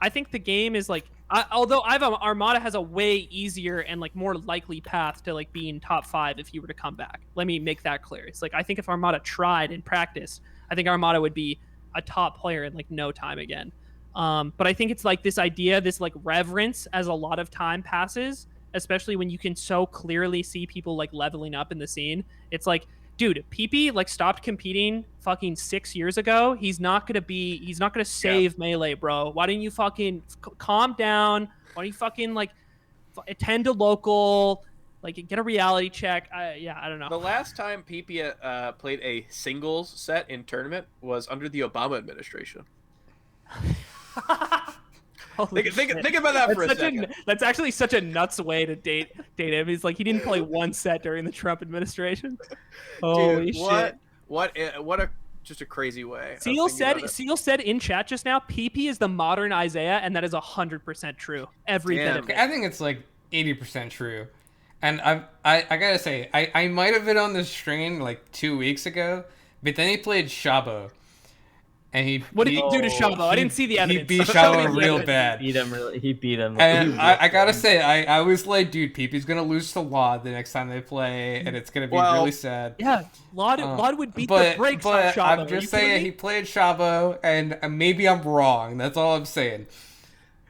I think the game is like although Armada has a way easier and like more likely path to like being top 5 if you were to come back. Let me make that clear. It's like I think if Armada tried and practiced, I think Armada would be a top player in like no time again. But I think it's like this idea, this like reverence as a lot of time passes, especially when you can so clearly see people like leveling up in the scene. It's like, dude, PP like stopped competing fucking 6 years ago. He's not gonna save Melee, bro. Why don't you fucking calm down? Why don't you fucking like attend to local, like get a reality check? I don't know. The last time PP played a singles set in tournament was under the Obama administration. Think about that for a second. That's actually such a nuts way to date him. He's like he didn't play one set during the Trump administration. Holy shit! What a just a crazy way. Seal said in chat just now, PP is the modern Isaiah, and that is 100% true. Every bit of it. I think it's like 80% true. And I gotta say, I might have been on this strain like 2 weeks ago, but then he played Shabo. And what did he do to Shabo? I didn't see the evidence. He beat Shabo real bad. He beat him. And I gotta say, I was like, dude, PP's gonna lose to lloD the next time they play, and it's gonna be really sad. Yeah, lloD would beat the brakes on Shabo. I'm just saying, he played Shabo, and maybe I'm wrong. That's all I'm saying.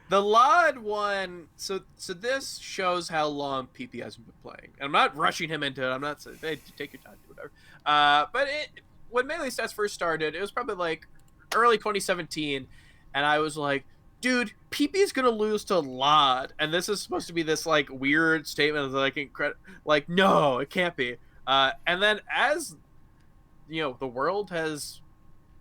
The lloD one, so this shows how long PP hasn't been playing. And I'm not rushing him into it. I'm not saying, hey, take your time, do whatever. But when Melee Stats first started, it was probably like early 2017, and I was like, dude, PP is gonna lose to lloD, and this is supposed to be this like weird statement of like no, it can't be. And then as you know, the world has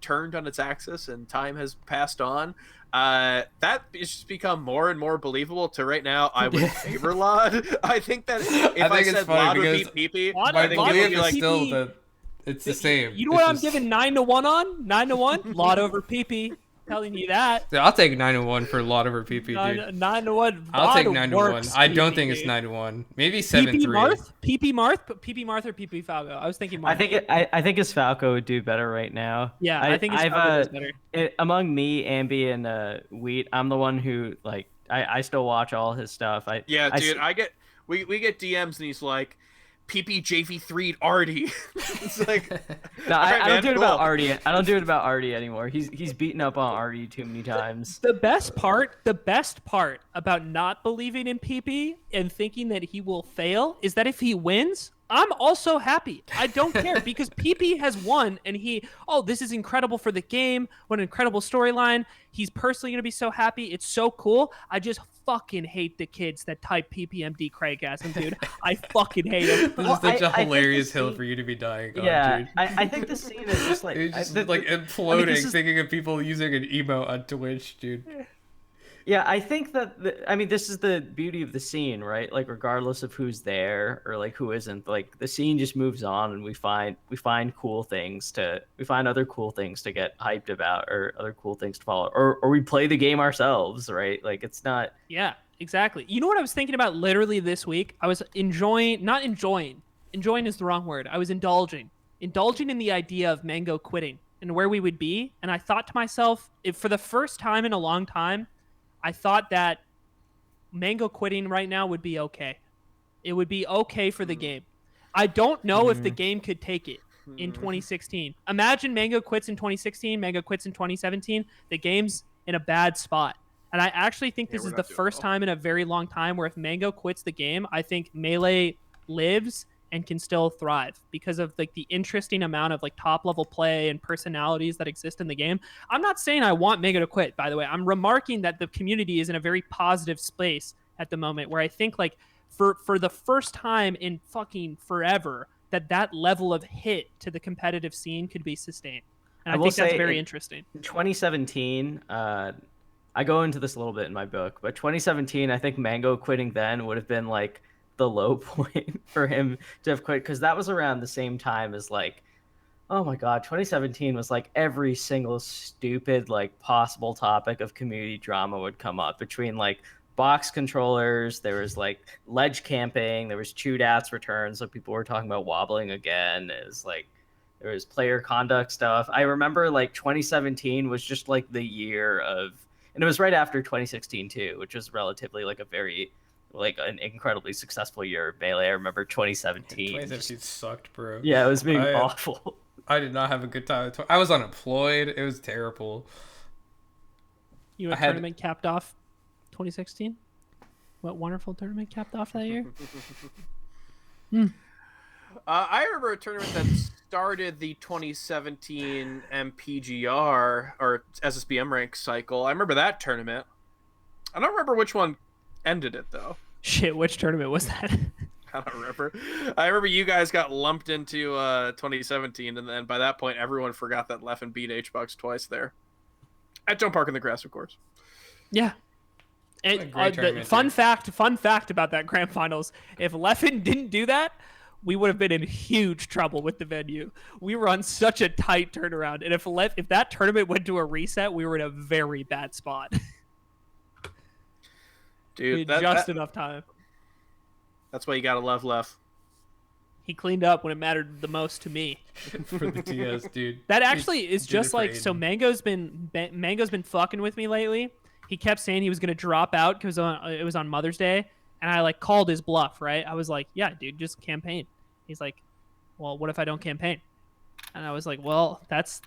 turned on its axis and time has passed on, that has just become more and more believable to right now. I would favor lloD. I think that if I said lloD would beat PP, my belief is still that it's the same. You know what I'm giving 9-1 on? 9-1? lloD over PP. Telling you that. Dude, I'll take 9-1 for lloD over PP, dude. 9-1. I'll take 9-1. I don't think it's 9-1. Maybe 7-3. PP Marth or PP Falco? I was thinking Marth. I think his Falco would do better right now. Yeah, I think his Falco does better. Among me, Ambi, and Wheat, I'm the one who like I still watch all his stuff. I We get DMs and he's like, PP JV3'd Artie. It's like, No, alright, I man, don't do it cool. about Artie. I don't do it about Artie anymore. He's beaten up on Artie too many times. The best part about not believing in PP and thinking that he will fail is that if he wins, I'm also happy. I don't care because PP has won and this is incredible for the game. What an incredible storyline. He's personally going to be so happy. It's so cool. I just fucking hate the kids that type PPMD Craigasm, dude. I fucking hate them. This is such a I think hilarious the hill scene- for you to be dying on, Yeah, dude. I think the scene is just like It's just this imploding is- thinking of people using an emote on Twitch, dude. Yeah, I think that this is the beauty of the scene, right? Like regardless of who's there or like who isn't, like the scene just moves on and we find other cool things to get hyped about or other cool things to follow or we play the game ourselves, right? Like it's not Yeah, exactly. You know what I was thinking about literally this week? I was not enjoying is the wrong word. I was indulging in the idea of Mango quitting and where we would be. And I thought to myself, if for the first time in a long time, I thought that Mango quitting right now would be okay. It would be okay for the game. I don't know if the game could take it in 2016. Imagine Mango quits in 2016, Mango quits in 2017. The game's in a bad spot. And I actually think this is the first time in a very long time where if Mango quits the game, I think Melee lives and can still thrive because of like the interesting amount of like top level play and personalities that exist in the game. I'm not saying I want Mango to quit, by the way. I'm remarking that the community is in a very positive space at the moment where I think like for the first time in fucking forever that level of hit to the competitive scene could be sustained. And I think that's very interesting. 2017, I go into this a little bit in my book, but 2017, I think Mango quitting then would have been like the low point for him to have quit because that was around the same time as like, oh my god, 2017 was like every single stupid like possible topic of community drama would come up between like box controllers, there was like ledge camping, there was chewdats returns, so people were talking about wobbling again. It was like there was player conduct stuff. I remember like 2017 was just like the year of, and it was right after 2016 too, which was relatively like a very like an incredibly successful year of Melee. I remember 2017. 2017 sucked, bro. Yeah, it was being awful. I did not have a good time. I was unemployed. It was terrible. You had a tournament capped off 2016? What wonderful tournament capped off that year? I remember a tournament that started the 2017 MPGR or SSBM rank cycle. I remember that tournament. I don't remember which one ended it though. Shit, which tournament was that? I don't remember. I remember you guys got lumped into 2017, and then by that point, everyone forgot that Leffen beat H-Box twice there. At Jump Park in the Grass, of course. Yeah. And fun fact about that grand finals, if Leffen didn't do that, we would have been in huge trouble with the venue. We were on such a tight turnaround, and if that tournament went to a reset, we were in a very bad spot. Dude, enough time. That's why you gotta love Leff. He cleaned up when it mattered the most to me. For the TS, dude. That actually is just like Aiden. So Mango's been fucking with me lately. He kept saying he was gonna drop out because it was on Mother's Day, and I like called his bluff. Right? I was like, "Yeah, dude, just campaign." He's like, "Well, what if I don't campaign?" And I was like, "Well, that's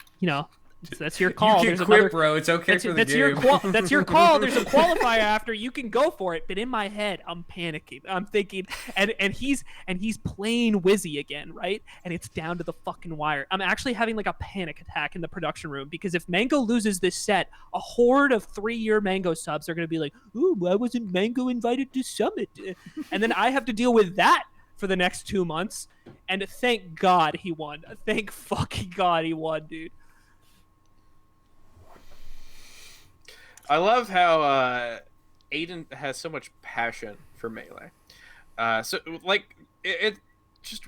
that's your call. You can quit, bro. It's okay for the game. That's your call. There's a qualifier after. You can go for it." But in my head, I'm panicking. I'm thinking, and he's playing Wizzy again, right? And it's down to the fucking wire. I'm actually having like a panic attack in the production room because if Mango loses this set, a horde of 3-year Mango subs are going to be like, "Ooh, why wasn't Mango invited to Summit?" And then I have to deal with that for the next 2 months. And thank God he won. Thank fucking God he won, dude. I love how Aiden has so much passion for Melee. So like it just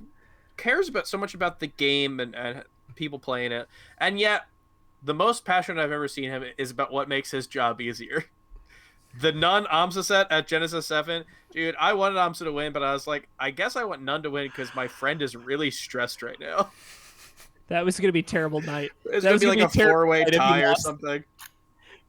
cares about so much about the game and people playing it, and yet the most passionate I've ever seen him is about what makes his job easier. The Nun aMSa set at Genesis 7, dude. I wanted aMSa to win, but I was like, I guess I want Nun to win because my friend is really stressed right now. That was gonna be a terrible night. It's gonna be like a 4-way tie or something.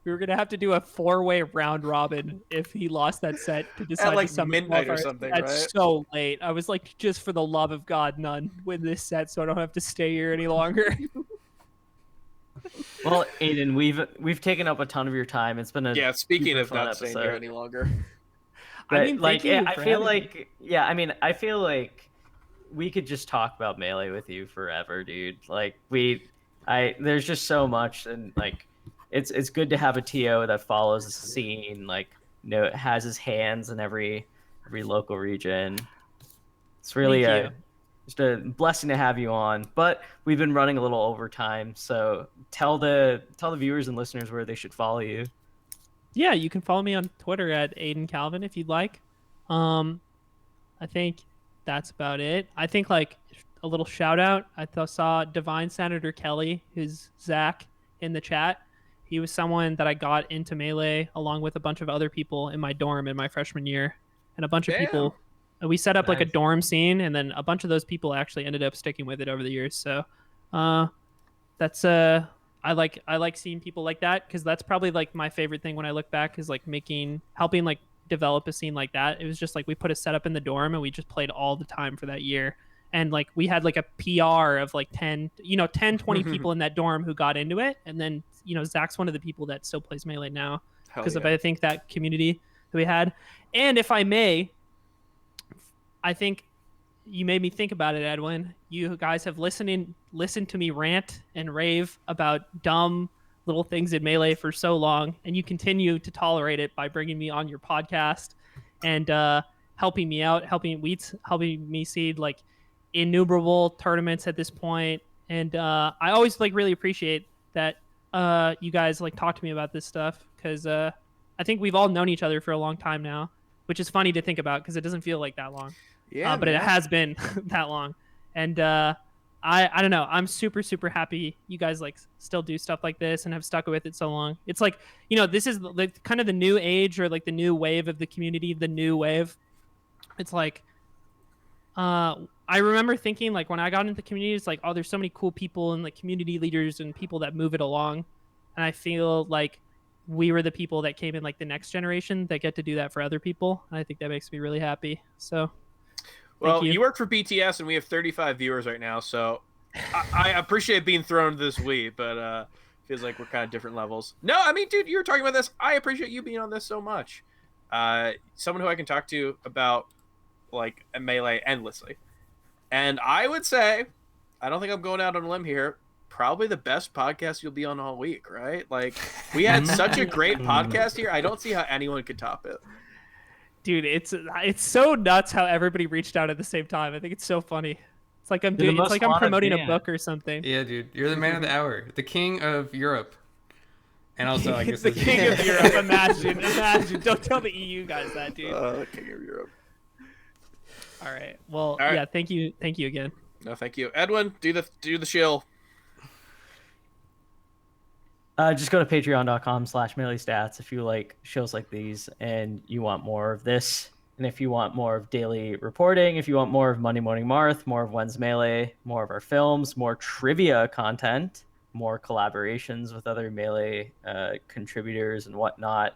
We were gonna have to do a 4-way round robin if he lost that set to decide At like to summon midnight or qualifiers. something, That's right? so late. I was like, just for the love of God, none win this set, so I don't have to stay here any longer. Well, Aiden, we've taken up a ton of your time. It's been a Yeah, speaking super of fun not staying here episode. any longer. I But, mean, like, thank you I for feel having me. like, yeah, I mean, I feel like we could just talk about Melee with you forever, dude. Like, there's just so much, and like, it's good to have a TO that follows the scene, like, has his hands in every local region. It's really Thank you. just a blessing to have you on. But we've been running a little overtime, so tell the viewers and listeners where they should follow you. Yeah, you can follow me on Twitter at Aiden Calvin if you'd like. I think that's about it. I think like a little shout out. Saw Divine Senator Kelly, who's Zach, in the chat. He was someone that I got into Melee along with a bunch of other people in my dorm in my freshman year, and a bunch of people. We set up like a Nice. dorm scene, and then a bunch of those people actually ended up sticking with it over the years. So, that's I like seeing people like that, because that's probably like my favorite thing when I look back, is like helping like develop a scene like that. It was just like we put a setup in the dorm and we just played all the time for that year, and like we had like a PR of like 10 20 people in that dorm who got into it, and then Zach's one of the people that still plays Melee now because of I think that community that we had. And if I may, I think you made me think about it, Edwin. You guys have listened to me rant and rave about dumb little things in Melee for so long, and you continue to tolerate it by bringing me on your podcast and helping me out, helping me seed like innumerable tournaments at this point. And I always like really appreciate that you guys like talk to me about this stuff, because I think we've all known each other for a long time now, which is funny to think about because it doesn't feel like that long. Yeah, but it has been that long. And I don't know. I'm super, super happy you guys like still do stuff like this and have stuck with it so long. It's like, this is like kind of the new age, or like the new wave of the community, the new wave. It's like, I remember thinking like when I got into the community, it's like, oh, there's so many cool people and like community leaders and people that move it along. And I feel like we were the people that came in like the next generation that get to do that for other people. And I think that makes me really happy. So well, you work for BTS and we have 35 viewers right now, so I appreciate being thrown this week, but feels like we're kind of different levels. No, I mean, dude, you were talking about this. I appreciate you being on this so much. Someone who I can talk to about like Melee endlessly. And I would say, I don't think I'm going out on a limb here, probably the best podcast you'll be on all week, right? Like, we had such a great podcast here. I don't see how anyone could top it. Dude, it's so nuts how everybody reached out at the same time. I think it's so funny. It's like I'm promoting a book or something. Yeah, dude, you're the man of the hour, the king of Europe, and also I guess the king of Europe. Imagine. Don't tell the EU guys that, dude. King of Europe. All right. Well, yeah. Thank you again. No, thank you, Edwin. Do the shill. Just go to patreon.com/meleestats if you like shows like these and you want more of this. And if you want more of daily reporting, if you want more of Monday Morning Marth, more of When's Melee, more of our films, more trivia content, more collaborations with other Melee contributors and whatnot,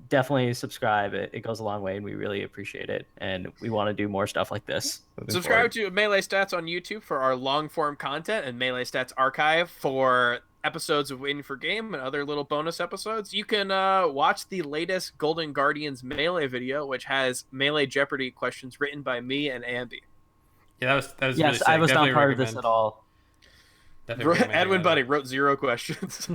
definitely subscribe. It goes a long way and we really appreciate it. And we want to do more stuff like this. Subscribe to Melee Stats on YouTube for our long form content and Melee Stats archive for episodes of Waiting for Game and other little bonus episodes. You can watch the latest Golden Guardians Melee video, which has Melee Jeopardy questions written by me and Ambi. Yeah, that was yes, really sick. I was Definitely not part of this at all. Edwin Buddy wrote 0 questions.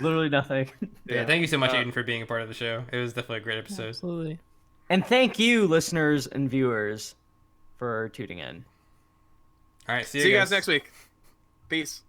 Literally nothing. Yeah, thank you so much, Aiden, for being a part of the show. It was definitely a great episode. Absolutely. And thank you, listeners and viewers, for tuning in. All right, see you guys next week. Peace.